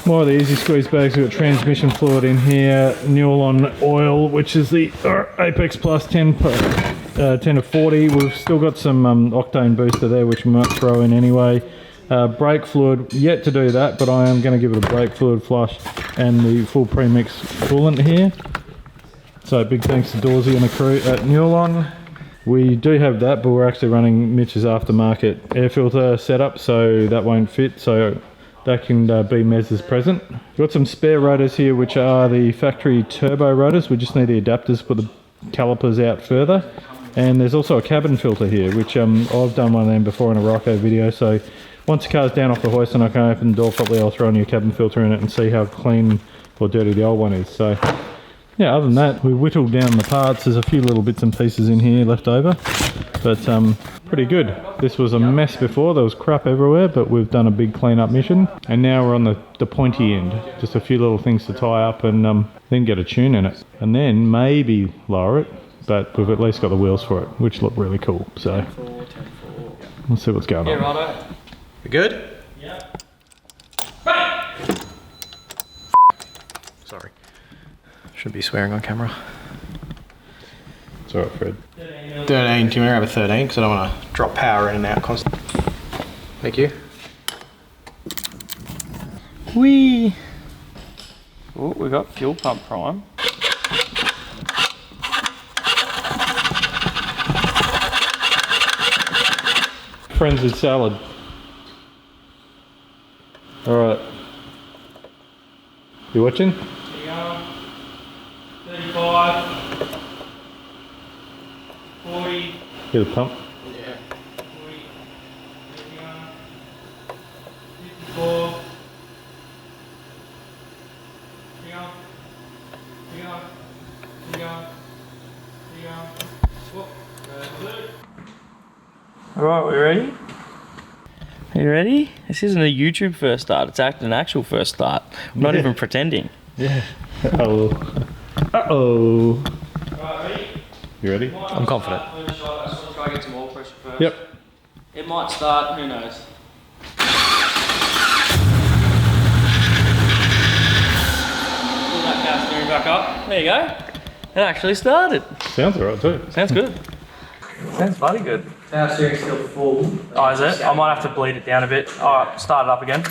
More of the Easy Squeeze bags. We've got transmission fluid in here, Newlon oil, which is the Apex Plus 10 to 40. We've still got some octane booster there, which we might throw in anyway. Brake fluid, yet to do that, but I am going to give it a brake fluid flush and the full premix coolant here. So big thanks to Dawsey and the crew at Newlon. We do have that, but we're actually running Mitch's aftermarket air filter setup, so that won't fit, so that can be Mez's present. We've got some spare rotors here, which are the factory turbo rotors. We just need the adapters to put the calipers out further. And there's also a cabin filter here, which I've done one of them before in a Rocco video, so once the car's down off the hoist and I can open the door properly, I'll throw a new cabin filter in it and see how clean or dirty the old one is. So yeah, other than that, we whittled down the parts. There's a few little bits and pieces in here left over, but pretty good. This was a mess before, there was crap everywhere, but we've done a big clean-up mission, and now we're on the pointy end. Just a few little things to tie up and then get a tune in it, and then maybe lower it, but we've at least got the wheels for it, which look really cool. So we'll see what's going on. Righto. We good? Yeah. Sorry. Shouldn't be swearing on camera. It's alright, Fred. 13. Do you want to grab a 13? Because I don't want to drop power in and out constantly. Thank you. Whee! Oh, we got fuel pump prime. Frenzied salad. Alright. You watching? 35, 40. Hear the pump? Yeah. 40, 54. Alright, we ready? Are you ready? This isn't a YouTube first start, it's an actual first start. I'm not even pretending. Yeah. Uh-oh. Uh-oh. Right, ready? You ready? I'm confident. I just want to try to get some oil pressure first. Yep. It might start, who knows? Pull that power steering back up. There you go. It actually started. Sounds alright too. Sounds good. Sounds bloody good. Power steering's still full. Oh, is it? I might have to bleed it down a bit. Alright, start it up again.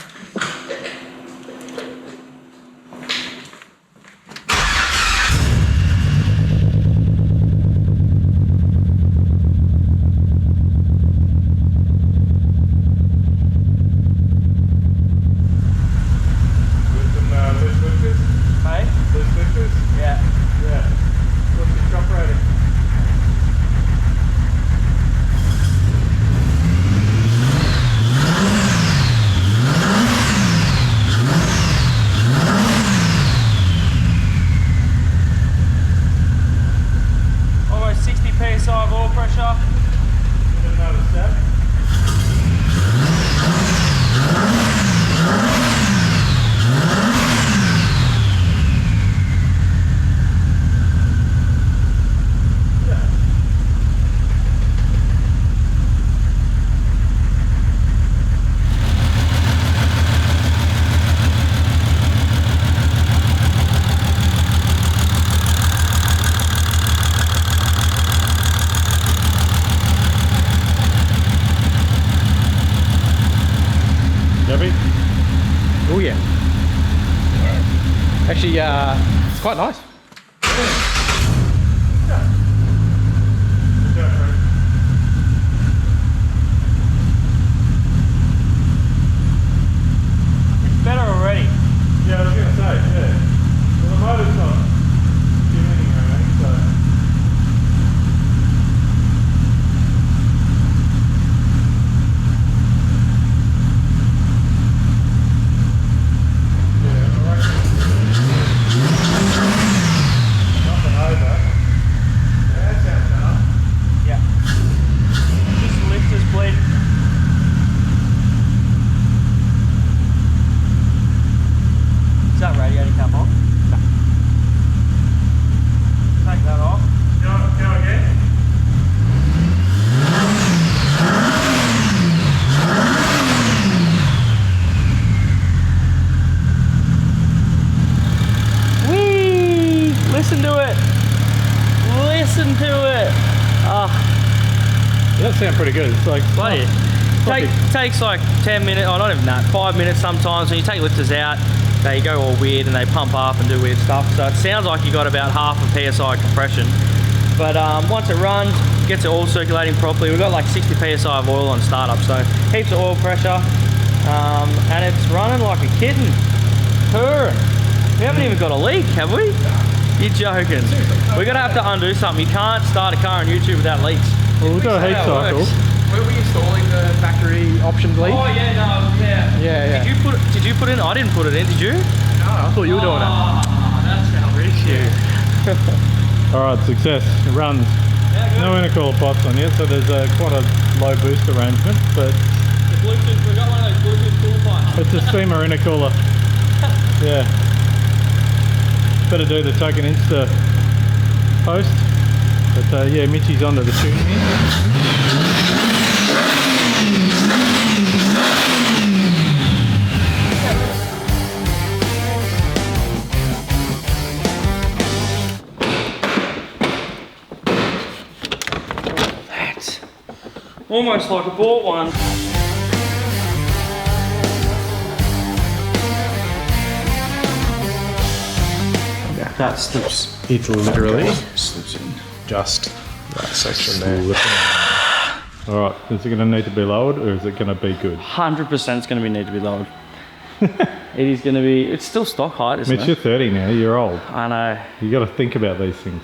Oh yeah. Actually, it's quite nice. It's better already. Yeah, I was going to say, yeah. Well, the motor's not tuning or anything, so... That sounds pretty good. It's like Bloody takes like 10 minutes, oh not even that, 5 minutes sometimes. When you take lifters out, they go all weird and they pump up and do weird stuff. So it sounds like you got about half a PSI compression. But once it runs, gets it all circulating properly. We've got like 60 PSI of oil on startup, so heaps of oil pressure. And it's running like a kitten, purring. We haven't even got a leak, have we? You're joking. We're gonna have to undo something. You can't start a car on YouTube without leaks. Well, we've got a heat cycle. Were we installing the factory optioned leak? Oh yeah, no, yeah. Yeah. Did you put it in? I didn't put it in, did you? No, I thought you were doing it. Oh, that's how rich you. Alright, success. It runs. No intercooler pops on yet, so there's quite a low boost arrangement, but The Bluetooth, we got one of those Bluetooth cool pipes. it's a steamer intercooler. Yeah. Better do the token Insta post. But yeah, Mitchy's onto the tune here. That's almost like I bought one. That slips. It literally Slips in. just that section there. Alright, is it going to need to be lowered or is it going to be good? 100% it's going to need to be lowered. It is going to be, it's still stock height, isn't Mitch, you're it? 30 now, you're old. I know. You got to think about these things.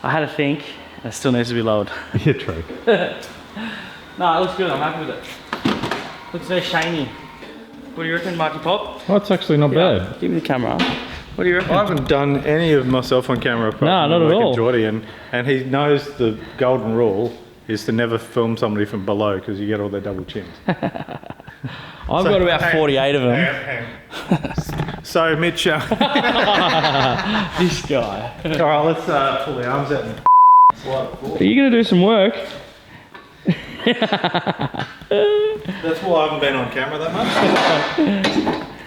I had to think, and it still needs to be lowered. Yeah, true. No, it looks good, I'm happy with it. Looks very shiny. What do you reckon, Marky Pop? Oh, it's actually not bad. Give me the camera. What do you reckon? I haven't done any of myself on camera apart No, from not at working all. Geordie, and he knows the golden rule is to never film somebody from below because you get all their double chins. I've got about 48 of them. Hang on. So, Mitch, This guy. alright, let's pull the arms out and Are you going to do some work? that's why I haven't been on camera that much.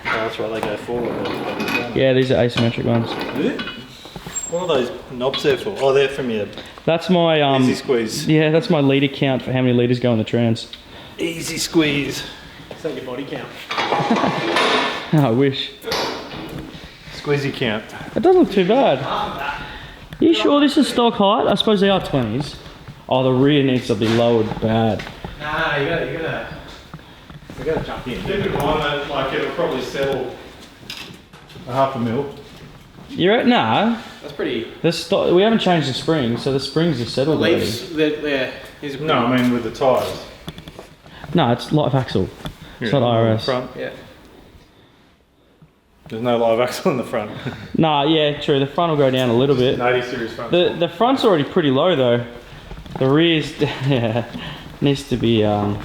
That's right, they go forward. Yeah, these are asymmetric ones. Is it? What are those knobs there for? Oh, they're from your That's my easy squeeze. Yeah, that's my litre count for how many litres go in the trans. Easy squeeze. Is that your body count? I wish. Squeezy count. It doesn't look too bad. You sure this is stock height? I suppose they are 20s. Oh, the rear needs to be lowered bad. Nah, you gotta jump in. Keep in mind that like it'll probably settle a half a mil. You're right. Nah. That's pretty. We haven't changed the springs, so the springs are settled already. Leaves, yeah. No, I mean with the tyres. No, it's live axle. It's not IRS. Front. Yeah. There's no live axle in the front. Nah, yeah, true. The front will go down a little bit. An 80 series front. The front's already pretty low though. The rear's yeah, needs to be It's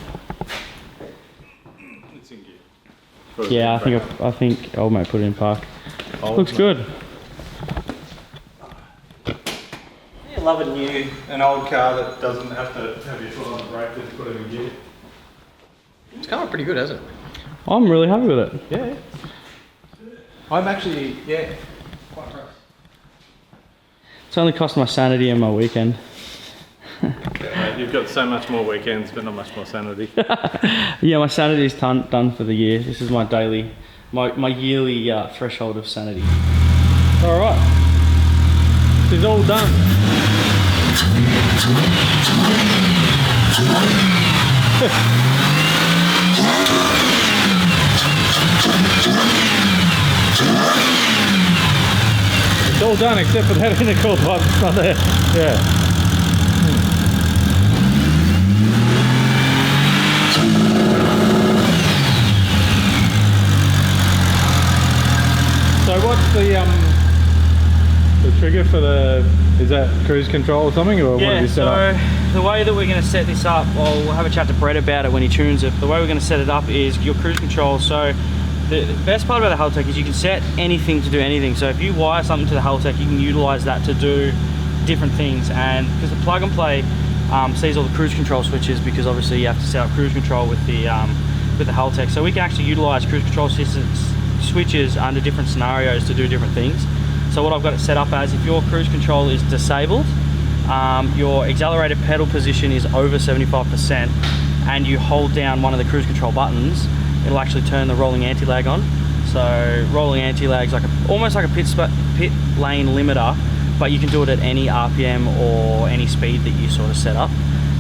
in gear. yeah, I think old mate put it in park. Looks good. You love an old car that doesn't have to have your foot on the brake to put it in gear. It's coming pretty good, hasn't it? I'm really happy with it. Yeah. I'm actually, yeah, quite impressed. It's only cost my sanity and my weekend. Yeah, mate, you've got so much more weekends, but not much more sanity. Yeah, my sanity's done for the year. This is my daily, my yearly threshold of sanity. All right, this is all done. It's all done except for that intercooler pipe. It's not there. Yeah. So what's the trigger for is that cruise control or something, or what have you set up? The way that we're going to set this up, we'll have a chat to Brett about it when he tunes it. The way we're going to set it up is your cruise control. So the best part about the Haltech is you can set anything to do anything. So if you wire something to the Haltech, you can utilize that to do different things. And because the plug and play sees all the cruise control switches, because obviously you have to set up cruise control with the Haltech. So we can actually utilize cruise control systems switches under different scenarios to do different things. So what I've got it set up as, if your cruise control is disabled, your accelerated pedal position is over 75% and you hold down one of the cruise control buttons, it'll actually turn the rolling anti-lag on. So rolling anti-lag is like almost like a pit lane limiter, but you can do it at any RPM or any speed that you sort of set up.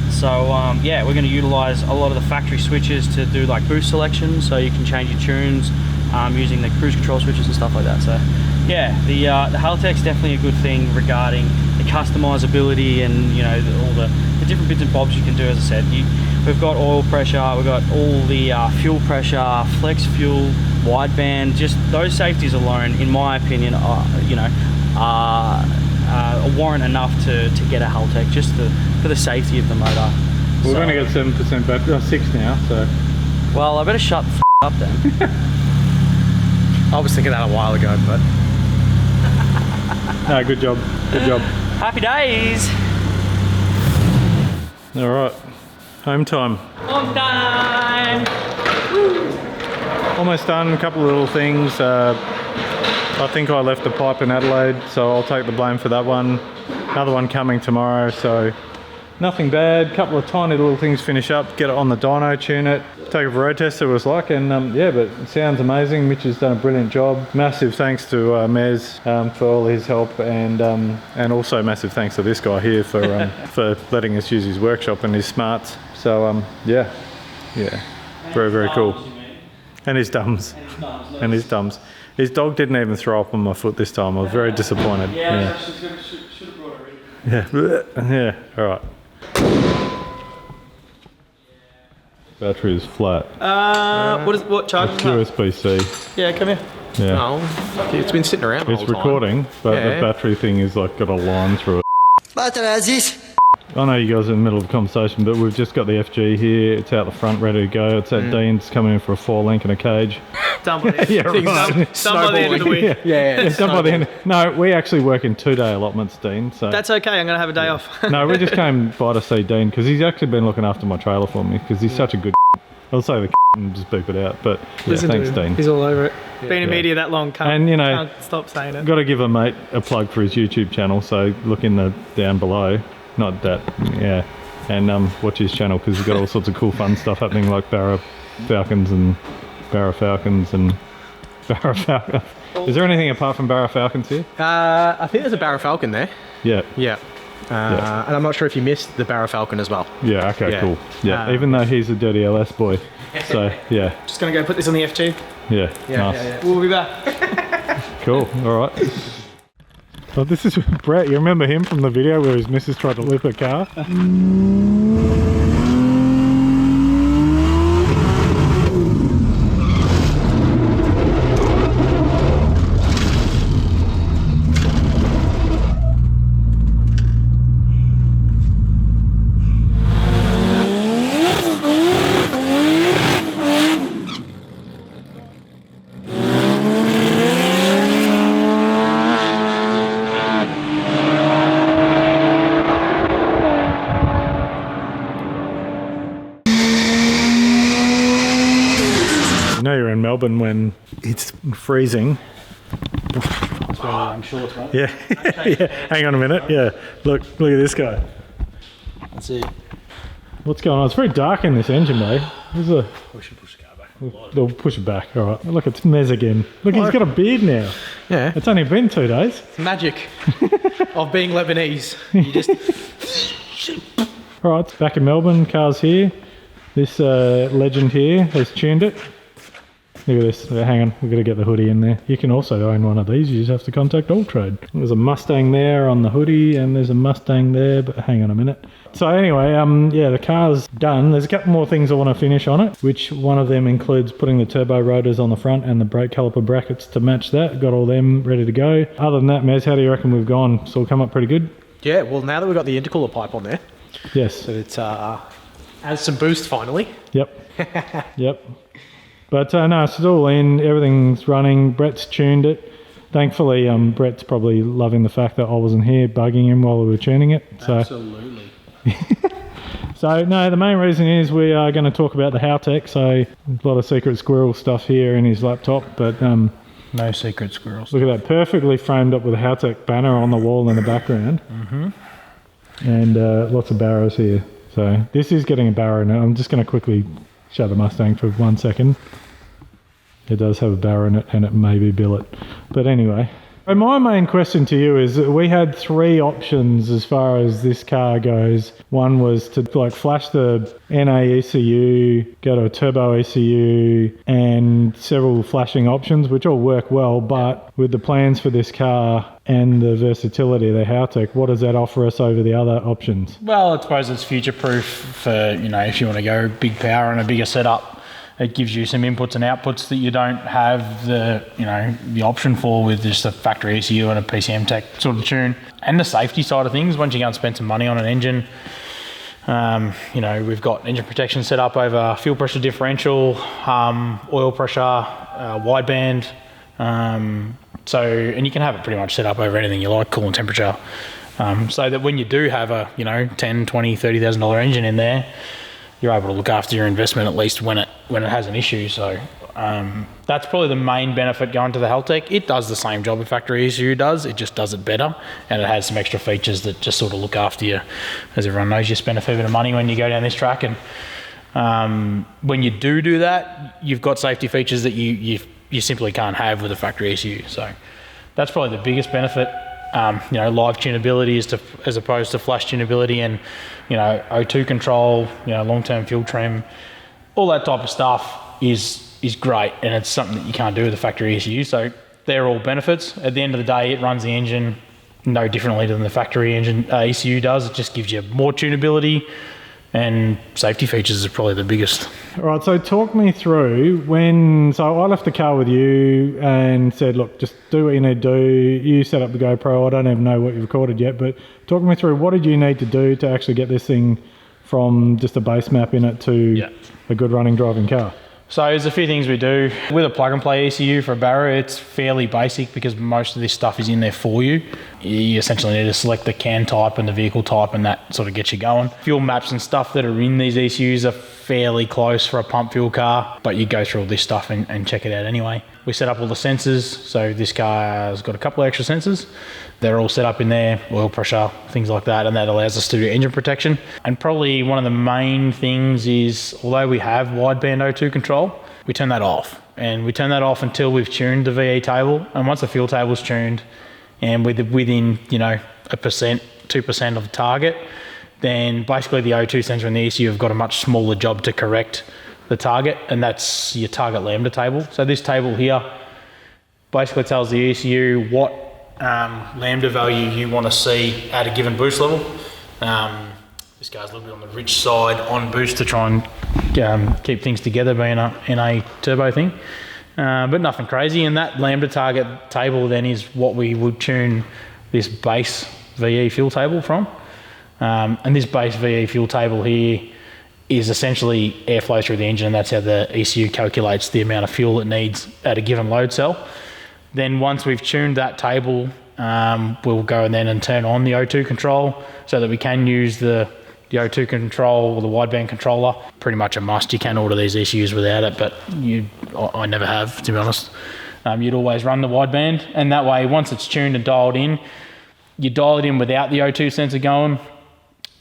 So yeah, we're going to utilize a lot of the factory switches to do like boost selection, so you can change your tunes using the cruise control switches and stuff like that. So yeah, the Haltech's definitely a good thing regarding the customizability and, you know, all the different bits and bobs you can do. As I said, we've got oil pressure, we've got all the fuel pressure, flex fuel, wideband. Just those safeties alone, in my opinion, are, you know, warrant enough to get a Haltech just for the safety of the motor. We're going to get 7% battery, 6 now, so. Well, I better shut the up then. I was thinking that a while ago, but. No, good job. Good job. Happy days. All right, home time. Home time. Woo. Almost done. A couple of little things. I think I left a pipe in Adelaide, so I'll take the blame for that one. Another one coming tomorrow, so nothing bad. Couple of tiny little things finish up, get it on the dyno, tune it, take it for a road test, it was like, and yeah, but it sounds amazing. Mitch has done a brilliant job. Massive thanks to Mez for all his help, and also massive thanks to this guy here for for letting us use his workshop and his smarts. So yeah, very, very cool. And his dums. And his dums. His dog didn't even throw up on my foot this time. I was very disappointed. Yeah, should have brought it in. Yeah, all right. Battery is flat. What charge is that? USB-C. Yeah, come here. Yeah. Oh, it's been sitting around the It's whole time. recording, but the battery thing is like got a line through it. I know you guys are in the middle of a conversation, but we've just got the FG here. It's out the front, ready to go. It's at Dean's, coming in for a 4-link and a cage. Done by the end. Yeah, right. Done by the end of the week. Yeah, Done by the end. No, we actually work in 2-day allotments, Dean. So That's okay. I'm gonna have a day off. no, we just came by to see Dean because he's actually been looking after my trailer for me because he's such a good. I'll say the and just beep it out, but yeah, thanks, Dean. He's all over it. Been in media that long, can't stop saying it. Got to give a mate a plug for his YouTube channel. So look in the down below. Not that, yeah. And watch his channel because he's got all sorts of cool fun stuff happening, like Barra Falcons. Is there anything apart from Barra Falcons here? I think there's a Barra Falcon there. Yeah. Yeah. And I'm not sure if you missed the Barra Falcon as well. Yeah, okay, cool. Yeah, even though he's a dirty LS boy. So, yeah. Just gonna go put this on the FG. Yeah, nice. Yeah. We'll be back. Cool, all right. Oh, this is Brett. You remember him from the video where his missus tried to lip a car? You know you're in Melbourne when it's freezing. I'm sure it's right. Yeah. Yeah. Hang on a minute. Yeah. Look at this guy. That's it. What's going on? It's very dark in this engine bay. We should push the car back. They'll push it back. All right. Look, it's Mez again. Look, he's got a beard now. Yeah. It's only been 2 days. Magic of being Lebanese. You just... All right. Back in Melbourne. Car's here. This legend here has tuned it. Look at this. Hang on, we've got to get the hoodie in there. You can also own one of these. You just have to contact All Trade. There's a Mustang there on the hoodie, and there's a Mustang there, but hang on a minute. So anyway, yeah, the car's done. There's a couple more things I want to finish on it, which one of them includes putting the turbo rotors on the front and the brake caliper brackets to match that. Got all them ready to go. Other than that, Mez, how do you reckon we've gone? It's all come up pretty good? Yeah, well, now that we've got the intercooler pipe on there, yes. so it's adds some boost finally. Yep. Yep. But no, it's all in, everything's running. Brett's tuned it. Thankfully, Brett's probably loving the fact that I wasn't here bugging him while we were tuning it. So. Absolutely. So no, the main reason is we are going to talk about the Haltech. So a lot of secret squirrel stuff here in his laptop, but no secret squirrels. Look at that, perfectly framed up with a Haltech banner on the wall in the background. and lots of barrows here. So this is getting a barrow now. I'm just going to quickly show the Mustang for 1 second. It does have a barrow in it, and it may be billet. But anyway, so my main question to you is, we had 3 options as far as this car goes. One was to like flash the NA ECU, go to a turbo ECU, and several flashing options, which all work well. But with the plans for this car and the versatility of the Haltech, what does that offer us over the other options? Well, I suppose it's future-proof for, you know, if you want to go big power and a bigger setup. It gives you some inputs and outputs that you don't have the, you know, the option for with just a factory ECU and a PCM Tech sort of tune. And the safety side of things, once you go and spend some money on an engine, you know, we've got engine protection set up over fuel pressure differential, oil pressure, wideband. So, and you can have it pretty much set up over anything you like, coolant temperature. So that when you do have a, you know, $10,000, $20,000, $30,000 engine in there, you're able to look after your investment at least when it has an issue. So that's probably the main benefit going to the Haltech. It does the same job a factory ECU does, it just does it better, and it has some extra features that just sort of look after you. As everyone knows, you spend a fair bit of money when you go down this track, and when you do that, you've got safety features that you simply can't have with a factory ECU. So that's probably the biggest benefit. You know, live tunability as opposed to flash tunability, and, you know, O2 control, you know, long-term fuel trim, all that type of stuff is great, and it's something that you can't do with a factory ECU. So they're all benefits. At the end of the day, it runs the engine no differently than the factory engine ECU does. It just gives you more tunability, and safety features are probably the biggest. All right, so talk me through so I left the car with you and said, look, just do what you need to do. You set up the GoPro. I don't even know what you've recorded yet, but talk me through, what did you need to do to actually get this thing from just a base map in it to a good running driving car? So there's a few things we do. With a plug-and-play ECU for a barrow, it's fairly basic because most of this stuff is in there for you. You essentially need to select the can type and the vehicle type, and that sort of gets you going. Fuel maps and stuff that are in these ECUs are fairly close for a pump fuel car, but you go through all this stuff and check it out anyway. We set up all the sensors, so this car has got a couple of extra sensors. They're all set up in there, oil pressure, things like that, and that allows us to do engine protection. And probably one of the main things is, although we have wideband O2 control, we turn that off. And we turn that off until we've tuned the VE table. And once the fuel table's tuned, and within, you know, 1%, 2% of the target, then basically the O2 sensor and the ECU have got a much smaller job to correct the target, and that's your target lambda table. So this table here basically tells the ECU what lambda value you want to see at a given boost level. This guy's a little bit on the rich side on boost to try and keep things together, being in a turbo thing, but nothing crazy. And that lambda target table then is what we would tune this base VE fuel table from. And this base VE fuel table here is essentially airflow through the engine, and that's how the ECU calculates the amount of fuel it needs at a given load cell. Then once we've tuned that table, we'll go and turn on the O2 control so that we can use the O2 control or the wideband controller. Pretty much a must. You can order these ECUs without it, but I never have, to be honest. You'd always run the wideband, and that way, once it's tuned and dialed in, you dial it in without the O2 sensor going.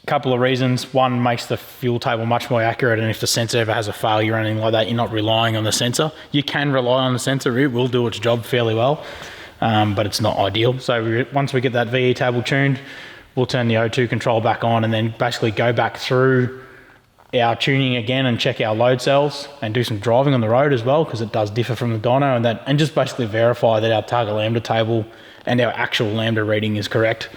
Couple of reasons. One, makes the fuel table much more accurate, and if the sensor ever has a failure or anything like that, you're not relying on the sensor. You can rely on the sensor, it will do its job fairly well, but it's not ideal. So once we get that VE table tuned, we'll turn the O2 control back on, and then basically go back through our tuning again and check our load cells and do some driving on the road as well, because it does differ from the dyno, and just basically verify that our target lambda table and our actual lambda reading is correct.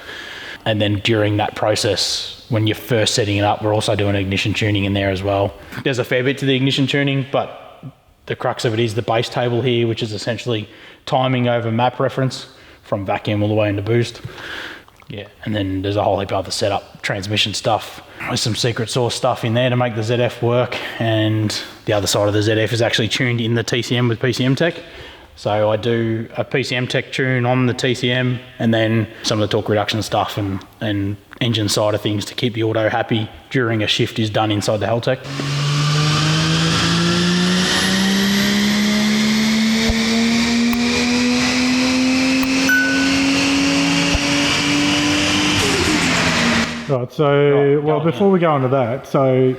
And then during that process, when you're first setting it up, we're also doing ignition tuning in there as well. There's a fair bit to the ignition tuning, but the crux of it is the base table here, which is essentially timing over map reference from vacuum all the way into boost. Yeah, and then there's a whole heap of other setup, transmission stuff. There's some secret sauce stuff in there to make the ZF work, and the other side of the ZF is actually tuned in the TCM with PCM Tech. So I do a PCM Tech tune on the TCM, and then some of the torque reduction stuff and engine side of things to keep the auto happy during a shift is done inside the Haltech. Right, So, Right, well, go on, before we go into that, so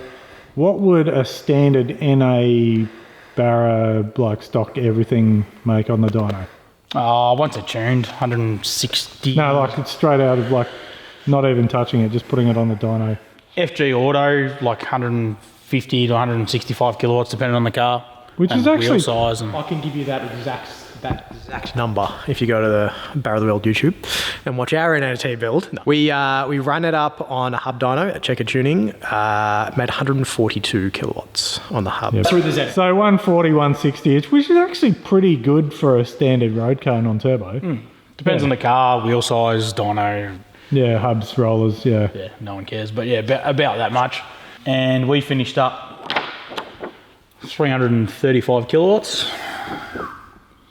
what would a standard NA Barra, like stock everything, make on the dyno? Once it's tuned, 160. No, like it's straight out of like not even touching it, just putting it on the dyno. FG Auto, like 150 to 165 kilowatts, depending on the car. Which and is actually... wheel size and I can give you that exact number if you go to the Barrel of the World YouTube and watch our NAT build. We ran it up on a hub dyno at Checker Tuning, made 142 kilowatts on the hub. Yep. Through the Z. So 140, 160, which is actually pretty good for a standard road cone on turbo. depends on the car, wheel size, dyno. Yeah, hubs, rollers, yeah. Yeah, no one cares, but yeah, about that much. And we finished up 335 kilowatts,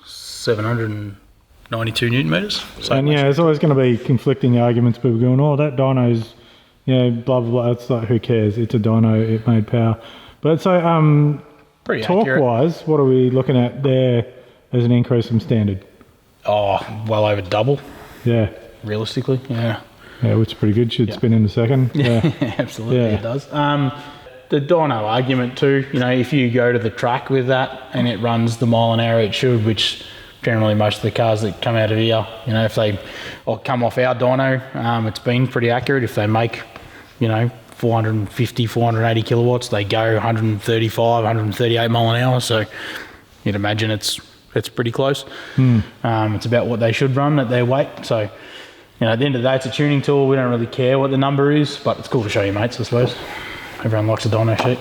792 newton meters. So And yeah, there's always going to be conflicting arguments. People going, oh, that dyno's, you know, blah, blah, blah. It's like, who cares? It's a dyno, it made power. But so, pretty accurate. torque-wise, what are we looking at there as an increase from standard? Oh, well over double, Yeah. realistically, yeah. Yeah, which is pretty good. Should spin in a second. Yeah. Absolutely, Yeah. it does. The dyno argument too, you know, if you go to the track with that and it runs the mile an hour it should, which generally most of the cars that come out of here, you know, if they come off our dyno, it's been pretty accurate. If they make, you know, 450, 480 kilowatts, they go 135, 138 mile an hour. So you'd imagine it's pretty close. It's about what they should run at their weight. So, you know, at the end of the day, it's a tuning tool. We don't really care what the number is, but it's cool to show your mates, I suppose. Everyone likes a dyno sheet.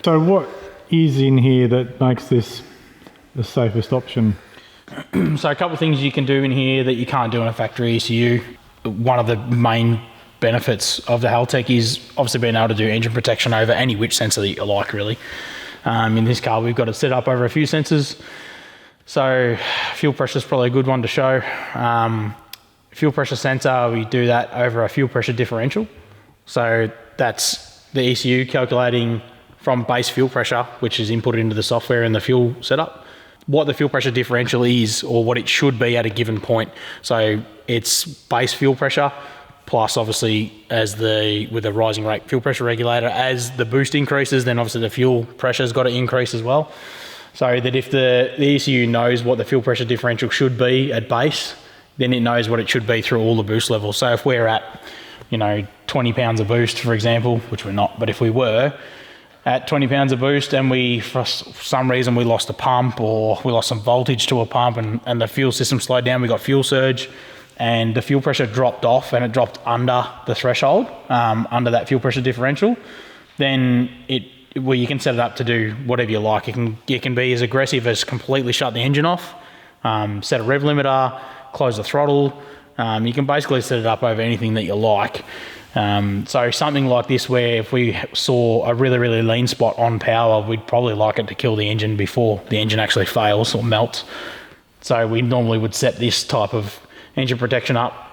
So what is in here that makes this the safest option? So a couple of things you can do in here that you can't do in a factory ECU. One of the main benefits of the Haltech is obviously being able to do engine protection over any which sensor that you like, really. In this car, we've got it set up over a few sensors. So fuel pressure is probably a good one to show. Fuel pressure sensor, we do that over a fuel pressure differential. So that's the ECU calculating from base fuel pressure, which is inputted into the software in the fuel setup, what the fuel pressure differential is or what it should be at a given point. So it's base fuel pressure plus obviously with the rising rate fuel pressure regulator, as the boost increases, then obviously the fuel pressure's got to increase as well. So that if the ECU knows what the fuel pressure differential should be at base, then it knows what it should be through all the boost levels. So if we're at, you know, 20 pounds of boost, for example, which we're not, but if we were at 20 pounds of boost and for some reason we lost a pump or we lost some voltage to a pump and the fuel system slowed down, we got fuel surge and the fuel pressure dropped off and it dropped under the threshold, under that fuel pressure differential, then you can set it up to do whatever you like. It can be as aggressive as completely shut the engine off, set a rev limiter, close the throttle. You can basically set it up over anything that you like. So something like this, where if we saw a really, really lean spot on power, we'd probably like it to kill the engine before the engine actually fails or melts. So we normally would set this type of engine protection up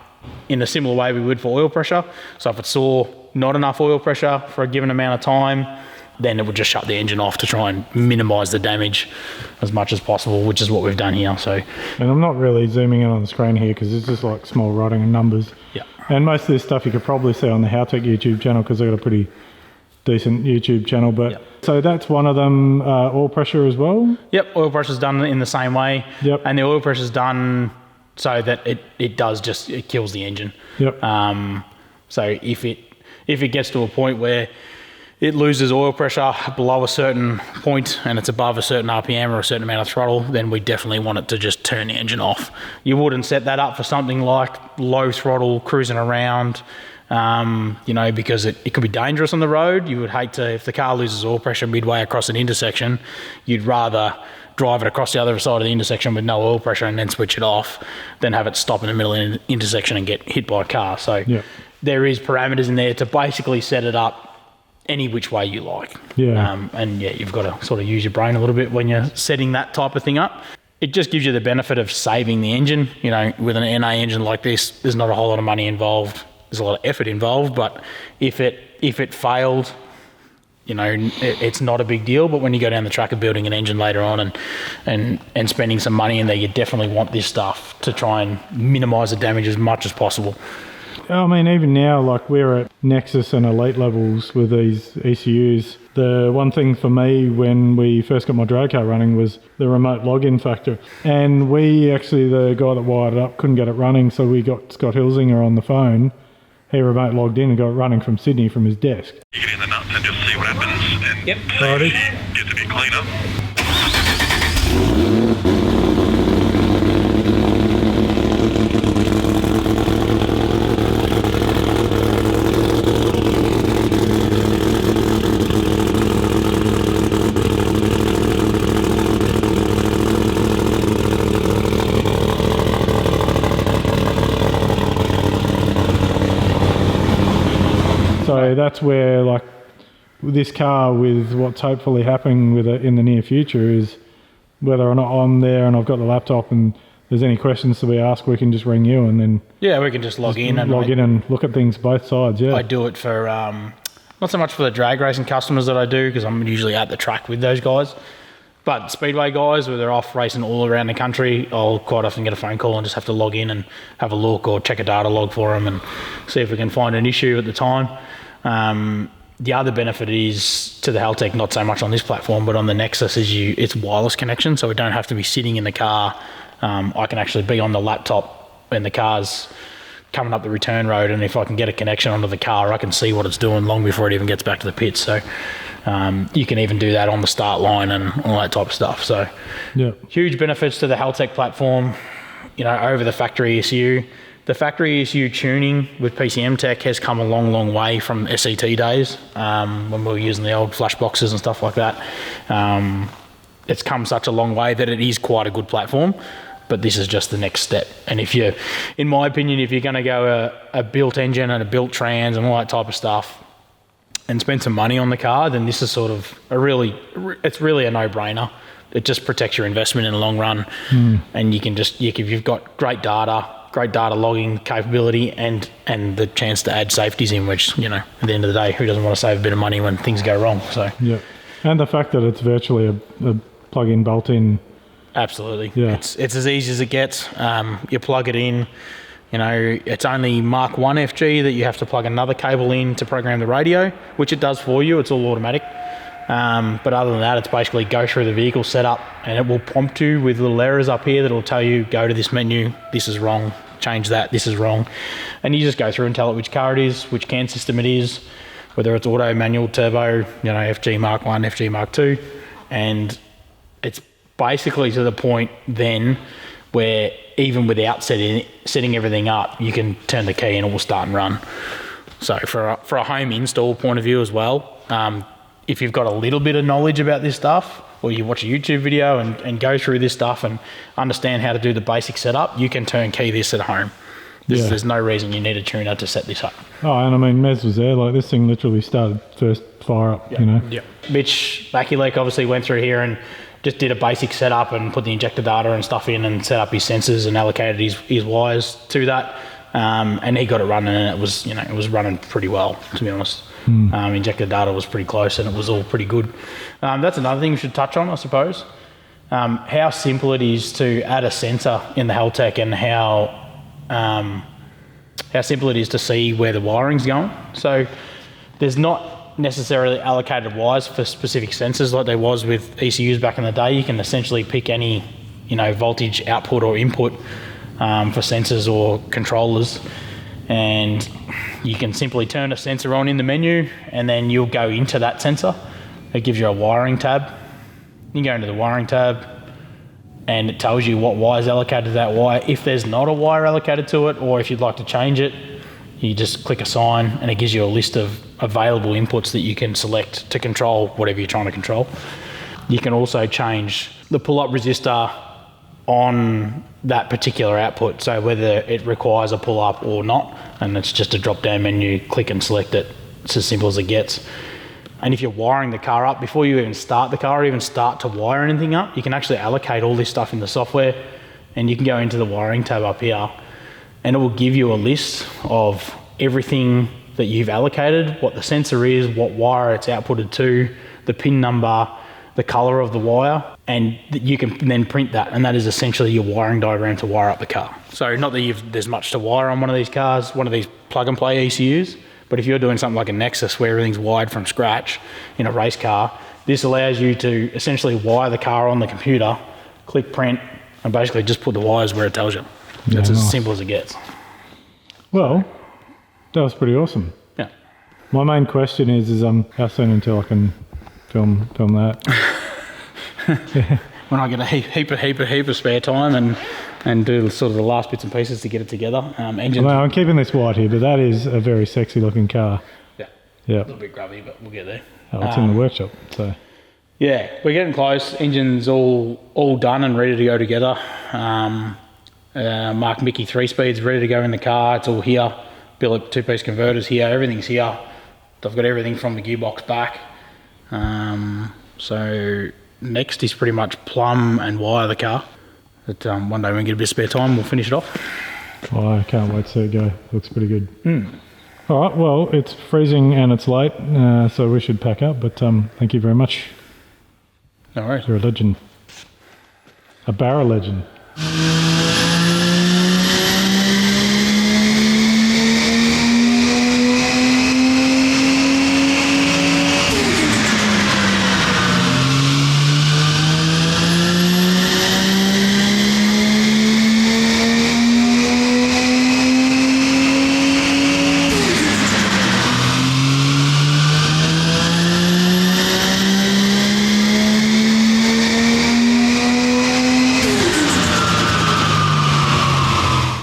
in a similar way we would for oil pressure. So if it saw not enough oil pressure for a given amount of time, then it would just shut the engine off to try and minimise the damage as much as possible, which is what we've done here. So, and I'm not really zooming in on the screen here because it's just like small writing and numbers. Yeah. And most of this stuff you could probably see on the Haltech YouTube channel because they've got a pretty decent YouTube channel. But yep. So that's one of them. Oil pressure as well. Yep, oil pressure's done in the same way. Yep. And the oil pressure's done so that it kills the engine. Yep. So if it gets to a point where it loses oil pressure below a certain point and it's above a certain RPM or a certain amount of throttle, then we definitely want it to just turn the engine off. You wouldn't set that up for something like low throttle, cruising around, you know, because it could be dangerous on the road. You would hate to, if the car loses oil pressure midway across an intersection, you'd rather drive it across the other side of the intersection with no oil pressure and then switch it off than have it stop in the middle of an intersection and get hit by a car. So there is parameters in there to basically set it up any which way you like. Yeah. And yeah, you've got to sort of use your brain a little bit when you're setting that type of thing up. It just gives you the benefit of saving the engine. You know, with an NA engine like this, there's not a whole lot of money involved. There's a lot of effort involved, but if it failed, you know, it's not a big deal. But when you go down the track of building an engine later on and spending some money in there, you definitely want this stuff to try and minimise the damage as much as possible. I mean, even now, like we're at Nexus and Elite levels with these ECUs. The one thing for me when we first got my drag car running was the remote login factor. And we actually, the guy that wired it up couldn't get it running, so we got Scott Hilsinger on the phone. He remote logged in and got it running from Sydney from his desk. You get in the nuts and just see what happens. And yep. Righty. Gets a bit cleaner. So that's where, like, this car with what's hopefully happening with it in the near future is whether or not I'm there and I've got the laptop and there's any questions to be asked, we can just ring you and then... Yeah, we can just log in and look at things both sides, yeah. I do it for, not so much for the drag racing customers that I do, because I'm usually at the track with those guys, but speedway guys, where they're off racing all around the country, I'll quite often get a phone call and just have to log in and have a look or check a data log for them and see if we can find an issue at the time. The other benefit is to the Haltech, not so much on this platform, but on the Nexus, is it's wireless connection, so we don't have to be sitting in the car. I can actually be on the laptop when the car's coming up the return road, and if I can get a connection onto the car, I can see what it's doing long before it even gets back to the pit. So you can even do that on the start line and all that type of stuff. So yeah, huge benefits to the Haltech platform, over the factory ECU. The factory ECU tuning with PCM Tech has come a long, long way from SET days, when we were using the old flash boxes and stuff like that. It's come such a long way that it is quite a good platform, but this is just the next step. And in my opinion, if you're going to go a built engine and a built trans and all that type of stuff and spend some money on the car, then this is sort of it's really a no-brainer. It just protects your investment in the long run. And if you've got great data logging capability and the chance to add safeties in, which, at the end of the day, who doesn't want to save a bit of money when things go wrong? So yeah, and the fact that it's virtually a plug-in, bolt-in. Absolutely. Yeah. It's as easy as it gets. You plug it in, it's only Mark 1 FG that you have to plug another cable in to program the radio, which it does for you. It's all automatic. But other than that, it's basically go through the vehicle setup, and it will prompt you with little errors up here that will tell you, go to this menu, this is wrong, change that, this is wrong. And you just go through and tell it which car it is, which CAN system it is, whether it's auto, manual, turbo, FG Mark 1, FG Mark 2. And it's basically to the point then where even without setting everything up, you can turn the key and it will start and run. So for a home install point of view as well, if you've got a little bit of knowledge about this stuff, or you watch a YouTube video and go through this stuff and understand how to do the basic setup, you can turnkey this at home. There's no reason you need a tuner to set this up. Oh, and I mean, Mez was there. Like, this thing literally started first fire up, Yeah. Mitch Baculek obviously went through here and just did a basic setup and put the injector data and stuff in and set up his sensors and allocated his wires to that. And he got it running, and it was running pretty well, to be honest. Injector data was pretty close, and it was all pretty good. That's another thing we should touch on, I suppose. How simple it is to add a sensor in the Haltech, and how simple it is to see where the wiring's going. So there's not necessarily allocated wires for specific sensors like there was with ECUs back in the day. You can essentially pick any voltage output or input for sensors or controllers, and you can simply turn a sensor on in the menu, and then you'll go into that sensor. It gives you a wiring tab. You go into the wiring tab, and it tells you what wire is allocated to that wire. If there's not a wire allocated to it, or if you'd like to change it, you just click assign, and it gives you a list of available inputs that you can select to control whatever you're trying to control. You can also change the pull-up resistor on that particular output, so whether it requires a pull-up or not, and it's just a drop-down menu, click and select it. It's as simple as it gets. And if you're wiring the car up, before you even start the car or even start to wire anything up, you can actually allocate all this stuff in the software, and you can go into the wiring tab up here, and it will give you a list of everything that you've allocated, what the sensor is, what wire it's outputted to, the pin number, the color of the wire. and you can then print that, and that is essentially your wiring diagram to wire up the car. So not that there's much to wire on one of these cars, one of these plug-and-play ECUs, but if you're doing something like a Nexus where everything's wired from scratch in a race car, this allows you to essentially wire the car on the computer, click print, and basically just put the wires where it tells you. Yeah, It's nice. as simple as it gets. Well, that was pretty awesome. Yeah. My main question is how soon until I can film that? When I get a heap of spare time and do sort of the last bits and pieces to get it together. Engines. Well, I'm keeping this white here, but that is a very sexy looking car. Yeah. Yeah. A little bit grubby, but we'll get there. Oh, it's in the workshop, so. Yeah, we're getting close. Engine's all done and ready to go together. Mark Mickey 3-speed's ready to go in the car. It's all here. Billet 2-piece converters here. Everything's here. I've got everything from the gearbox back. So next is pretty much plumb and wire the car. But one day when we get a bit of spare time, we'll finish it off. Oh, I can't wait to see it go. Looks pretty good. All right, well, it's freezing and it's late, so we should pack up, but thank you very much. No worries. You're a legend. A barra legend.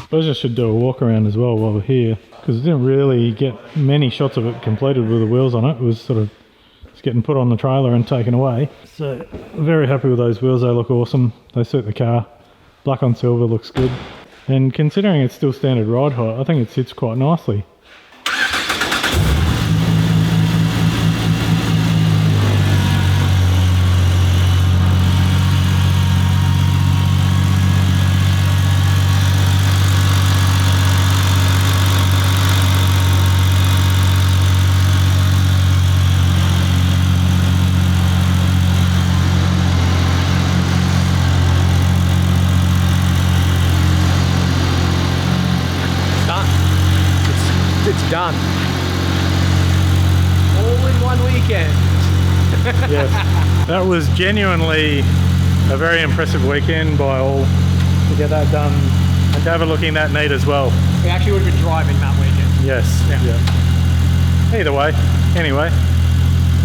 I suppose I should do a walk around as well while we're here, because I didn't really get many shots of it completed with the wheels on it. It was sort of just getting put on the trailer and taken away. So very happy with those wheels. They look awesome. They suit the car. Black on silver looks good. And considering it's still standard ride height, I think it sits quite nicely. It's done. All in one weekend. Yes, that was genuinely a very impressive weekend by all to get that done and to have it looking that neat as well. We actually would have been driving that weekend. Yes, yeah. Either way, anyway,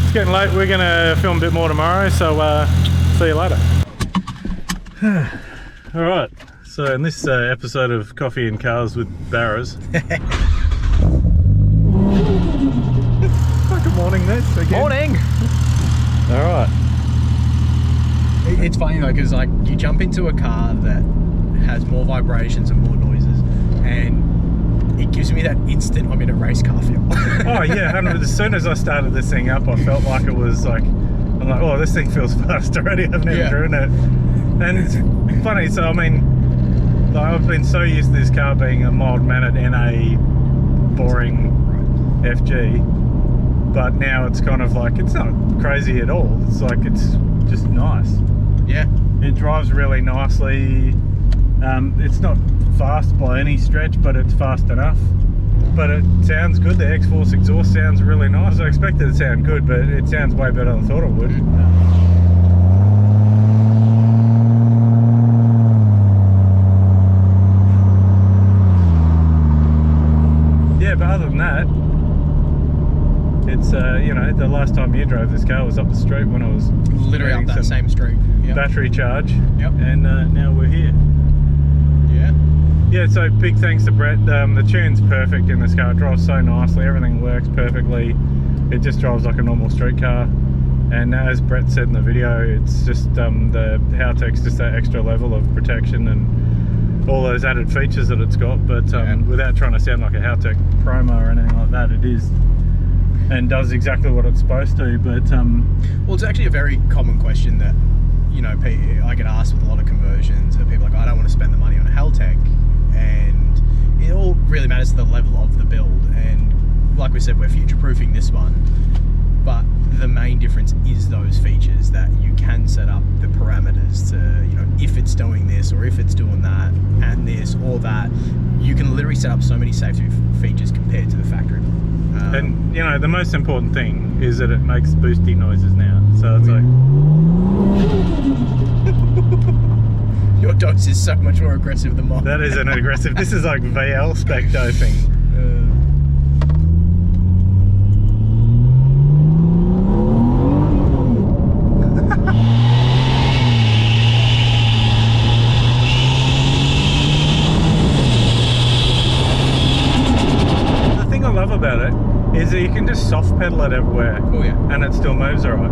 it's getting late. We're going to film a bit more tomorrow, so see you later. All right, so in this episode of Coffee and Cars with Barras. Good morning, Ness. Again. Morning. All right. It's funny though, because like you jump into a car that has more vibrations and more noises, and it gives me that instant I'm in a race car feel. Oh yeah, and as soon as I started this thing up, I felt like it was like, I'm like, oh, this thing feels fast already. I've never driven it. And it's funny, so I mean, like, I've been so used to this car being a mild-mannered NA boring FG, but now it's kind of like, it's not crazy at all. It's like, it's just nice. Yeah. It drives really nicely. It's not fast by any stretch, but it's fast enough. But it sounds good. The X-Force exhaust sounds really nice. I expected it to sound good, but it sounds way better than I thought it would. Yeah, but other than that, it's, you know, the last time you drove this car was up the street when I was literally up that same street. Yep. Battery charge. Yep. And now we're here. Yeah. Yeah, so big thanks to Brett. The tune's perfect in this car. It drives so nicely. Everything works perfectly. It just drives like a normal street car. And as Brett said in the video, it's just the Howtek's just that extra level of protection and all those added features that it's got. But without trying to sound like a Howtek promo or anything like that, it is and does exactly what it's supposed to. But well, it's actually a very common question that, you know, I get asked with a lot of conversions, and people are like, I don't want to spend the money on a Howtek, and it all really matters to the level of the build. And like we said, we're future-proofing this one, but the main difference is those features that you can set up the parameters to, if it's doing this or if it's doing that and this or that. You can literally set up so many safety features compared to the factory. And the most important thing is that it makes boosty noises now. So it's like your dose is so much more aggressive than mine. that is an aggressive. This is like VL spec dosing. About it is that you can just soft pedal it everywhere. Oh yeah. And it still moves alright.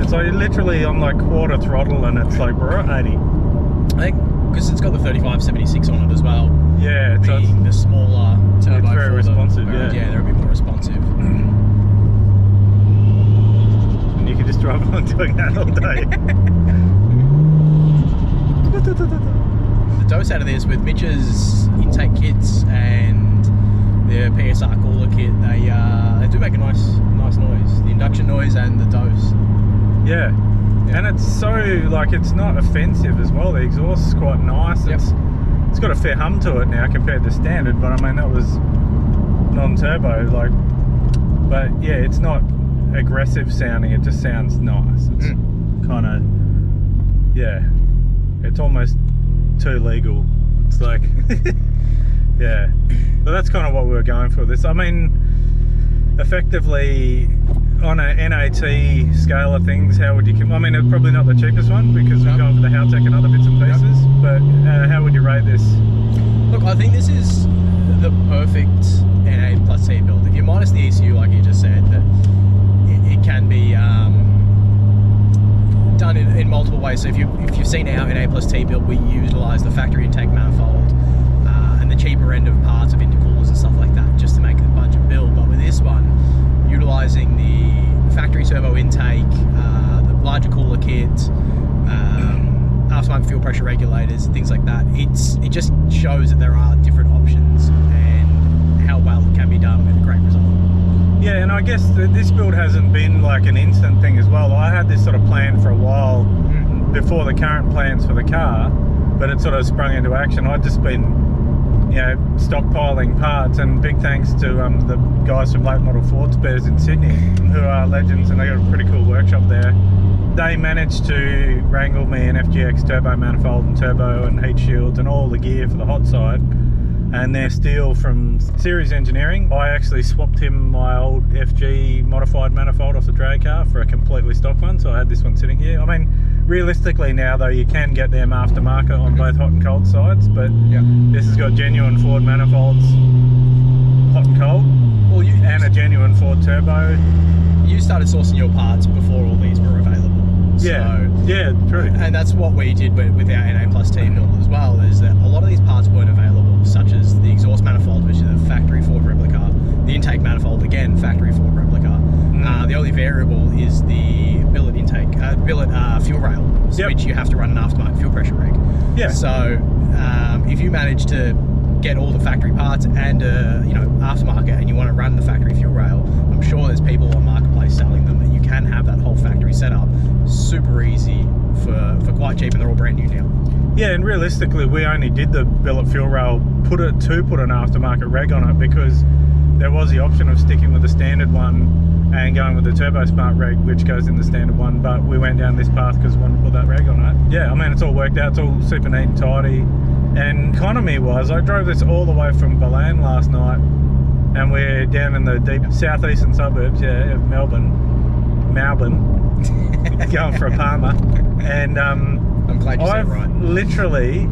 It's like literally on like quarter throttle and it's like 80. I think because it's got the 3576 on it as well. Yeah, it's the smaller turbo. It's very responsive. Yeah, they're a bit more responsive. And you can just drive on doing that all day. The dose out of this with Mitch's intake kits and the PSR cooler kit, they do make a nice noise. The induction noise and the dose. Yeah. And it's so it's not offensive as well. The exhaust is quite nice. Yep. It's got a fair hum to it now compared to standard, but I mean that was non-turbo. But yeah, it's not aggressive sounding. It just sounds nice. It's kind of it's almost too legal. It's like. Yeah, but that's kind of what we were going for this. I mean, effectively, on a NAT scale of things, how would you... I mean, it's probably not the cheapest one because we've gone for the Haltech and other bits and pieces, but how would you rate this? Look, I think this is the perfect NA plus T build. If you minus the ECU, like you just said, that it can be done in multiple ways. So if you've seen our NA plus T build, we utilise the factory intake manifold, the cheaper end of parts of intercoolers and stuff like that, just to make the budget build. But with this one, utilising the factory turbo intake, the larger cooler kit, aftermarket fuel pressure regulators, things like that, it just shows that there are different options and how well it can be done with a great result. Yeah, and I guess this build hasn't been like an instant thing as well. I had this sort of plan for a while before the current plans for the car, but it sort of sprung into action. I'd just been stockpiling parts, and big thanks to the guys from Late Model Ford Spares in Sydney, who are legends, and they got a pretty cool workshop there. They managed to wrangle me an FGX turbo manifold and turbo and heat shields and all the gear for the hot side, and they're steel from Series Engineering. I actually swapped him my old FG modified manifold off the drag car for a completely stock one, so I had this one sitting here. I mean, realistically now though, you can get them aftermarket on both hot and cold sides, but this has got genuine Ford manifolds, hot and cold, and a genuine Ford turbo. You started sourcing your parts before all these were available. Yeah, true. And that's what we did with our NA plus T build as well, is that a lot of these parts weren't available, such as the exhaust manifold, which is a factory Ford replica, the intake manifold, again, factory Ford replica. The only variable is the billet fuel rail, which you have to run an aftermarket fuel pressure rig. Yeah. So if you manage to get all the factory parts and aftermarket, and you want to run the factory fuel rail, I'm sure there's people on Marketplace selling them that you can have that whole factory setup super easy for quite cheap, and they're all brand new now. Yeah, and realistically, we only did the billet fuel rail put an aftermarket reg on it because there was the option of sticking with the standard one and going with the Turbo Smart reg, which goes in the standard one, but we went down this path because we wanted to put that reg on it. Yeah, I mean, it's all worked out. It's all super neat and tidy. And economy-wise, I drove this all the way from Balan last night, and we're down in the deep southeastern suburbs, of Melbourne, going for a Palmer. And I'm glad you said it right. Literally,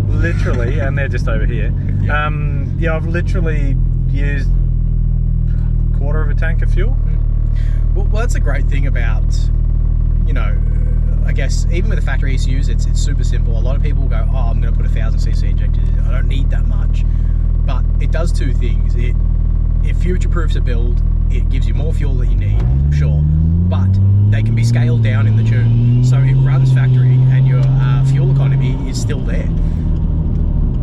literally, and they're just over here. I've literally used a quarter of a tank of fuel. Well, that's a great thing about, I guess, even with the factory ECUs, it's super simple. A lot of people go, oh, I'm going to put 1,000cc injectors in. I don't need that much. But it does two things. It future-proofs a build. It gives you more fuel that you need, sure. But they can be scaled down in the tune. So it runs factory, and your fuel economy is still there.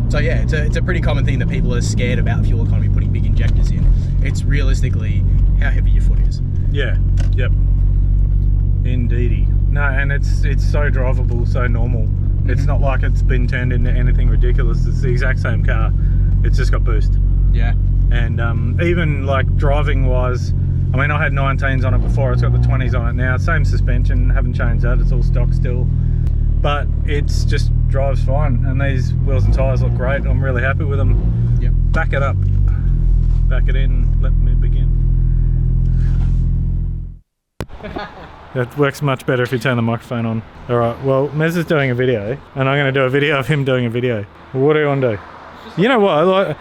So yeah, it's a pretty common thing that people are scared about fuel economy, putting big injectors in. It's realistically how heavy your foot is. Yeah, yep. Indeedy. No, and it's so drivable, so normal. It's not like it's been turned into anything ridiculous. It's the exact same car. It's just got boost. Yeah. And even like driving wise, I mean, I had 19s on it before. It's got the 20s on it now. Same suspension, haven't changed that. It's all stock still. But it's just drives fine. And these wheels and tyres look great. I'm really happy with them. Yep. Back it up. Back it in. Let me begin. It works much better if you turn the microphone on. Alright, well, Mez is doing a video, and I'm going to do a video of him doing a video. What do you want to do? You know what?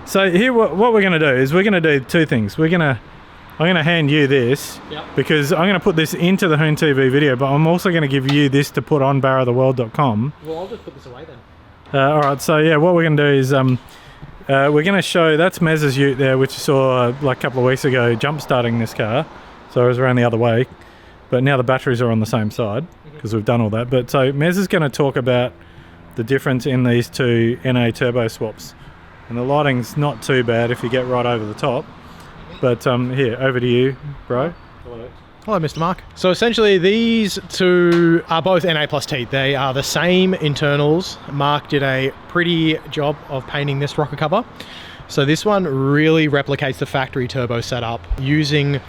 So here, what we're going to do is we're going to do two things. I'm going to hand you this, because I'm going to put this into the HoonTV video, but I'm also going to give you this to put on barrowtheworld.com. Well, I'll just put this away then. Alright, so yeah, what we're going to do is we're going to show, that's Mez's ute there, which you saw like a couple of weeks ago jump starting this car. So I was around the other way, but now the batteries are on the same side because we've done all that. But so Mez is going to talk about the difference in these two NA turbo swaps. And the lighting's not too bad if you get right over the top. But here, over to you, bro. Hello. Hello, Mr. Mark. So essentially these two are both NA plus T. They are the same internals. Mark did a pretty job of painting this rocker cover. So this one really replicates the factory turbo setup using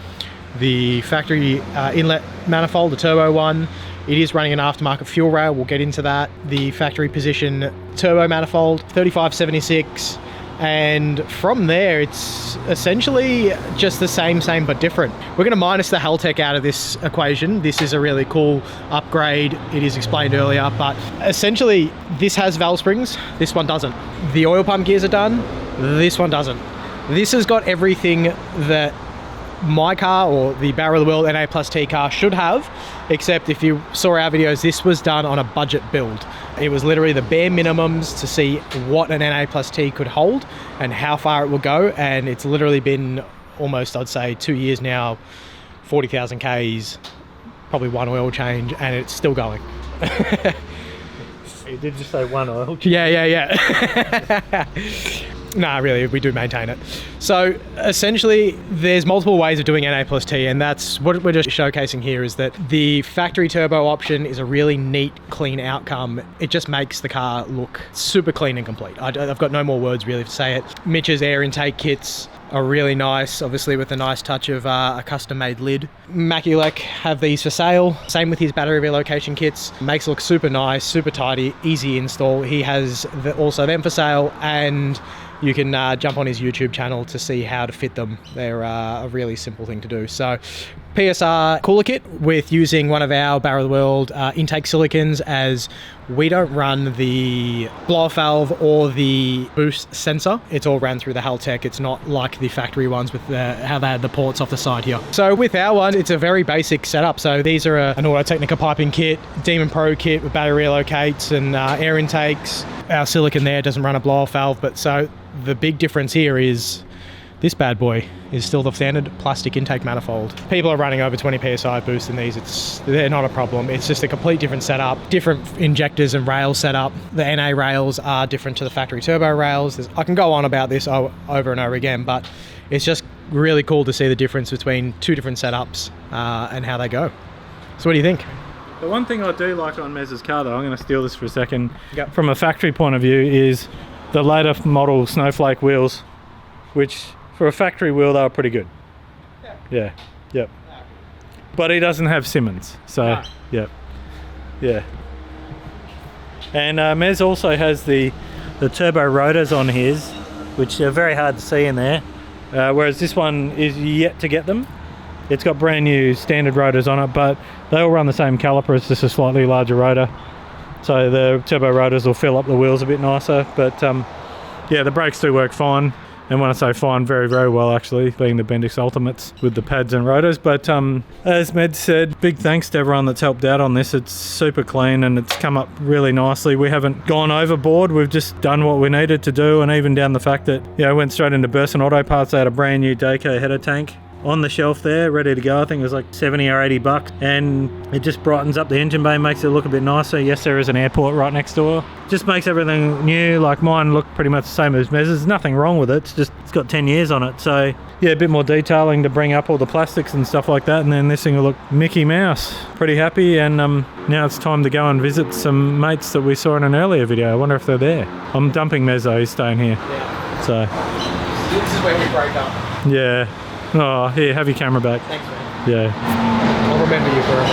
the factory inlet manifold, the turbo one. It is running an aftermarket fuel rail, we'll get into that. The factory position turbo manifold, 3576, and from there it's essentially just the same but different. We're going to minus the Haltech out of this equation. This is a really cool upgrade. It is explained earlier, but essentially this has valve springs, this one doesn't. The oil pump gears are done, this one doesn't. This has got everything that my car or the Barrow of the World NA plus T car should have, except if you saw our videos, this was done on a budget build. It was literally the bare minimums to see what an NA plus T could hold and how far it will go, and it's literally been almost, I'd say, 2 years now, 40,000 Ks, probably one oil change, and it's still going. You did just say one oil change. Yeah. Nah, really, we do maintain it. So essentially, there's multiple ways of doing NA plus T, and that's what we're just showcasing here, is that the factory turbo option is a really neat, clean outcome. It just makes the car look super clean and complete. I've got no more words really to say it. Mitch's air intake kits are really nice, obviously with a nice touch of a custom-made lid. Maculek have these for sale. Same with his battery relocation kits. Makes it look super nice, super tidy, easy install. He has also them for sale, and you can jump on his YouTube channel to see how to fit them. They're a really simple thing to do. So PSR cooler kit with using one of our Barrow of the World intake silicons, as we don't run the blow-off valve or the boost sensor. It's all ran through the Haltech. It's not like the factory ones with how they had the ports off the side here. So with our one, it's a very basic setup. So these are an Auto Technica piping kit, Demon Pro kit with battery relocates and air intakes. Our silicon there doesn't run a blow-off valve, but so the big difference here is this bad boy is still the standard plastic intake manifold. People are running over 20 PSI boost in these. They're not a problem. It's just a complete different setup, different injectors and rail setup. The NA rails are different to the factory turbo rails. I can go on about this over and over again, but it's just really cool to see the difference between two different setups and how they go. So what do you think? The one thing I do like on Mez's car, though, I'm going to steal this for a second, from a factory point of view, is the later model Snowflake wheels, which for a factory wheel they were pretty good. Yeah. Yep. But he doesn't have Simmons, so yep. Yeah. And Mez also has the turbo rotors on his, which are very hard to see in there, whereas this one is yet to get them. It's got brand new standard rotors on it, but they all run the same caliper. It's just a slightly larger rotor. So the turbo rotors will fill up the wheels a bit nicer. But yeah, the brakes do work fine. And when I say fine, very, very well actually, being the Bendix Ultimates with the pads and rotors. But as Med said, big thanks to everyone that's helped out on this. It's super clean and it's come up really nicely. We haven't gone overboard. We've just done what we needed to do, and even down the fact that, you know, went straight into Burson Auto Parts. They had a brand new Dayco header tank on the shelf there, ready to go. I think it was like 70 or 80 bucks, and it just brightens up the engine bay, makes it look a bit nicer. Yes, there is an airport right next door. Just makes everything new. Like mine look pretty much the same as Mez's. There's nothing wrong with it. It's just, it's got 10 years on it. So yeah, a bit more detailing to bring up all the plastics and stuff like that, and then this thing will look Mickey Mouse. Pretty happy, and now it's time to go and visit some mates that we saw in an earlier video. I wonder if they're there. I'm dumping Mezzo, he's staying here. Yeah. So This is where we break up. yeah. Oh, here, have your camera back. Thanks, man. Yeah. I'll remember you forever.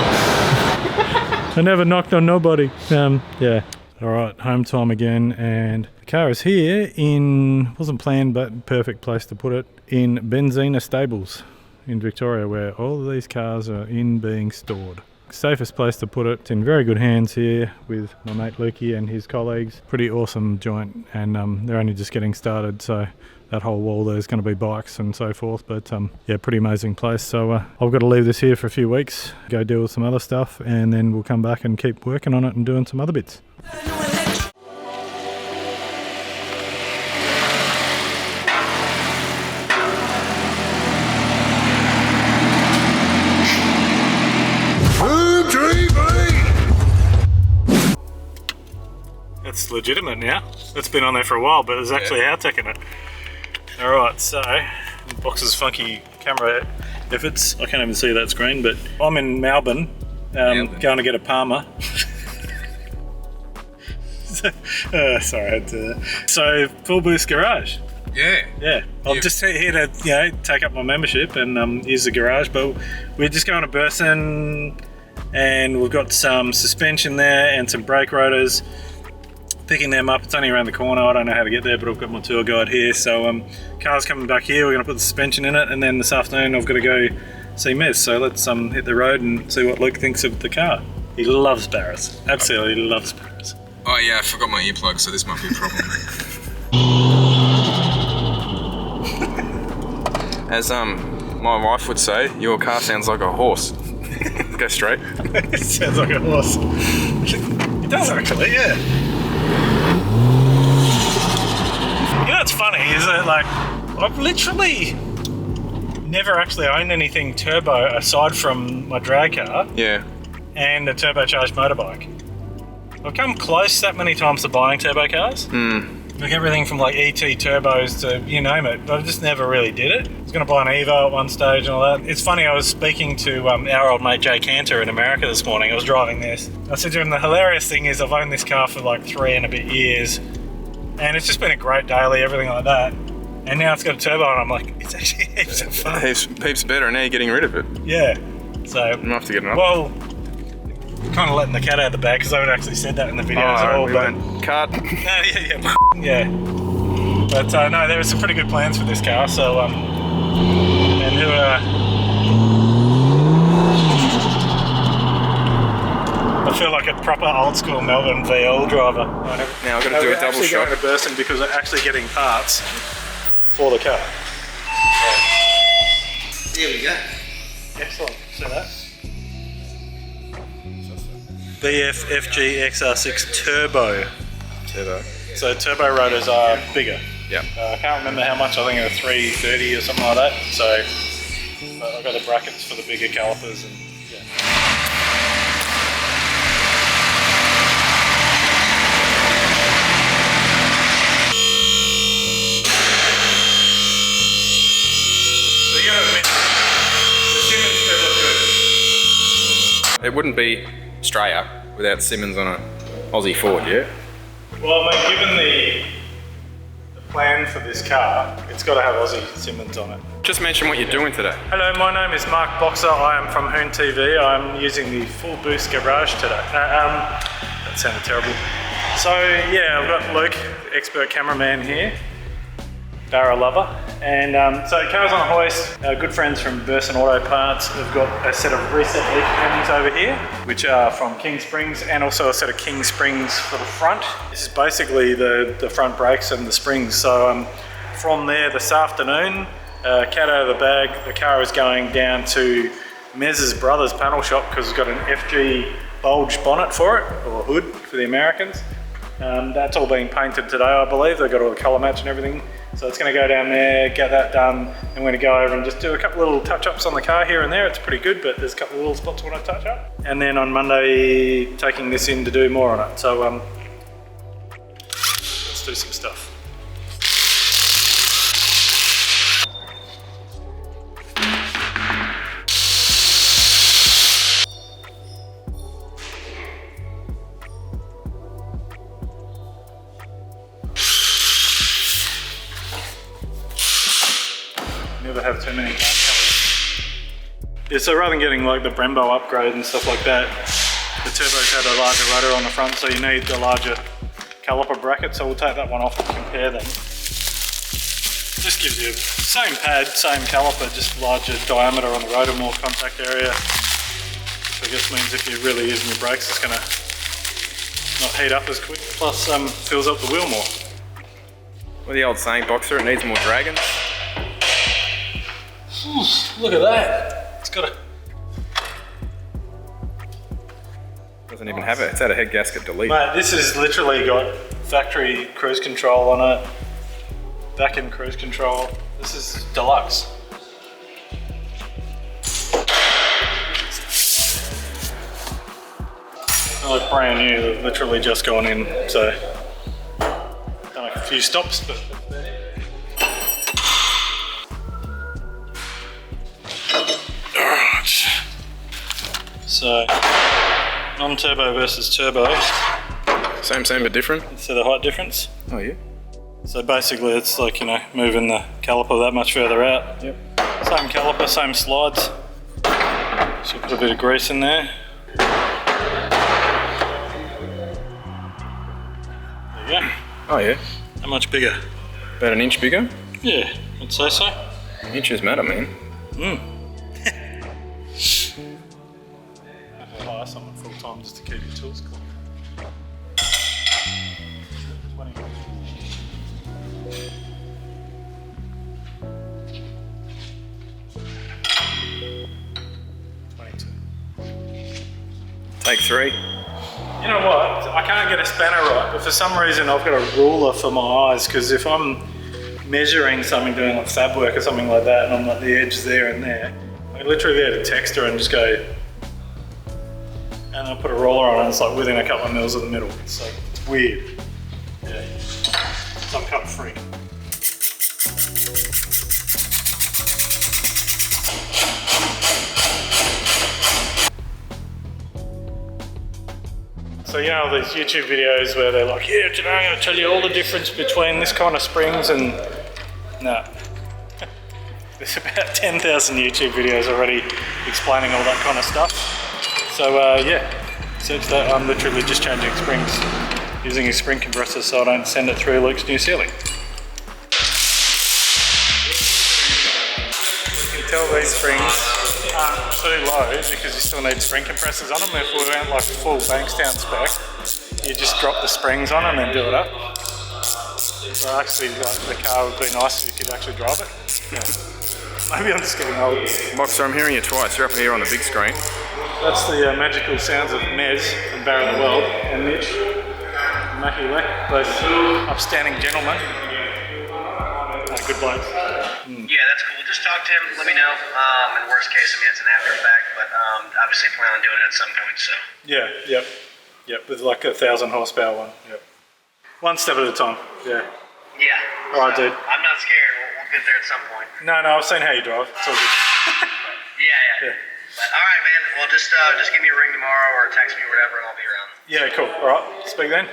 I never knocked on nobody. Yeah. All right, home time again, and the car is here in, wasn't planned, but perfect place to put it, in Benzina Stables in Victoria, where all of these cars are being stored. Safest place to put it. It's in very good hands here with my mate Lukey and his colleagues. Pretty awesome joint, and they're only just getting started, so that whole wall there's going to be bikes and so forth, but yeah, pretty amazing place. So I've got to leave this here for a few weeks, go deal with some other stuff, and then we'll come back and keep working on it and doing some other bits. It's legitimate now. It's been on there for a while, but it's actually Howtech in it. Alright, so Box's funky camera efforts. I can't even see that screen, but I'm in Melbourne, going to get a Palmer. Sorry, I had to. So, Full Boost Garage. Yeah. I'm just here to take up my membership and use the garage, but we're just going to Burson, and we've got some suspension there and some brake rotors. Picking them up, it's only around the corner. I don't know how to get there, but I've got my tour guide here. So car's coming back here, we're gonna put the suspension in it, and then this afternoon I've got to go see Mez. So let's hit the road and see what Luke thinks of the car. He loves Barras, absolutely loves Barras. Oh yeah, I forgot my earplugs, so this might be a problem. As my wife would say, your car sounds like a horse. Go straight. It sounds like a horse. It does actually, yeah. You know what's funny is that, like, I've literally never actually owned anything turbo aside from my drag car. Yeah. And a turbocharged motorbike. I've come close that many times to buying turbo cars. Like everything from like ET turbos to you name it, but I just never really did it. I was going to buy an Evo at one stage and all that. It's funny, I was speaking to our old mate Jay Cantor in America this morning. I was driving this. I said to him, the hilarious thing is I've owned this car for like 3 and a bit years, and it's just been a great daily, everything like that. And now it's got a turbo, and I'm like, it's actually heaps of fun. Heaps better, and now you're getting rid of it. Yeah. So I'm gonna have to get another. Well, kind of letting the cat out of the bag because I haven't actually said that in the videos at all. But cut. yeah. But no, there are some pretty good plans for this car. So and who I feel like a proper old school Melbourne VL driver. Now I've got to do a double actually shot. going to Burson because I'm actually getting parts for the car. There we go. Excellent. See that? BFFG XR6 Turbo. So turbo rotors are bigger. Yeah. I can't remember how much. I think it was 330 or something like that. So I've got the brackets for the bigger calipers and yeah. So you gotta admit, the Simmons do look good. It wouldn't be Australia without Simmons on an Aussie Ford, yeah? Well, I mean, given the plan for this car, it's got to have Aussie Simmons on it. Just mention what you're doing today. Hello, my name is Mark Boxer. I am from HoonTV. I'm using the Full Boost Garage today. That sounded terrible. So yeah, I've got Luke, expert cameraman here, barra lover. And so car's on a hoist. Our good friends from Burson Auto Parts have got a set of reset leaf springs over here, which are from King Springs, and also a set of King Springs for the front. This is basically the front brakes and the springs. So from there this afternoon, cat out of the bag, the car is going down to Mez's brother's panel shop because it's got an FG bulge bonnet for it, or hood for the Americans. That's all being painted today, I believe. They've got all the colour match and everything. So it's going to go down there, get that done, and we're going to go over and just do a couple little touch-ups on the car here and there. It's pretty good, but there's a couple of little spots I want to touch up. And then on Monday, taking this in to do more on it. So let's do some stuff. Never have too many car colours. Yeah, so rather than getting like the Brembo upgrade and stuff like that, the turbo's had a larger rudder on the front, so you need the larger caliper bracket, so we'll take that one off and compare them. Just gives you same pad, same caliper, just larger diameter on the rotor, more contact area. So I guess means if you're really using your brakes, it's gonna not heat up as quick, plus fills up the wheel more. Well, the old saying, Boxer, it needs more dragons. Look at that. It's got a... Doesn't even have it. It's had a head gasket delete. Mate, this has literally got factory cruise control on it. Vacuum cruise control. This is deluxe. Like brand new, they've literally just gone in, so done a few stops, but so non-turbo versus turbo. Same but different. So the height difference. Oh yeah. So basically it's like, you know, moving the caliper that much further out. Yep. Same caliper, same slides. So put a bit of grease in there. There you go. Oh yeah. How much bigger? About an inch bigger? Yeah, I'd say so. Inches matter, man. Hire someone full time just to keep your tools cool. 20. Take 3. You know what? I can't get a spanner right, but for some reason I've got a ruler for my eyes, because if I'm measuring something, doing like fab work or something like that, and I'm like the edge there and there, I can literally get a texter and just go, and I'll put a roller on it, and it's like within a couple of mils of the middle. It's like, it's weird. Yeah. Some kind of freak. So you know these YouTube videos where they're like, yeah, today I'm going to tell you all the difference between this kind of springs and... No. There's about 10,000 YouTube videos already explaining all that kind of stuff. So yeah, search that. I'm literally just changing springs using a spring compressor so I don't send it through Luke's new ceiling. You can tell these springs aren't too low because you still need spring compressors on them. If we went like full Bankstown spec, you just drop the springs on and then do it up. So actually, like, the car would be nice if you could actually drive it. Yeah. Maybe I'm just getting old. Boxer, I'm hearing you twice. You're up here on the big screen. That's the magical sounds of Mez from Barry the World and Mitch, Mackie Leck, both upstanding gentlemen. Good blokes. Yeah, that's cool. Just talk to him, let me know. In worst case, I mean, it's an after effect, but obviously plan on doing it at some point, so. Yeah, yep, with like 1,000 horsepower one, yep. One step at a time, yeah. Yeah. Alright, dude. I'm not scared, we'll get there at some point. No, I've seen how you drive, it's all good. Yeah. But alright, man, well, just give me a ring tomorrow or text me or whatever, and I'll be around. Yeah, cool, alright, speak then.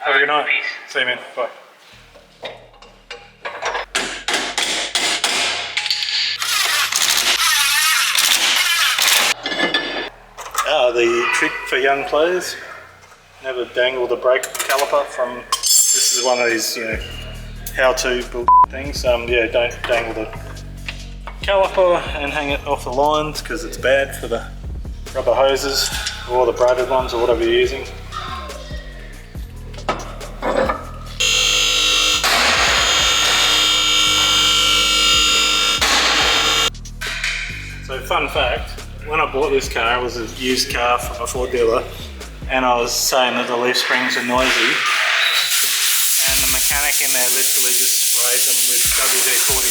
Have a good night. Peace. See you, man, bye. The trick for young players, never dangle the brake caliper from, this is one of these, you know, how-to build things. Yeah, don't dangle the caliper and hang it off the lines because it's bad for the rubber hoses or the braided ones or whatever you're using. So fun fact, when I bought this car, it was a used car from a Ford dealer, and I was saying that the leaf springs are noisy, and the mechanic in there literally just mate them with WD-40.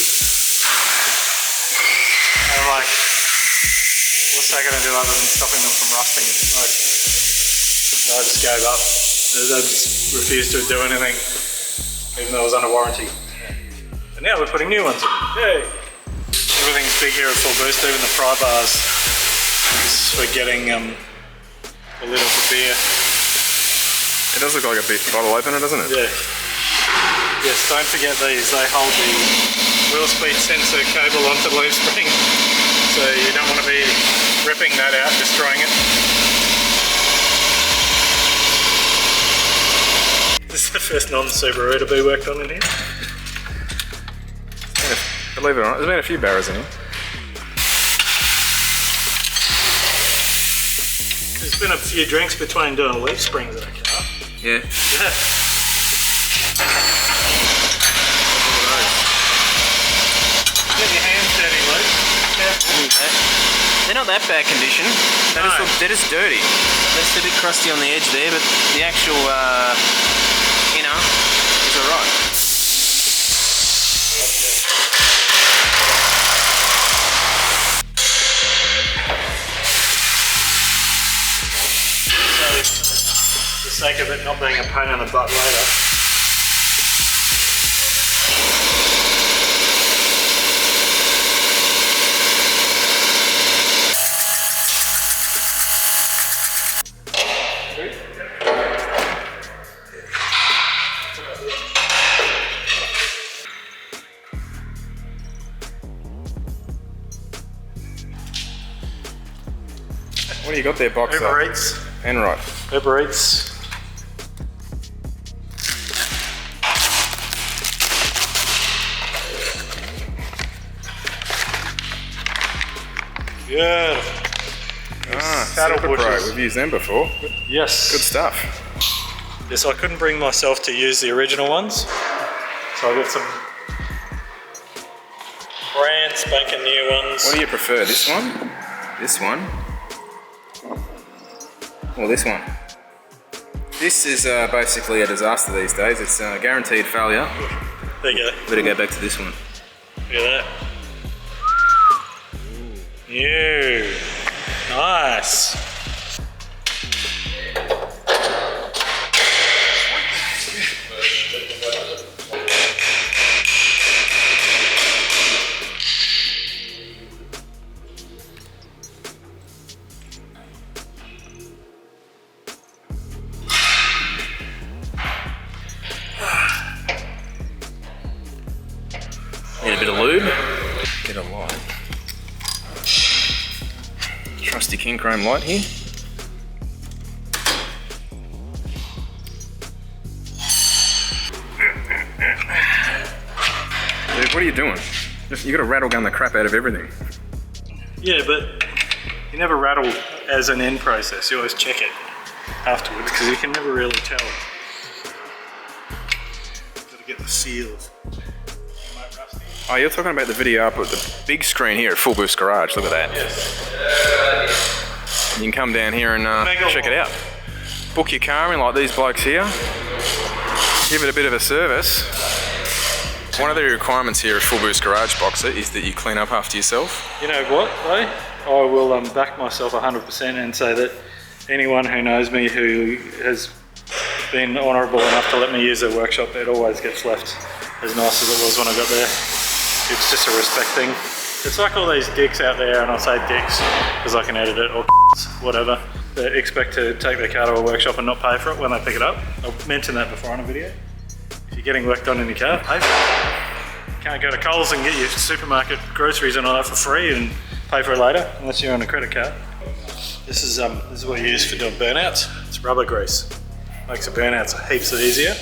And I'm like, what's that going to do other than stopping them from rusting? Like, so I just gave up. I just refused to do anything, even though I was under warranty. And now we're putting new ones in. Yay! Everything's big here at full boost, even the pry bars. This is for getting the lid off the beer. It does look like a big bottle opener, doesn't it? Yeah. Yes, don't forget these. They hold the wheel speed sensor cable onto the leaf spring. So you don't want to be ripping that out, destroying it. This is the first non-Subaru to be worked on in here. Believe it or not, there's been a few barrows in here. There's been a few drinks between doing leaf springs in a car. Yeah. Yeah. Get your hands dirty, Luke. They're not that bad condition. They're just dirty. They're just a bit crusty on the edge there, but the actual inner is alright. For the sake of it not being a pain in the butt later. What do you got there, Boxer? Uber Eats. Enright. Uber Eats. Beautiful. Saddle Super Pro. bushes. We've used them before. Yes. Good stuff. Yes, I couldn't bring myself to use the original ones, so I got some brand spanking new ones. What do you prefer, this one? This one? Or this one? This is basically a disaster these days. It's guaranteed failure. There you go. Better go back to this one. Look at that. New. Nice. Need a bit of lube. Get a light. Trusty King Chrome light here. Dude, what are you doing? You gotta rattle gun the crap out of everything. Yeah, but you never rattle as an end process. You always check it afterwards because you can never really tell. Gotta get the seals. Oh, you're talking about the video up at the big screen here at Full Boost Garage. Look at that. Yes. You can come down here and check it out. Book your car in like these blokes here. Give it a bit of a service. One of the requirements here at Full Boost Garage, Boxer, is that you clean up after yourself. You know what, though? I will back myself 100% and say that anyone who knows me who has been honourable enough to let me use their workshop, it always gets left as nice as it was when I got there. It's just a respect thing. It's like all these dicks out there, and I say dicks because I can edit it, or whatever, that expect to take their car to a workshop and not pay for it when they pick it up. I've mentioned that before on a video. If you're getting work done in your car, pay for it. You can't go to Coles and get your supermarket groceries and all that for free and pay for it later, unless you're on a credit card. This is what you use for doing burnouts. It's rubber grease. Makes the burnouts heaps easier.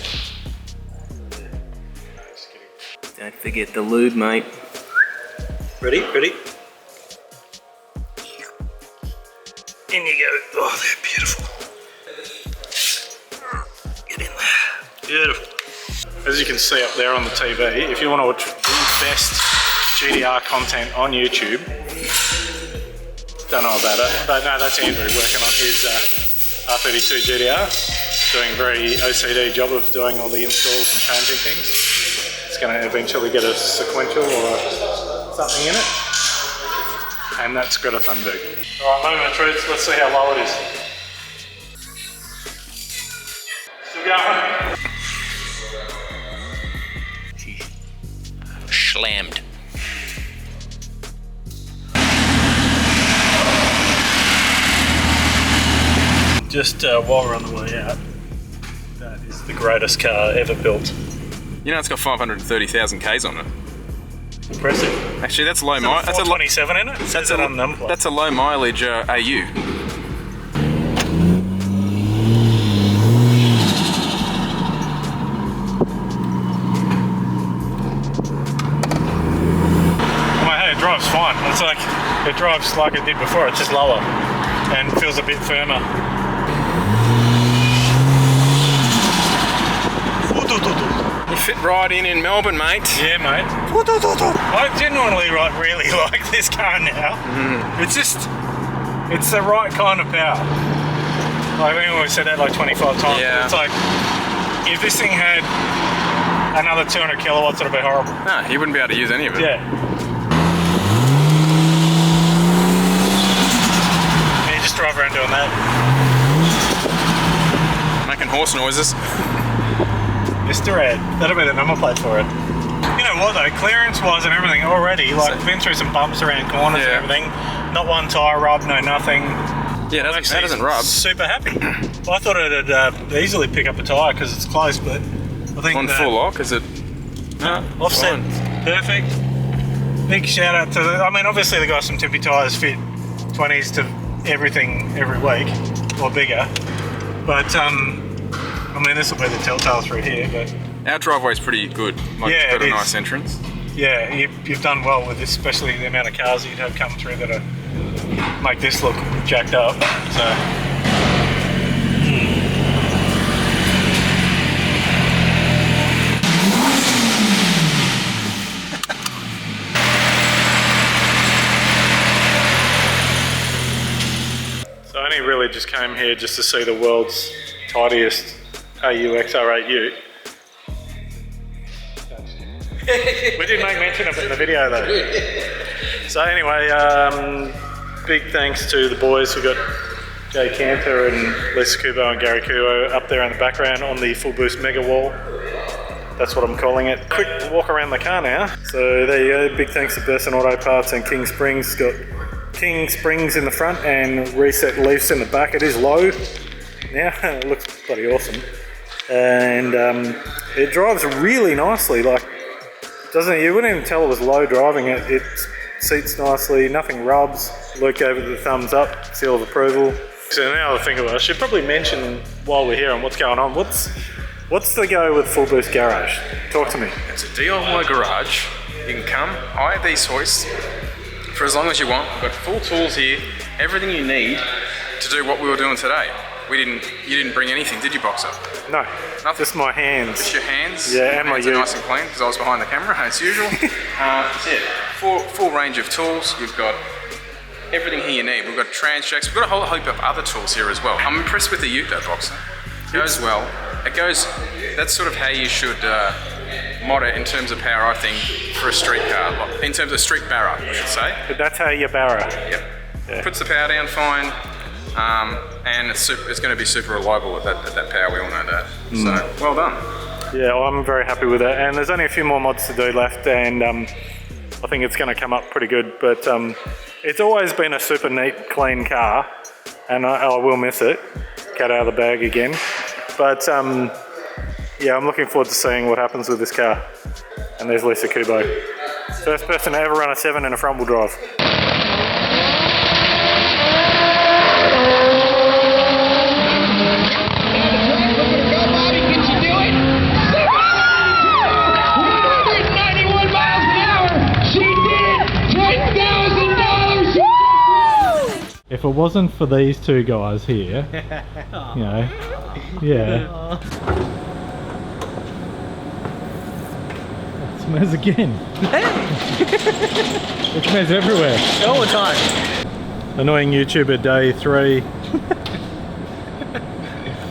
Don't forget the lube, mate. Ready? Ready? In you go. Oh, they're beautiful. Get in there. Beautiful. As you can see up there on the TV, if you want to watch the best GDR content on YouTube, don't know about it, but no, that's Andrew working on his R32 GDR, doing a very OCD job of doing all the installs and changing things. It's going to eventually get a sequential or something in it. And that's got a thunder. Alright, moment of truth, let's see how low it is. Still going. Slammed. Just while we're on the way out, that is the greatest car ever built. You know it's got 530,000 Ks on it. Impressive. Actually, that's low mileage. That's a 427 in it? That's a low mileage AU. It drives fine. It's like, it drives like it did before, it's just lower and feels a bit firmer. You fit right in Melbourne, mate. Yeah, mate. I genuinely really like this car now. It's just, it's the right kind of power. I think we've said that like 25 times. Yeah. It's like, if this thing had another 200 kilowatts, it'd be horrible. Nah, you wouldn't be able to use any of it. Yeah. Just drive around doing that. Making horse noises. Mr. Ed. That'll be the number plate for it. You know what though, clearance wise and everything already, like been through some bumps around corners and everything. Not one tyre rub, no nothing. Yeah, that doesn't rub. Super happy. Well, I thought it'd easily pick up a tyre because it's close, but I think on full lock, is it? No, offset, perfect. Big shout out to I mean, obviously the guys from Tippy Tyres fit 20s to everything every week, or bigger. But I mean, this will be the telltale through here. But our driveway's pretty good. Like, yeah, it's got a nice entrance. Yeah, you've done well with this, especially the amount of cars that you'd have come through that are, make this look jacked up. So. I only really just came here just to see the world's tidiest AU XR8 ute. We did make mention of it in the video though. So anyway, big thanks to the boys who got Jay Cantor and Lisa Kubo and Gary Kuo up there in the background on the full boost mega wall. That's what I'm calling it. Quick walk around the car now. So there you go, big thanks to Burson Auto Parts and King Springs. Got King Springs in the front and reset leafs in the back. It is low now, it looks bloody awesome. And it drives really nicely, like, doesn't it? You wouldn't even tell it was low driving it. It seats nicely, nothing rubs. Luke gave it the thumbs up, seal of approval. So now I think about it, I should probably mention while we're here on what's going on. What's the go with Full Boost Garage? Talk to me. It's a DIY garage. You can come, hire these hoists for as long as you want. We've got full tools here, everything you need to do what we were doing today. You didn't bring anything, did you, Boxer? No, nothing. Just my hands. Just your hands. Yeah, and my hands are nice and clean because I was behind the camera as usual. That's it. Full range of tools. You've got everything here you need. We've got trans jacks. We've got a whole heap of other tools here as well. I'm impressed with the ute though, Boxer. It goes well. It goes. That's sort of how you should mod it in terms of power, I think, for a street car. In terms of street barra, I should say. But that's how you barra. Yep. Yeah. Puts the power down fine, and it's going to be super reliable at that power. We all know that. So well done. Yeah, well, I'm very happy with it. And there's only a few more mods to do left, and I think it's going to come up pretty good. But it's always been a super neat, clean car, and I will miss it. Cat out of the bag again. But yeah, I'm looking forward to seeing what happens with this car. And there's Lisa Kubo. First person to ever run a 7 in a front wheel drive. If it wasn't for these two guys here, you know, yeah. It smells again. It smells everywhere. All the time. Annoying YouTuber day 3.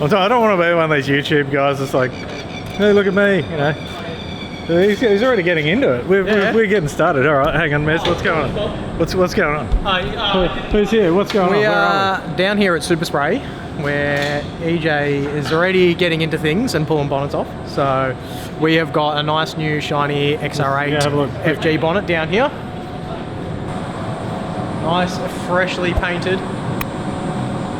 I don't want to be one of these YouTube guys that's like, hey, look at me, you know. He's already getting into it. We're getting started. All right, hang on, Mez. What's going on? What's going on? Who's here? What's going on? We Where are down here at Super Spray, where EJ is already getting into things and pulling bonnets off. So we have got a nice new shiny XR6 FG bonnet down here. Nice, freshly painted.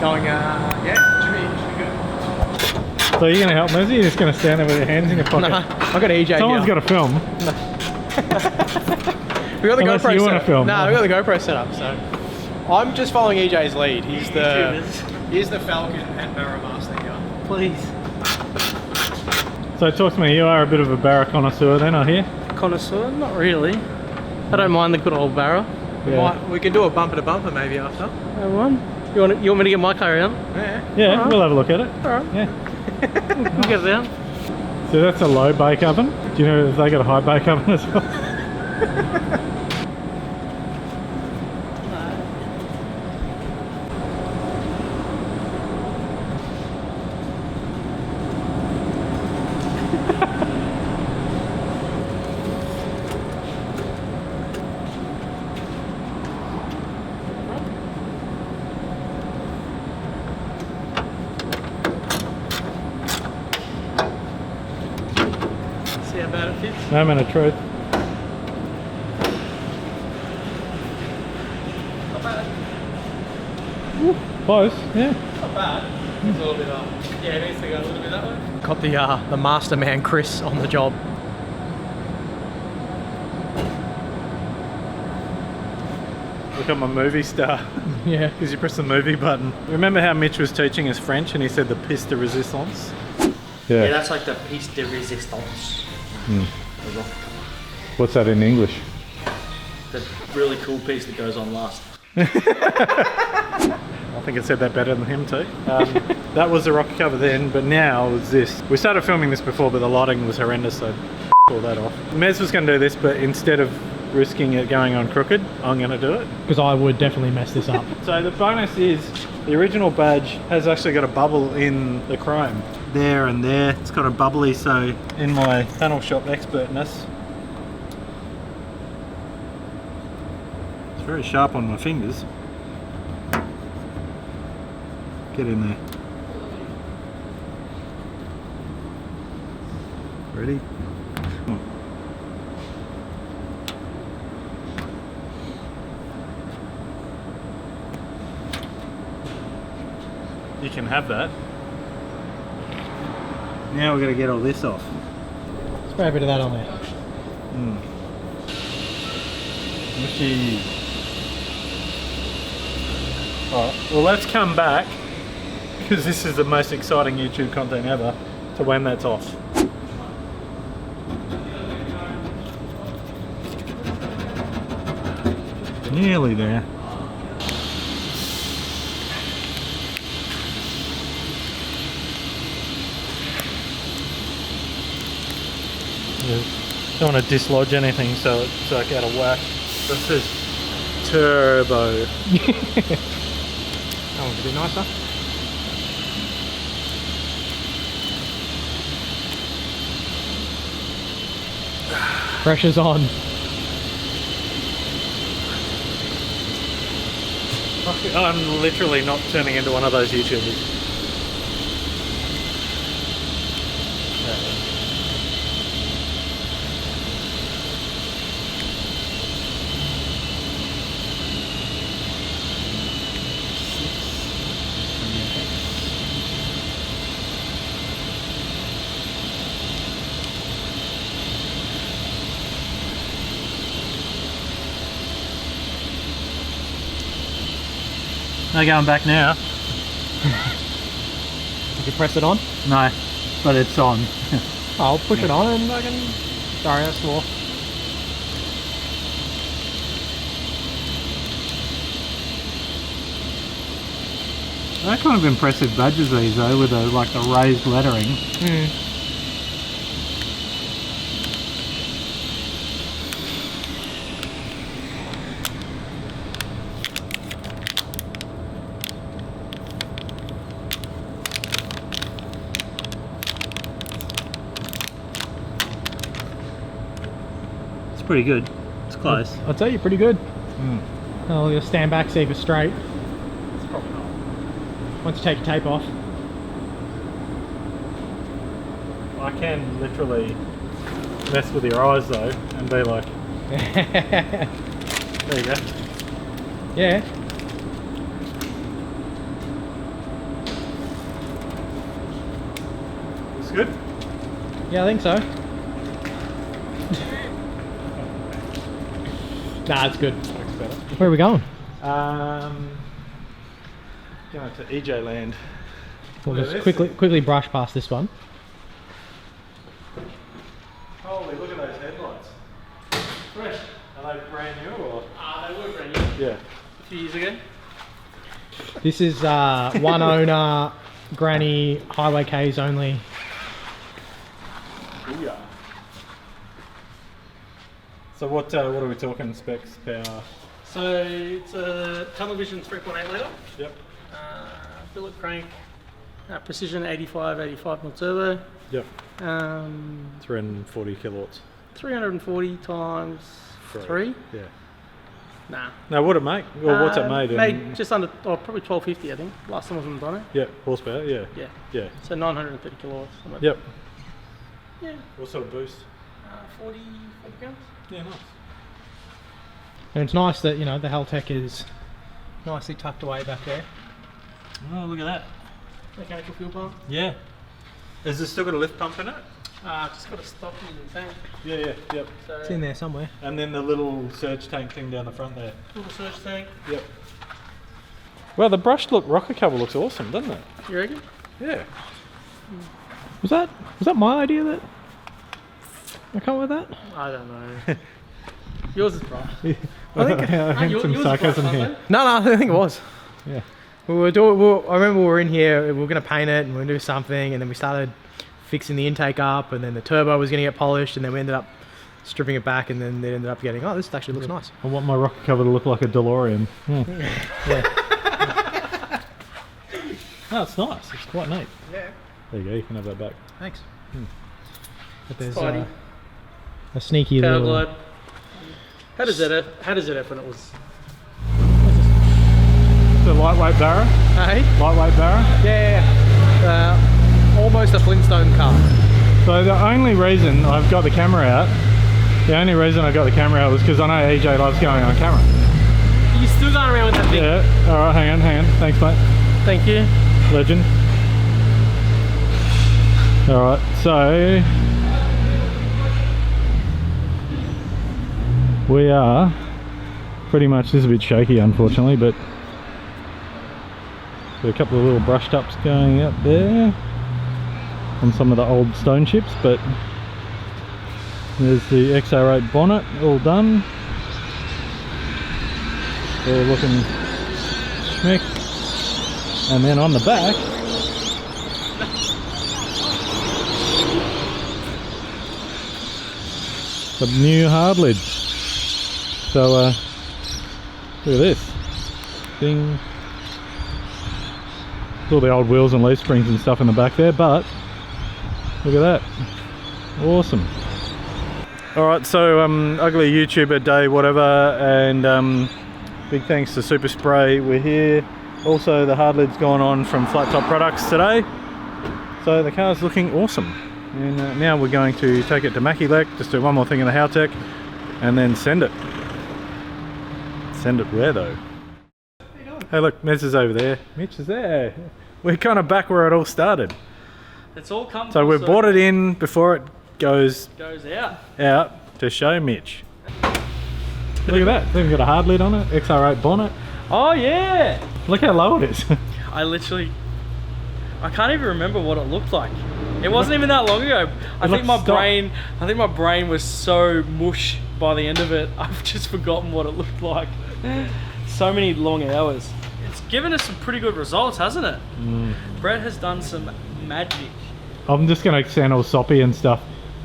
Going, yeah, should be good. So you're going to help Mezzy? You're just going to stand there with your hands in your pocket? No, I've got EJ Someone's got to film. We got the Unless GoPro you set want up. to film. No, we got the GoPro set up, so I'm just following EJ's lead. He's the Falcon and Barra master here. Please. So talk to me, you are a bit of a barra connoisseur then, I hear? Connoisseur? Not really. I don't mind the good old barra. We can do a bumper to bumper maybe after. One. You want me to get my car around? Yeah, All right. we'll have a look at it. Alright. Yeah. We'll get it down. So that's a low bake oven. Do you know if they got a high bake oven as well? See how bad it fits? Moment of truth. Not bad. Close, yeah. Not bad. It's a little bit yeah, it needs to go a little bit that way. Got the master man Chris on the job. Look at my movie star. Yeah. Because you press the movie button. Remember how Mitch was teaching us French and he said the pièce de résistance? Yeah, that's like the piece de resistance. Mm. The rock. What's that in English? The really cool piece that goes on last. I think I said that better than him too. That was the rock cover then, but now it's this. We started filming this before, but the lighting was horrendous, so all that off. Mez was going to do this, but instead of risking it going on crooked, I'm going to do it. Because I would definitely mess this up. So the bonus is the original badge has actually got a bubble in the chrome. There and there, it's got a bubbly, so in my panel shop expertness, it's very sharp on my fingers. Get in there. Ready? You can have that. Now we're going to get all this off. Spray a bit of that on there. Mushy. Alright, well let's come back, because this is the most exciting YouTube content ever, to when that's off. Nearly there. Don't want to dislodge anything so it's like out of whack. This is turbo. That one's a bit nicer. Pressure's on. I'm literally not turning into one of those YouTubers. No going back now. Did you press it on? No, but it's on. I'll push it on and I can... Sorry, that's more. They're kind of impressive badges these though, with the like the raised lettering. pretty good. It's close. I'll tell you, pretty good. Oh, you'll stand back, see if it's straight. It's probably not. Once you take your tape off. I can literally mess with your eyes though and be like, there you go. Yeah. It's good? Yeah, I think so. Nah, it's good. Looks better. Where are we going? Going to EJ Land. We'll Look just at this. quickly brush past this one. Holy, look at those headlights. Fresh. Are they brand new or? They were brand new. Yeah. A few years ago. This is one owner, granny, highway Ks only. Booyah. So what are we talking specs, power? So it's a television 3.8 litre. Yep. Billet crank. Precision 85mm turbo. Yep. 340 340 kilowatts. 340 times 3. Yeah. Nah. Now what it make? Well, what's it made? Made just under, probably 1250 I think. Last time I was on the dyno. Yeah, horsepower, yeah. Yeah. Yeah. So 930 kilowatts. Yep. Yeah. What sort of boost? 40 pounds. Yeah, nice. And it's nice that, you know, the Haltech is nicely tucked away back there. Oh, look at that. Mechanical fuel pump. Yeah. Is this still got a lift pump in it? Just got a stop in the tank. Yeah, yeah, yep. So It's in there somewhere. And then the little surge tank thing down the front there. little surge tank. Yep. Well, the brushed look rocker cover looks awesome, doesn't it? You reckon? Yeah. Was that my idea that I come with that? I don't know. Yours is bright. I think I think some sarcasm here. No, I think it was. Yeah. I remember we were in here, we were going to paint it and we were going to do something, and then we started fixing the intake up, and then the turbo was going to get polished, and then we ended up stripping it back, and then it ended up getting, oh, this actually looks nice. I want my rocker cover to look like a DeLorean. Yeah. No, it's nice. It's quite neat. Yeah. There you go. You can have that back. Thanks. But there's Spidey. a sneaky Power little... glide. How does it F when it was? It's a lightweight barra. Hey? Lightweight barra. Yeah. Almost a Flintstone car. So the only reason I've got the camera out, was because I know EJ loves going on camera. You still going around with that thing? Yeah. All right. Hang on. Thanks, mate. Thank you. Legend. All right. So we are pretty much, this is a bit shaky unfortunately, but got a couple of little brushed ups going up there on some of the old stone chips, but there's the XR6 bonnet all done. They're looking schmick. And then on the back, the new hard lid. So look at this thing. All the old wheels and leaf springs and stuff in the back there, but look at that. Awesome. Alright, so ugly YouTuber day whatever, and big thanks to Super Spray. We're here. Also the hard lid's gone on from Flat Top Products today. So the car's looking awesome. And now we're going to take it to Mackie-Lek, just do one more thing in the Haltech, and then send it. Send it where though? Hey look, Mez is over there. Mitch is there. We're kind of back where it all started. It's all come. So we brought it in before it goes out to show Mitch. Look at that. It's even got a hard lid on it. XR6 bonnet. Oh yeah. Look how low it is. I can't even remember what it looked like. It wasn't even that long ago. I think my brain was so mush by the end of it. I've just forgotten what it looked like. So many long hours. It's given us some pretty good results, hasn't it? Brett has done some magic. I'm just going to sound all soppy and stuff.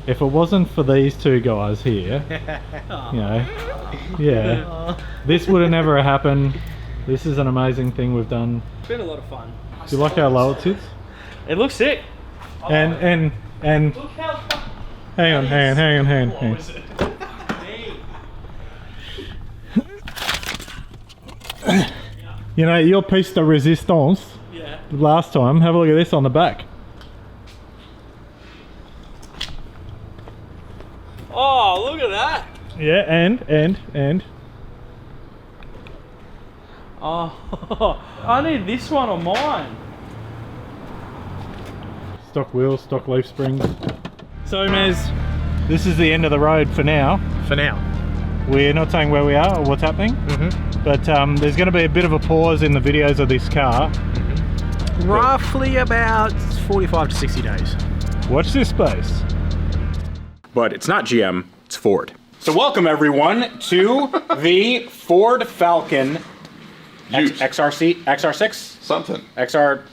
If it wasn't for these two guys here, you know, this would have never happened. This is an amazing thing we've done. It's been a lot of fun. Do you like how low it sits? It looks sick. And Look how hang on. You know, your piece de resistance last time, have a look at this on the back. Oh, look at that. Yeah, and. Oh, I need this one on mine. Stock wheels, stock leaf springs. So Mez, this is the end of the road for now. For now. We're not saying where we are or what's happening, but there's going to be a bit of a pause in the videos of this car. Roughly about 45 to 60 days. Watch this space. But it's not GM, it's Ford. So welcome everyone to the Ford Falcon XR6? Something.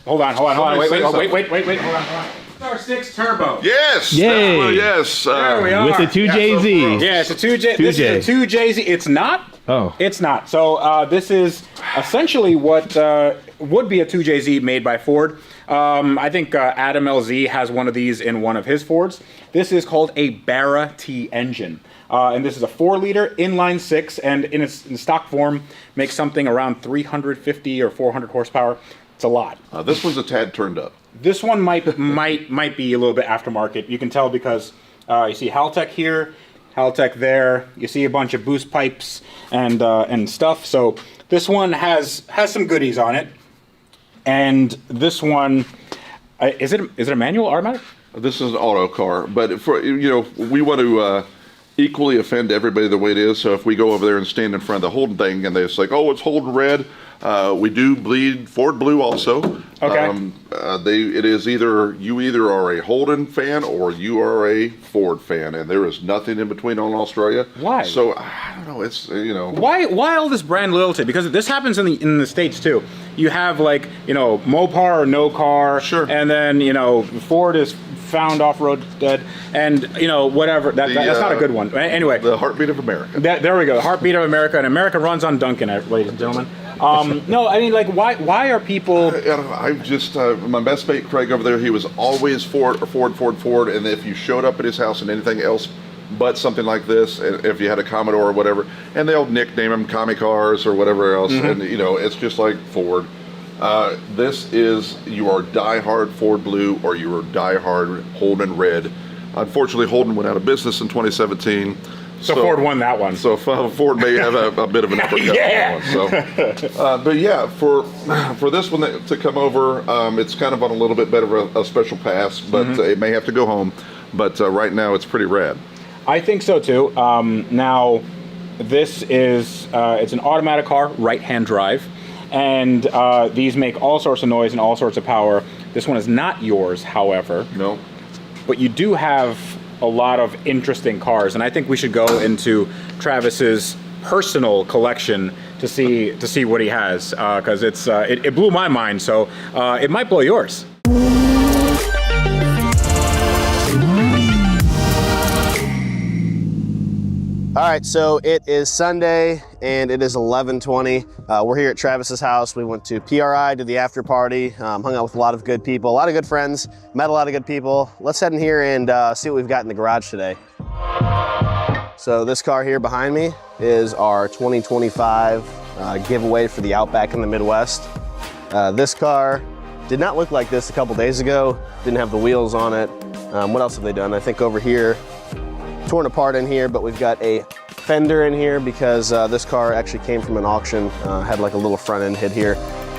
hold on, wait, hold on. XR6 Turbo. Yes! Yay! Well, yes. There we are. With the 2JZ. Yeah, it's a 2J. This is a 2JZ. It's not. Oh. It's not. So this is essentially what would be a 2JZ made by Ford. I think Adam LZ has one of these in one of his Fords. This is called a Barra T engine. And this is a 4-liter inline 6, and in stock form makes something around 350 or 400 horsepower. It's a lot. This one's a tad turned up. This one might be a little bit aftermarket. You can tell because you see Haltech here, Haltech there. You see a bunch of boost pipes and stuff. So this one has some goodies on it. And this one, is it a manual automatic? This is an auto car, but for we want to equally offend everybody the way it is. So if we go over there and stand in front of the Holden thing and they're like, oh, it's Holden red. We do bleed Ford blue also. Okay. It is you either are a Holden fan or you are a Ford fan, and there is nothing in between on Australia. Why? So I don't know. It's Why all this brand loyalty? Because this happens in the States too. You have like Mopar or no car. Sure. And then Ford is found off-road dead, and whatever. That's not a good one. Anyway, the heartbeat of America. There we go. The heartbeat of America, and America runs on Duncan, ladies and gentlemen. No, I mean, like, why are people? I've just my best mate Craig over there. He was always Ford, and if you showed up at his house and anything else but something like this, if you had a Commodore or whatever, and they'll nickname them Commie Cars or whatever else, and it's just like Ford. This is, you are diehard Ford blue or you are diehard Holden red. Unfortunately, Holden went out of business in 2017. So Ford won that one. So Ford may have a bit of an uppercut on that one. So, but yeah, for this one to come over, it's kind of on a little bit better of a special pass, but it may have to go home. But right now, it's pretty rad. I think so too. Now, this is it's an automatic car, right-hand drive. And these make all sorts of noise and all sorts of power. This one is not yours, however. No. But you do have a lot of interesting cars, and I think we should go into Travis's personal collection to see what he has, because it blew my mind. So it might blow yours. All right, so it is Sunday and it is 11:20. We're here at Travis's house. We went to PRI, did the after party, hung out with a lot of good people, a lot of good friends, met a lot of good people. Let's head in here and see what we've got in the garage today. So this car here behind me is our 2025 giveaway for the Outback in the Midwest. This car did not look like this a couple days ago, didn't have the wheels on it. What else have they done? I think over here, torn apart in here, but we've got a fender in here because this car actually came from an auction, had like a little front end hit here.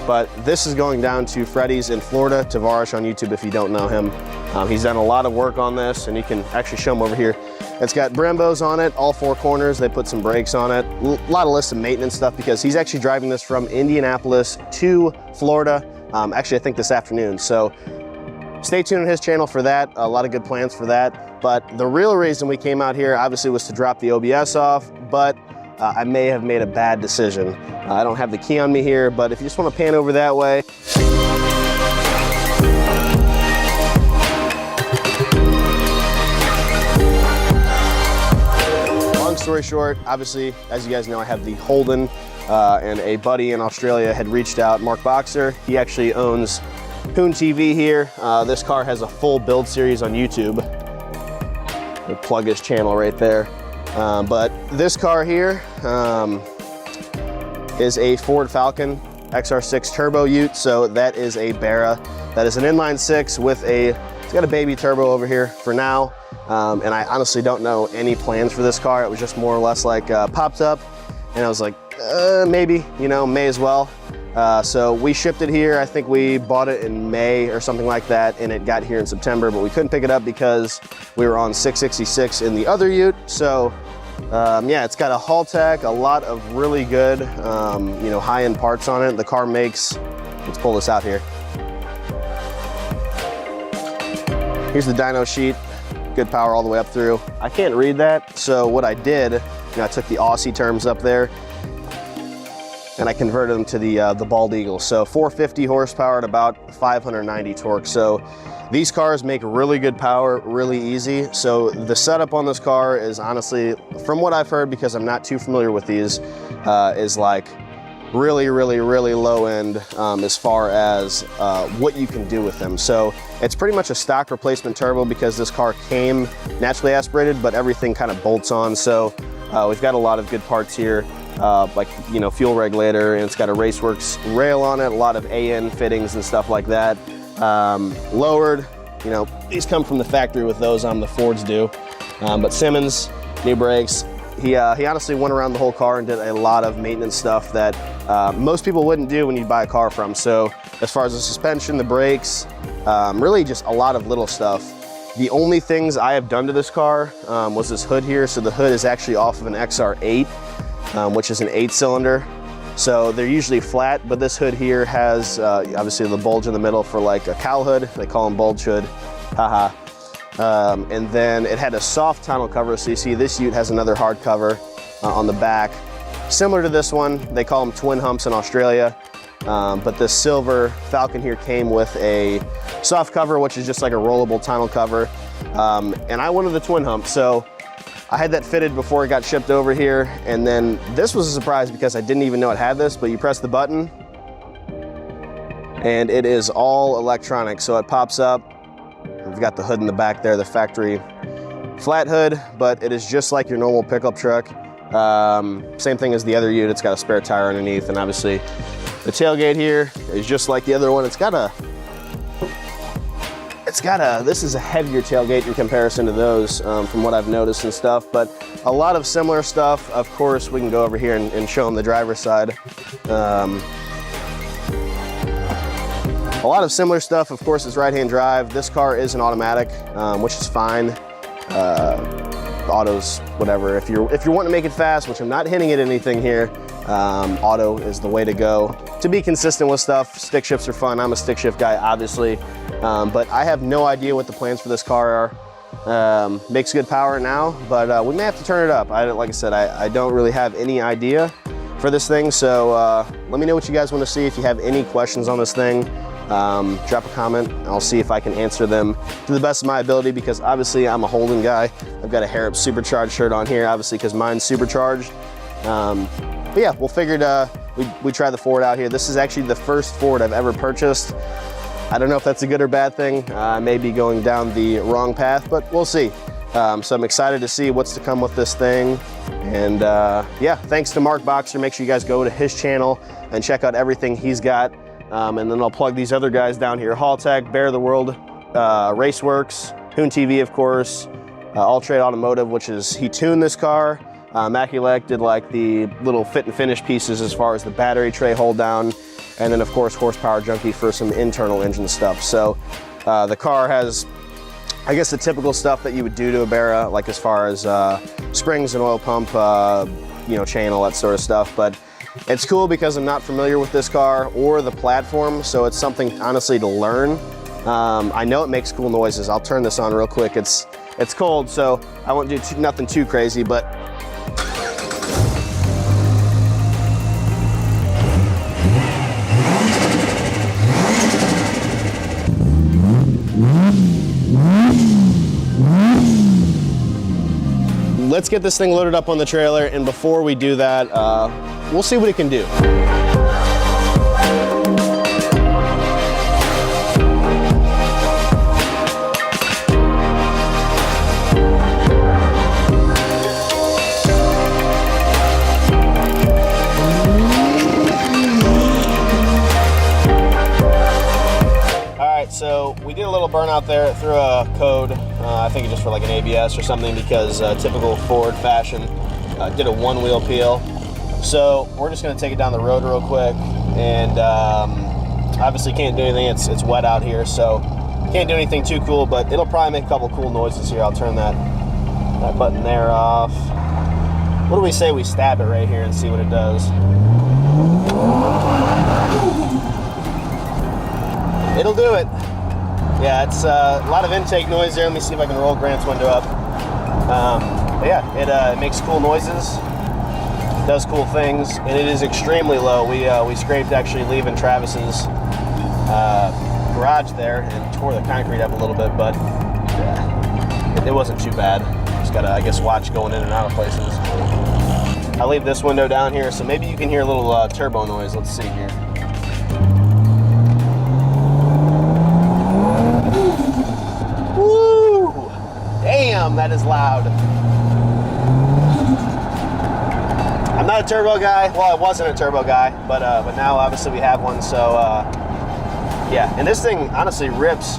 But this is going down to Freddie's in Florida, Tavares on YouTube if you don't know him. He's done a lot of work on this, and you can actually show him over here. It's got Brembos on it, all four corners. They put some brakes on it. A lot of lists of maintenance stuff because he's actually driving this from Indianapolis to Florida, actually I think this afternoon. So stay tuned on his channel for that. A lot of good plans for that. But the real reason we came out here obviously was to drop the OBS off, but I may have made a bad decision. I don't have the key on me here, but if you just want to pan over that way. Long story short, obviously, as you guys know, I have the Holden, and a buddy in Australia had reached out, Mark Boxer. He actually owns HoonTV here. This car has a full build series on YouTube. We'll plug his channel right there. But this car here, is a Ford Falcon XR6 turbo ute. So that is a Barra. That is an inline 6 with it's got a baby turbo over here for now. And I honestly don't know any plans for this car. It was just more or less like popped up, and I was like, maybe, you know, may as well. So we shipped it here. I think we bought it in May or something like that, and it got here in September, but we couldn't pick it up because we were on 666 in the other ute. So yeah, it's got a Haltech, a lot of really good, you know, high-end parts on it. The car makes, let's pull this out here. Here's the dyno sheet, good power all the way up through. I can't read that, so what I did, you know, I took the Aussie terms up there and I converted them to the Bald Eagle. So 450 horsepower at about 590 torque. So these cars make really good power, really easy. So the setup on this car is honestly, from what I've heard, because I'm not too familiar with these, is like really low end as far as what you can do with them. So it's pretty much a stock replacement turbo because this car came naturally aspirated, but everything kind of bolts on. So we've got a lot of good parts here, like, you know, fuel regulator, and it's got a Raceworks rail on it, a lot of AN fittings and stuff like that. Lowered, you know, these come from the factory with those the Fords do. But Simmons, new brakes. He honestly went around the whole car and did a lot of maintenance stuff that most people wouldn't do when you buy a car from. So as far as the suspension, the brakes, really just a lot of little stuff. The only things I have done to this car was this hood here. So the hood is actually off of an XR8, which is an 8-cylinder. So they're usually flat, but this hood here has obviously the bulge in the middle for like a cowl hood. They call them bulge hood, haha. And then it had a soft tonneau cover. So you see this ute has another hard cover on the back. Similar to this one, they call them twin humps in Australia. But this silver Falcon here came with a soft cover, which is just like a rollable tonneau cover. And I wanted the twin hump, so I had that fitted before it got shipped over here. And then this was a surprise because I didn't even know it had this, but you press the button and it is all electronic. So it pops up. We've got the hood in the back there, the factory flat hood, but it is just like your normal pickup truck. Same thing as the other ute. It's got a spare tire underneath, and obviously the tailgate here is just like the other one. This is a heavier tailgate in comparison to those, from what I've noticed and stuff, but a lot of similar stuff. Of course, we can go over here and show them the driver's side. A lot of similar stuff. Of course, it's right-hand drive. This car is an automatic, which is fine. Autos, whatever. If you're wanting to make it fast, which I'm not hinting at anything here, auto is the way to go. To be consistent with stuff, stick shifts are fun. I'm a stick shift guy, obviously, but I have no idea what the plans for this car are. Makes good power now, but we may have to turn it up. Like I said, I don't really have any idea for this thing, so let me know what you guys want to see. If you have any questions on this thing, drop a comment. I'll see if I can answer them to the best of my ability, because obviously I'm a Holden guy. I've got a Harrop supercharged shirt on here, obviously, because mine's supercharged. But yeah, we figured we try the Ford out here. This is actually the first Ford I've ever purchased. I don't know if that's a good or bad thing. I may be going down the wrong path, but we'll see. So I'm excited to see what's to come with this thing. And yeah, thanks to Mark Boxer. Make sure you guys go to his channel and check out everything he's got. And then I'll plug these other guys down here: Haltech, Bear of the World, Raceworks, HoonTV, of course, All Trade Automotive, which is, he tuned this car. Maculek did like the little fit and finish pieces as far as the battery tray hold down. And then of course, Horsepower Junkie for some internal engine stuff. So the car has, I guess, the typical stuff that you would do to a Barra, like as far as springs and oil pump, you know, chain, all that sort of stuff. But it's cool because I'm not familiar with this car or the platform, so it's something honestly to learn. I know it makes cool noises. I'll turn this on real quick. It's cold, so I won't do nothing too crazy, but let's get this thing loaded up on the trailer, and before we do that, we'll see what it can do. burnout there through a code. I think just for like an ABS or something, because typical Ford fashion, did a one-wheel peel. So we're just going to take it down the road real quick, and obviously can't do anything. It's wet out here, so can't do anything too cool, but it'll probably make a couple cool noises here. I'll turn that button there off. What do we say we stab it right here and see what it does? It'll do it. Yeah, it's a lot of intake noise there. Let me see if I can roll Grant's window up. But yeah, it makes cool noises, does cool things, and it is extremely low. We scraped actually leaving Travis's garage there and tore the concrete up a little bit, but yeah, it wasn't too bad. Just gotta, I guess, watch going in and out of places. I'll leave this window down here, so maybe you can hear a little turbo noise. Let's see here. Woo! Damn, that is loud. I'm not a turbo guy. Well, I wasn't a turbo guy, but now obviously we have one. So yeah, and this thing honestly rips.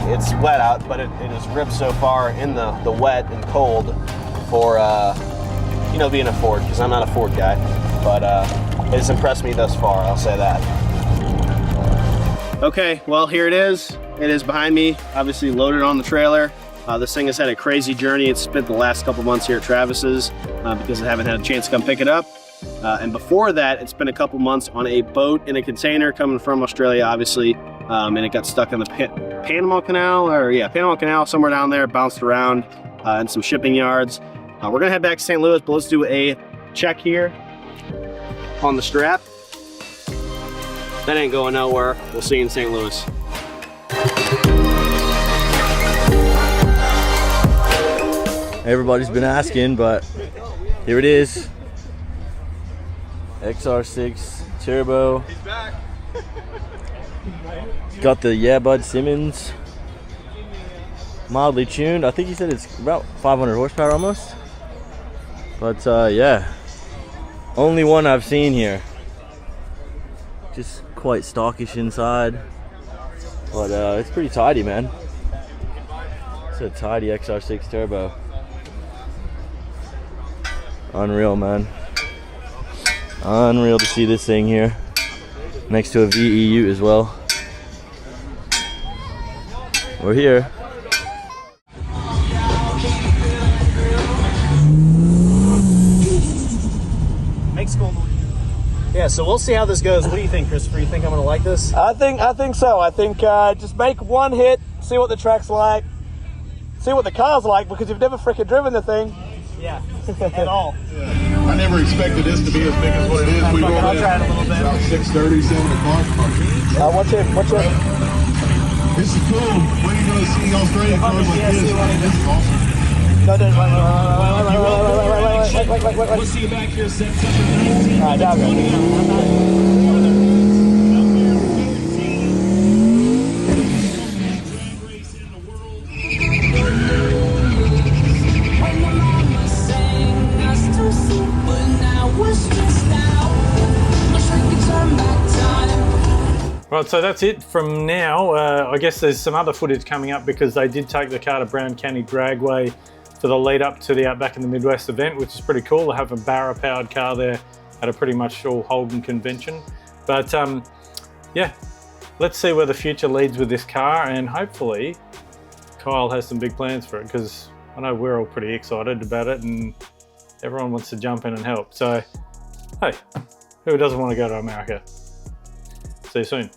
It's wet out, but it has ripped so far in the wet and cold for you know, being a Ford, because I'm not a Ford guy. But it has impressed me thus far. I'll say that. Okay, well, here it is. It is behind me, obviously loaded on the trailer. This thing has had a crazy journey. It's spent the last couple months here at Travis's because I haven't had a chance to come pick it up. And before that, it's been a couple months on a boat in a container coming from Australia, obviously. And it got stuck in the Panama Canal, Panama Canal, somewhere down there, bounced around in some shipping yards. We're gonna head back to St. Louis, but let's do a check here on the strap. That ain't going nowhere. We'll see you in St. Louis. Everybody's been asking, but here it is. XR6 turbo. He's back. Got the Yeah Bud Simmons. Mildly tuned. I think he said it's about 500 horsepower almost. But yeah, only one I've seen here. Just quite stockish inside, but it's pretty tidy, man. It's a tidy XR6 turbo. Unreal, man. Unreal to see this thing here next to a VEU as well. We're here. Makes cool noise. Yeah, so we'll see how this goes. What do you think, Christopher? You think I'm gonna like this? I think so. I think just make one hit, see what the track's like, see what the car's like, because you've never freaking driven the thing. Yeah, at all. Yeah. I never expected this to be as big as what it is. I'll try it a little bit. About 6:30, 7 o'clock. What's it? This is cool. When are you going to see Australian cars like this? This is awesome. Wait. We'll see you back here September 19th. All right, down Right, so that's it from now. I guess there's some other footage coming up because they did take the car to Brown County Dragway for the lead up to the Outback in the Midwest event, which is pretty cool. They have a Barra powered car there at a pretty much all Holden convention. But yeah, let's see where the future leads with this car, and hopefully Kyle has some big plans for it, because I know we're all pretty excited about it and everyone wants to jump in and help. So, hey, who doesn't want to go to America? See you soon.